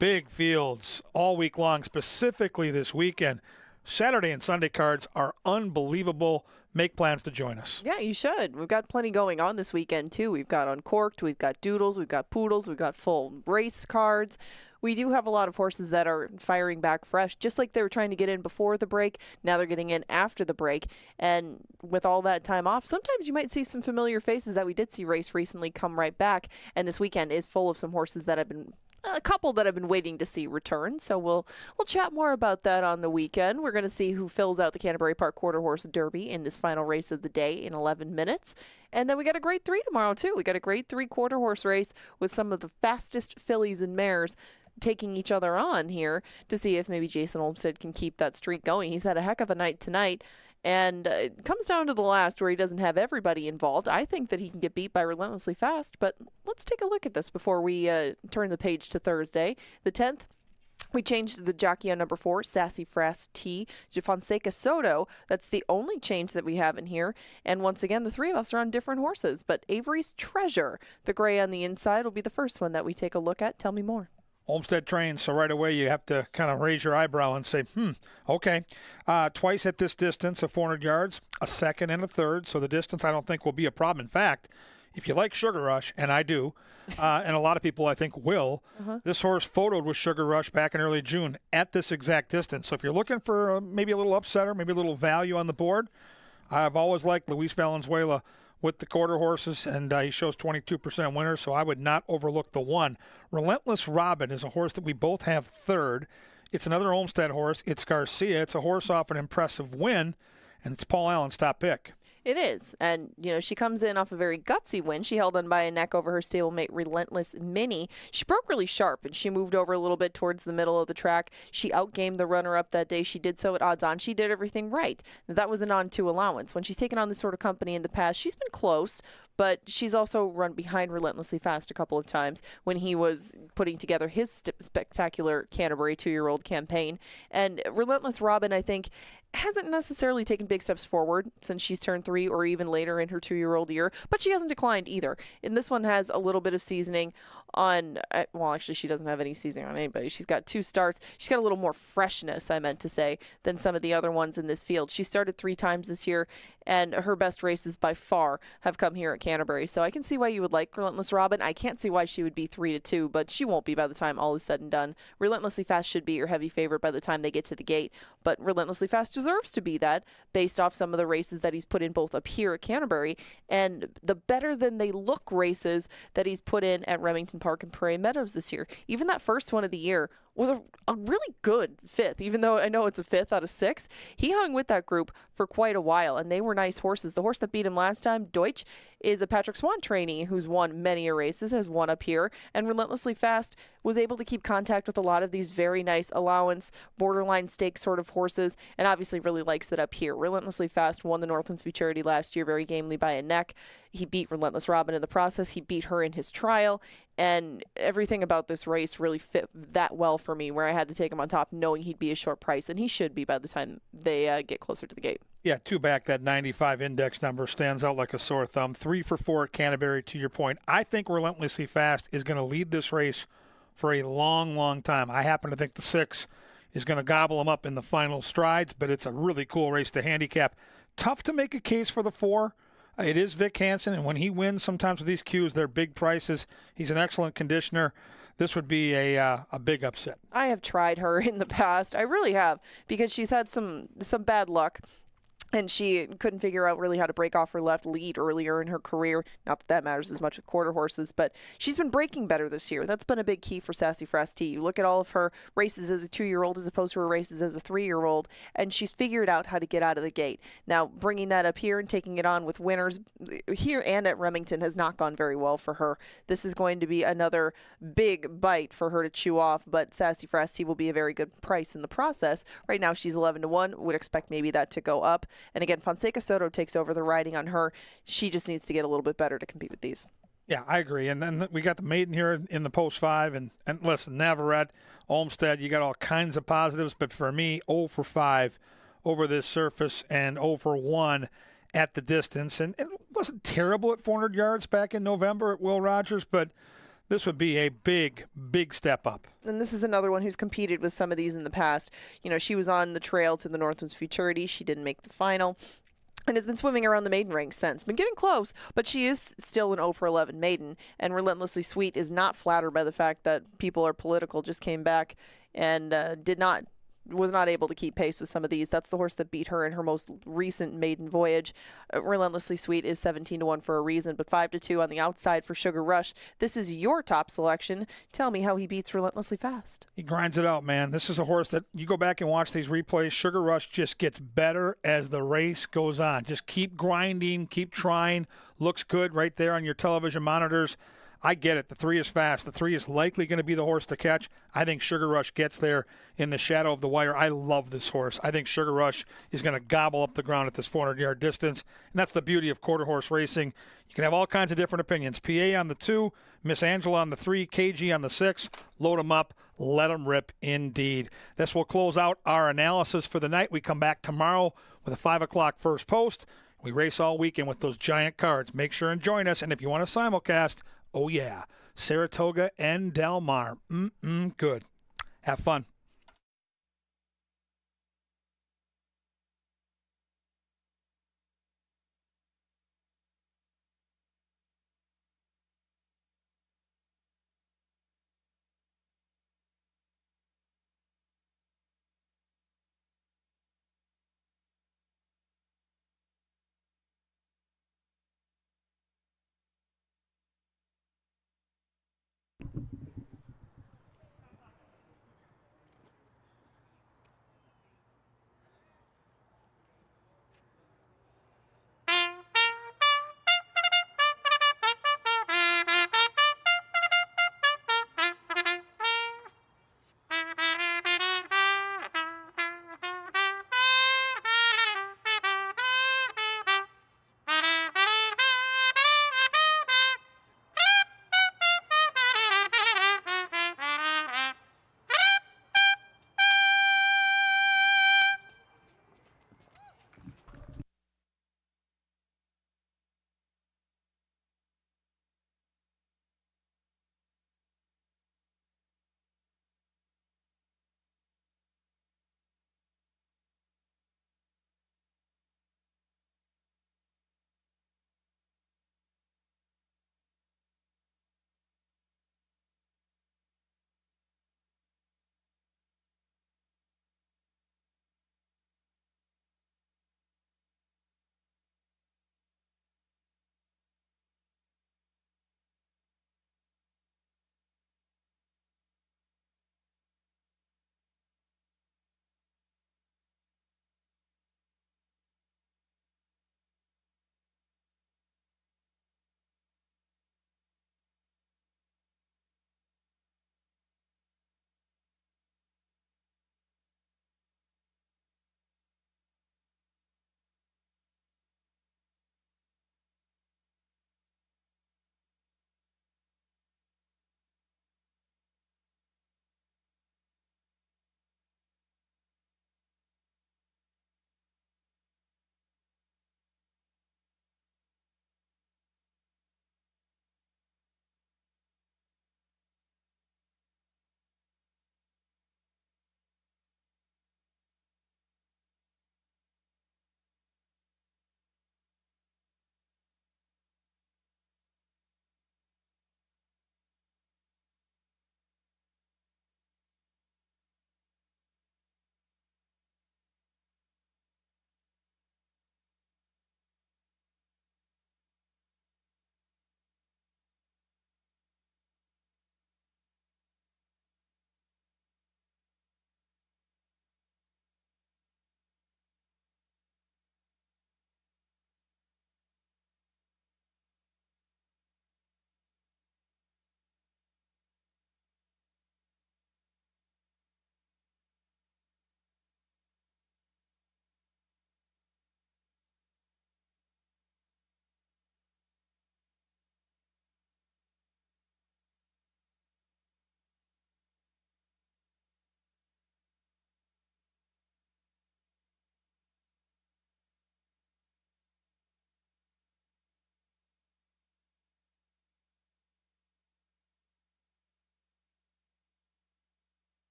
big fields all week long, specifically this weekend. Saturday and Sunday cards are unbelievable. Make plans to join us. Yeah, you should. We've got plenty going on this weekend, too. We've got Uncorked, we've got Doodles, we've got Poodles, we've got full race cards. We do have a lot of horses that are firing back fresh, just like they were trying to get in before the break. Now they're getting in after the break. And with all that time off, sometimes you might see some familiar faces that we did see race recently come right back. And this weekend is full of some horses that have been a couple that I've been waiting to see return. So we'll chat more about that on the weekend. We're going to see who fills out the Canterbury Park Quarter Horse Derby in this final race of the day in 11 minutes. And then we got a grade 3 tomorrow, too. We got a grade 3 quarter horse race with some of the fastest fillies and mares taking each other on here to see if maybe Jason Olmstead can keep that streak going. He's had a heck of a night tonight. And it comes down to the last where he doesn't have everybody involved. I think that he can get beat by Relentlessly Fast, but let's take a look at this before we turn the page to Thursday. The 10th, we changed the jockey on number 4, Sassy Frass T, to Fonseca Soto. That's the only change that we have in here. And once again, the three of us are on different horses, but Avery's Treasure, the gray on the inside, will be the first one that we take a look at. Tell me more. Olmstead trains, so right away you have to kind of raise your eyebrow and say, okay. Twice at this distance of 400 yards, a second and a third, so the distance I don't think will be a problem. In fact, if you like Sugar Rush, and I do, and a lot of people I think will, this horse photoed with Sugar Rush back in early June at this exact distance. So if you're looking for maybe a little upsetter, maybe a little value on the board, I've always liked Luis Valenzuela with the quarter horses, and he shows 22% winners, so I would not overlook the one. Relentless Robin is a horse that we both have third. It's another Olmstead horse. It's Garcia. It's a horse off an impressive win, and it's Paul Allen's top pick. It is. And, she comes in off a very gutsy win. She held on by a neck over her stablemate Relentless Mini. She broke really sharp, and she moved over a little bit towards the middle of the track. She outgamed the runner-up that day. She did so at odds on. She did everything right. Now, that was an on-2 allowance. When she's taken on this sort of company in the past, she's been close, but she's also run behind Relentlessly Fast a couple of times when he was putting together his spectacular Canterbury 2-year-old campaign. And Relentless Robin, I think, hasn't necessarily taken big steps forward since she's turned 3 or even later in her 2-year-old year, but she hasn't declined either. And this one has a little bit of seasoning on, well, actually, she doesn't have any seasoning on anybody. She's got 2 starts. She's got a little more freshness, I meant to say, than some of the other ones in this field. She started 3 times this year, and her best races by far have come here at Canterbury. So I can see why you would like Relentless Robin. I can't see why she would be 3-2, but she won't be by the time all is said and done. Relentlessly Fast should be your heavy favorite by the time they get to the gate, but Relentlessly Fast deserves to be that based off some of the races that he's put in both up here at Canterbury and the better than they look races that he's put in at Remington Park and Prairie Meadows this year. Even that first one of the year was a really good 5th, even though I know it's a 5th out of 6. He hung with that group for quite a while, and they were nice horses. The horse that beat him last time, Deutsch, is a Patrick Swan trainee who's won many races, has won up here, and Relentlessly Fast was able to keep contact with a lot of these very nice allowance, borderline stake sort of horses, and obviously really likes it up here. Relentlessly Fast won the Northland Futurity last year very gamely by a neck. He beat Relentless Robin in the process. He beat her in his trial, and everything about this race really fit that well for me, where I had to take him on top knowing he'd be a short price, and he should be by the time they get closer to the gate. Yeah, 2 back, that 95 index number stands out like a sore thumb. 3 for 4 at Canterbury, to your point. I think Relentlessly Fast is going to lead this race for a long, long time. I happen to think the 6 is going to gobble him up in the final strides, but it's a really cool race to handicap. Tough to make a case for the 4. It is Vic Hansen, and when he wins, sometimes with these cues, they're big prices. He's an excellent conditioner. This would be a big upset. I have tried her in the past. I really have, because she's had some bad luck. And she couldn't figure out really how to break off her left lead earlier in her career. Not that matters as much with quarter horses, but she's been breaking better this year. That's been a big key for Sassy Frass T. You look at all of her races as a 2-year-old as opposed to her races as a 3-year-old, and she's figured out how to get out of the gate. Now, bringing that up here and taking it on with winners here and at Remington has not gone very well for her. This is going to be another big bite for her to chew off, but Sassy Frass T will be a very good price in the process. Right now, she's 11-1. Would expect maybe that to go up. And again, Fonseca Soto takes over the riding on her. She just needs to get a little bit better to compete with these. Yeah, I agree. And then we got the maiden here in the post 5. And listen, Navarrete, Olmsted, you got all kinds of positives. But for me, 0 for 5 over this surface and 0 for 1 at the distance. And it wasn't terrible at 400 yards back in November at Will Rogers, but this would be a big, big step up. And this is another one who's competed with some of these in the past. You know, she was on the trail to the Northland Futurity. She didn't make the final and has been swimming around the maiden ranks since. Been getting close, but she is still an 0 for 11 maiden. And Relentlessly Sweet is not flattered by the fact that people are political, just came back and was not able to keep pace with some of these. That's the horse that beat her in her most recent maiden voyage. Relentlessly Sweet is 17-1 for a reason, but 5-2 on the outside for Sugar Rush. This is your top selection. Tell me how he beats Relentlessly Fast. He grinds it out, man. This is a horse that you go back and watch these replays. Sugar Rush just gets better as the race goes on. Just keep grinding, keep trying. Looks good right there on your television monitors. I get it. The 3 is fast. The 3 is likely going to be the horse to catch. I think Sugar Rush gets there in the shadow of the wire. I love this horse. I think Sugar Rush is going to gobble up the ground at this 400-yard distance, and that's the beauty of quarter horse racing. You can have all kinds of different opinions. PA on the 2, Miss Angela on the 3, KG on the 6. Load them up. Let them rip indeed. This will close out our analysis for the night. We come back tomorrow with a 5 o'clock first post. We race all weekend with those giant cards. Make sure and join us, and if you want to simulcast, oh, yeah, Saratoga and Del Mar. Good. Have fun.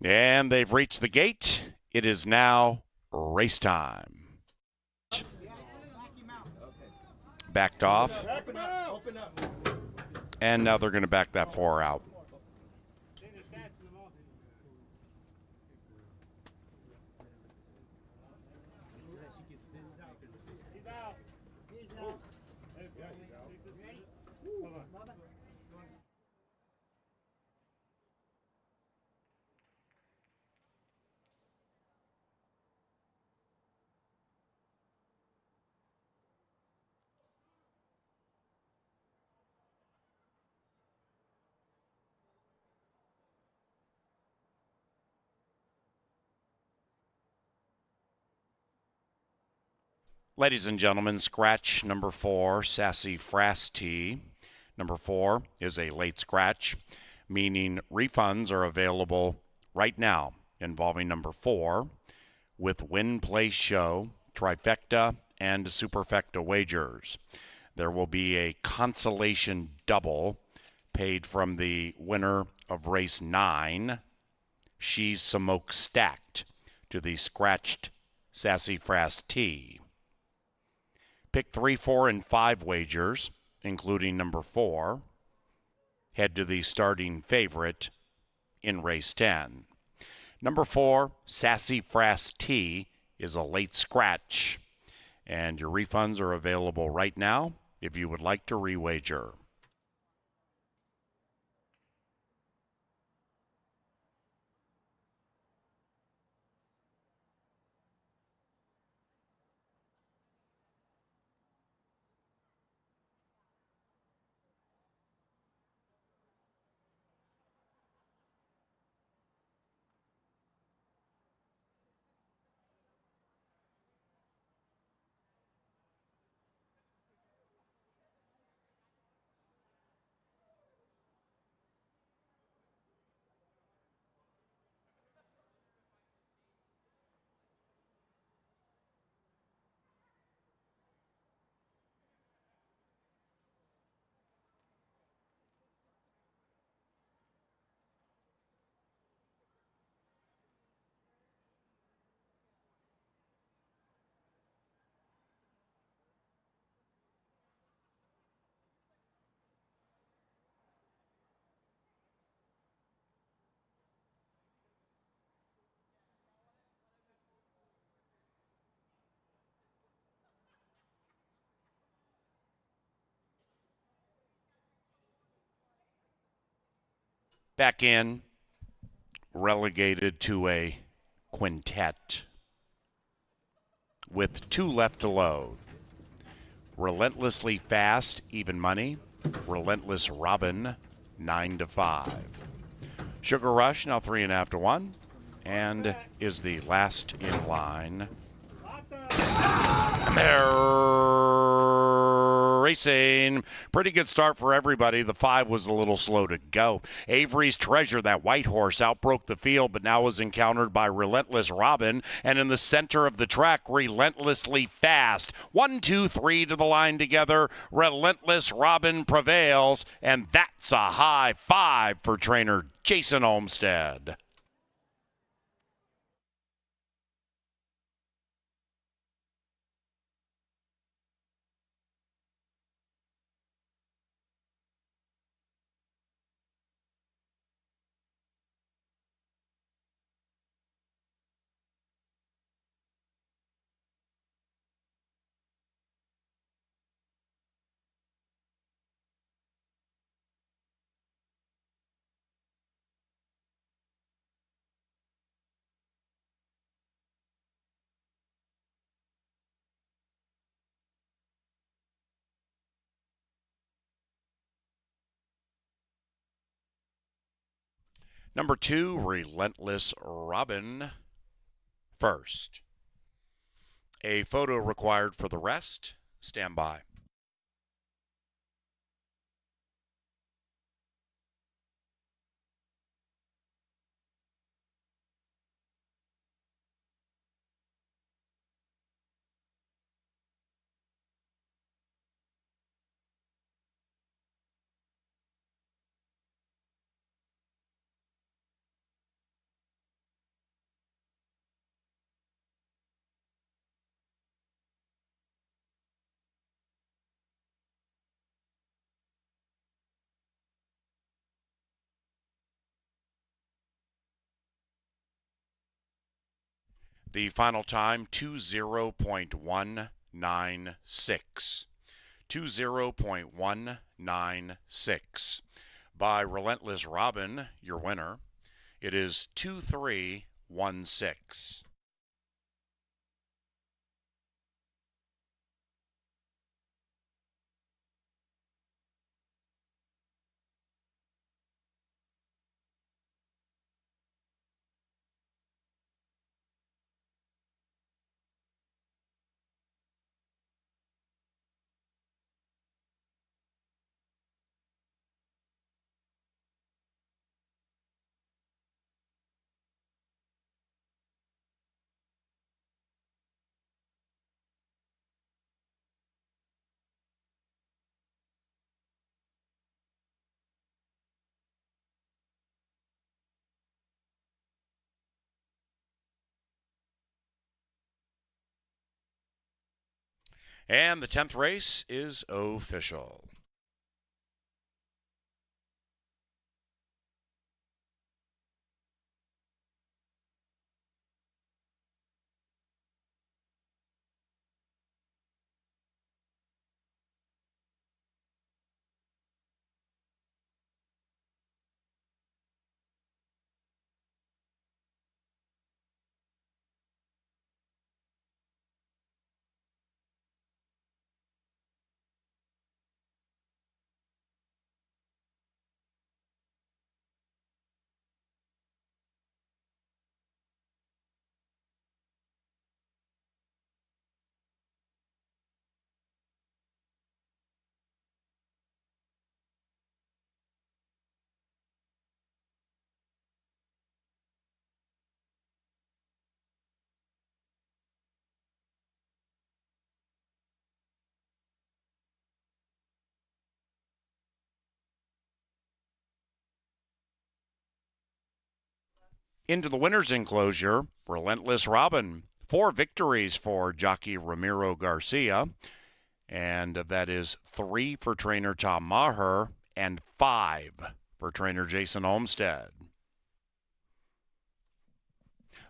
And they've reached the gate. It is now race time. Backed off. And now they're going to back that 4 out. Ladies and gentlemen, scratch number 4, Sassy Frasty. Number 4 is a late scratch, meaning refunds are available right now involving number 4 with win, play, show, trifecta, and superfecta wagers. There will be a consolation double paid from the winner of race 9, She's Smoke Stacked, to the scratched Sassy Frasty. Pick 3, 4, and 5 wagers, including number 4. Head to the starting favorite in race 10. Number 4, Sassy Frasty, is a late scratch, and your refunds are available right now if you would like to rewager. Back in, relegated to a quintet with 2 left to load. Relentlessly Fast, even money. Relentless Robin, 9 to 5. Sugar Rush, now 3.5 to 1, and is the last in line. Racing. Pretty good start for everybody. The 5 was a little slow to go. Avery's Treasure, that white horse, outbroke the field, but now was encountered by Relentless Robin. And in the center of the track, Relentlessly Fast. 1, 2, 3 to the line together. Relentless Robin prevails, and that's a high 5 for trainer Jason Olmstead. Number 2, Relentless Robin, first. A photo required for the rest. Stand by. The final time, 20.196. 20.196. By Relentless Robin, your winner, it is 2316. And the 10th race is official. Into the winner's enclosure, Relentless Robin. 4 victories for jockey Ramiro Garcia. And that is 3 for trainer Tom Maher and 5 for trainer Jason Olmstead.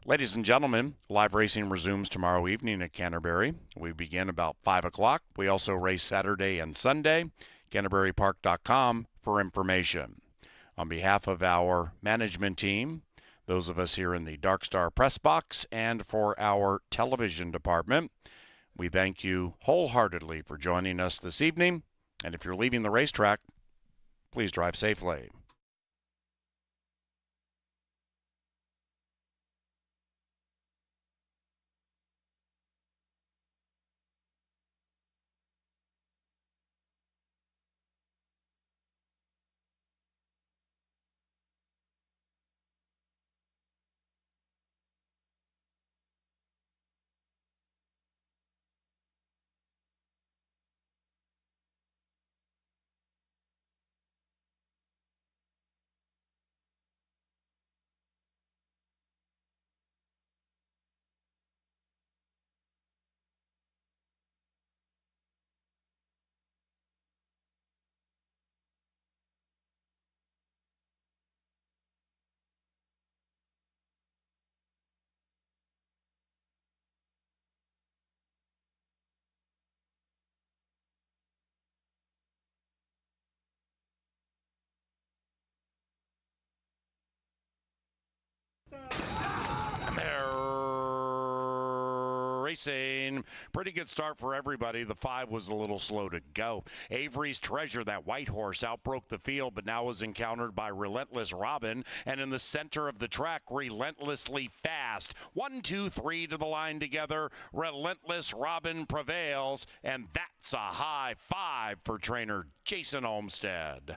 Ladies and gentlemen, live racing resumes tomorrow evening at Canterbury. We begin about 5 o'clock. We also race Saturday and Sunday. CanterburyPark.com for information. On behalf of our management team, those of us here in the Dark Star Press Box, and for our television department, we thank you wholeheartedly for joining us this evening. And if you're leaving the racetrack, please drive safely. Racing. Pretty good start for everybody. The 5 was a little slow to go. Avery's Treasure, that white horse, outbroke the field, but now was encountered by Relentless Robin. And in the center of the track, Relentlessly Fast. 1, 2, 3 to the line together. Relentless Robin prevails, and that's a high 5 for trainer Jason Olmstead.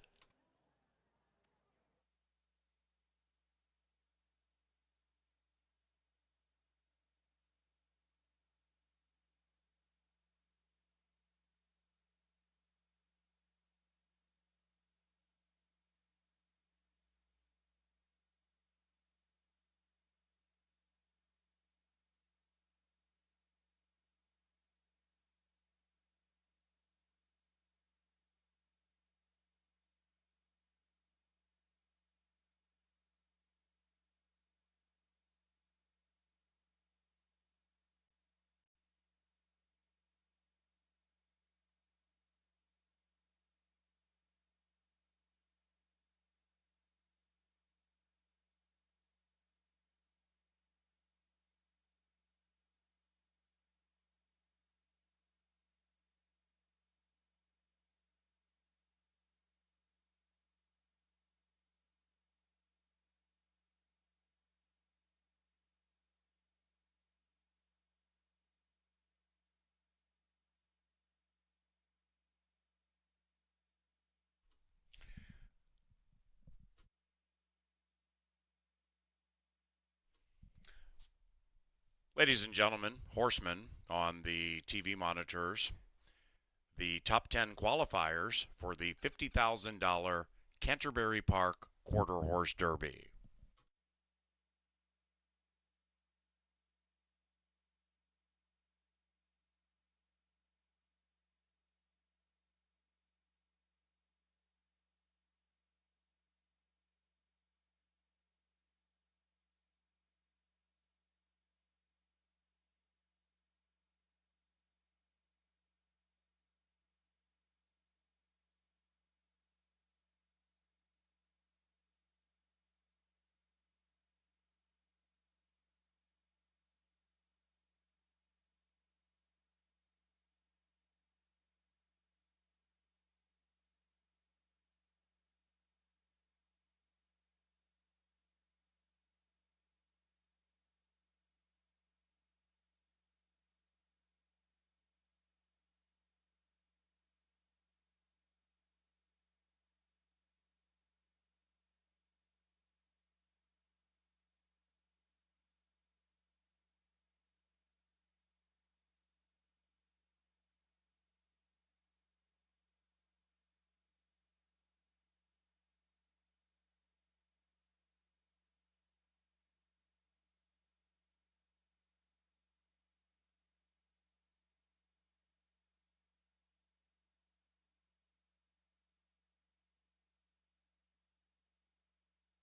Ladies and gentlemen, horsemen on the TV monitors, the top 10 qualifiers for the $50,000 Canterbury Park Quarter Horse Derby.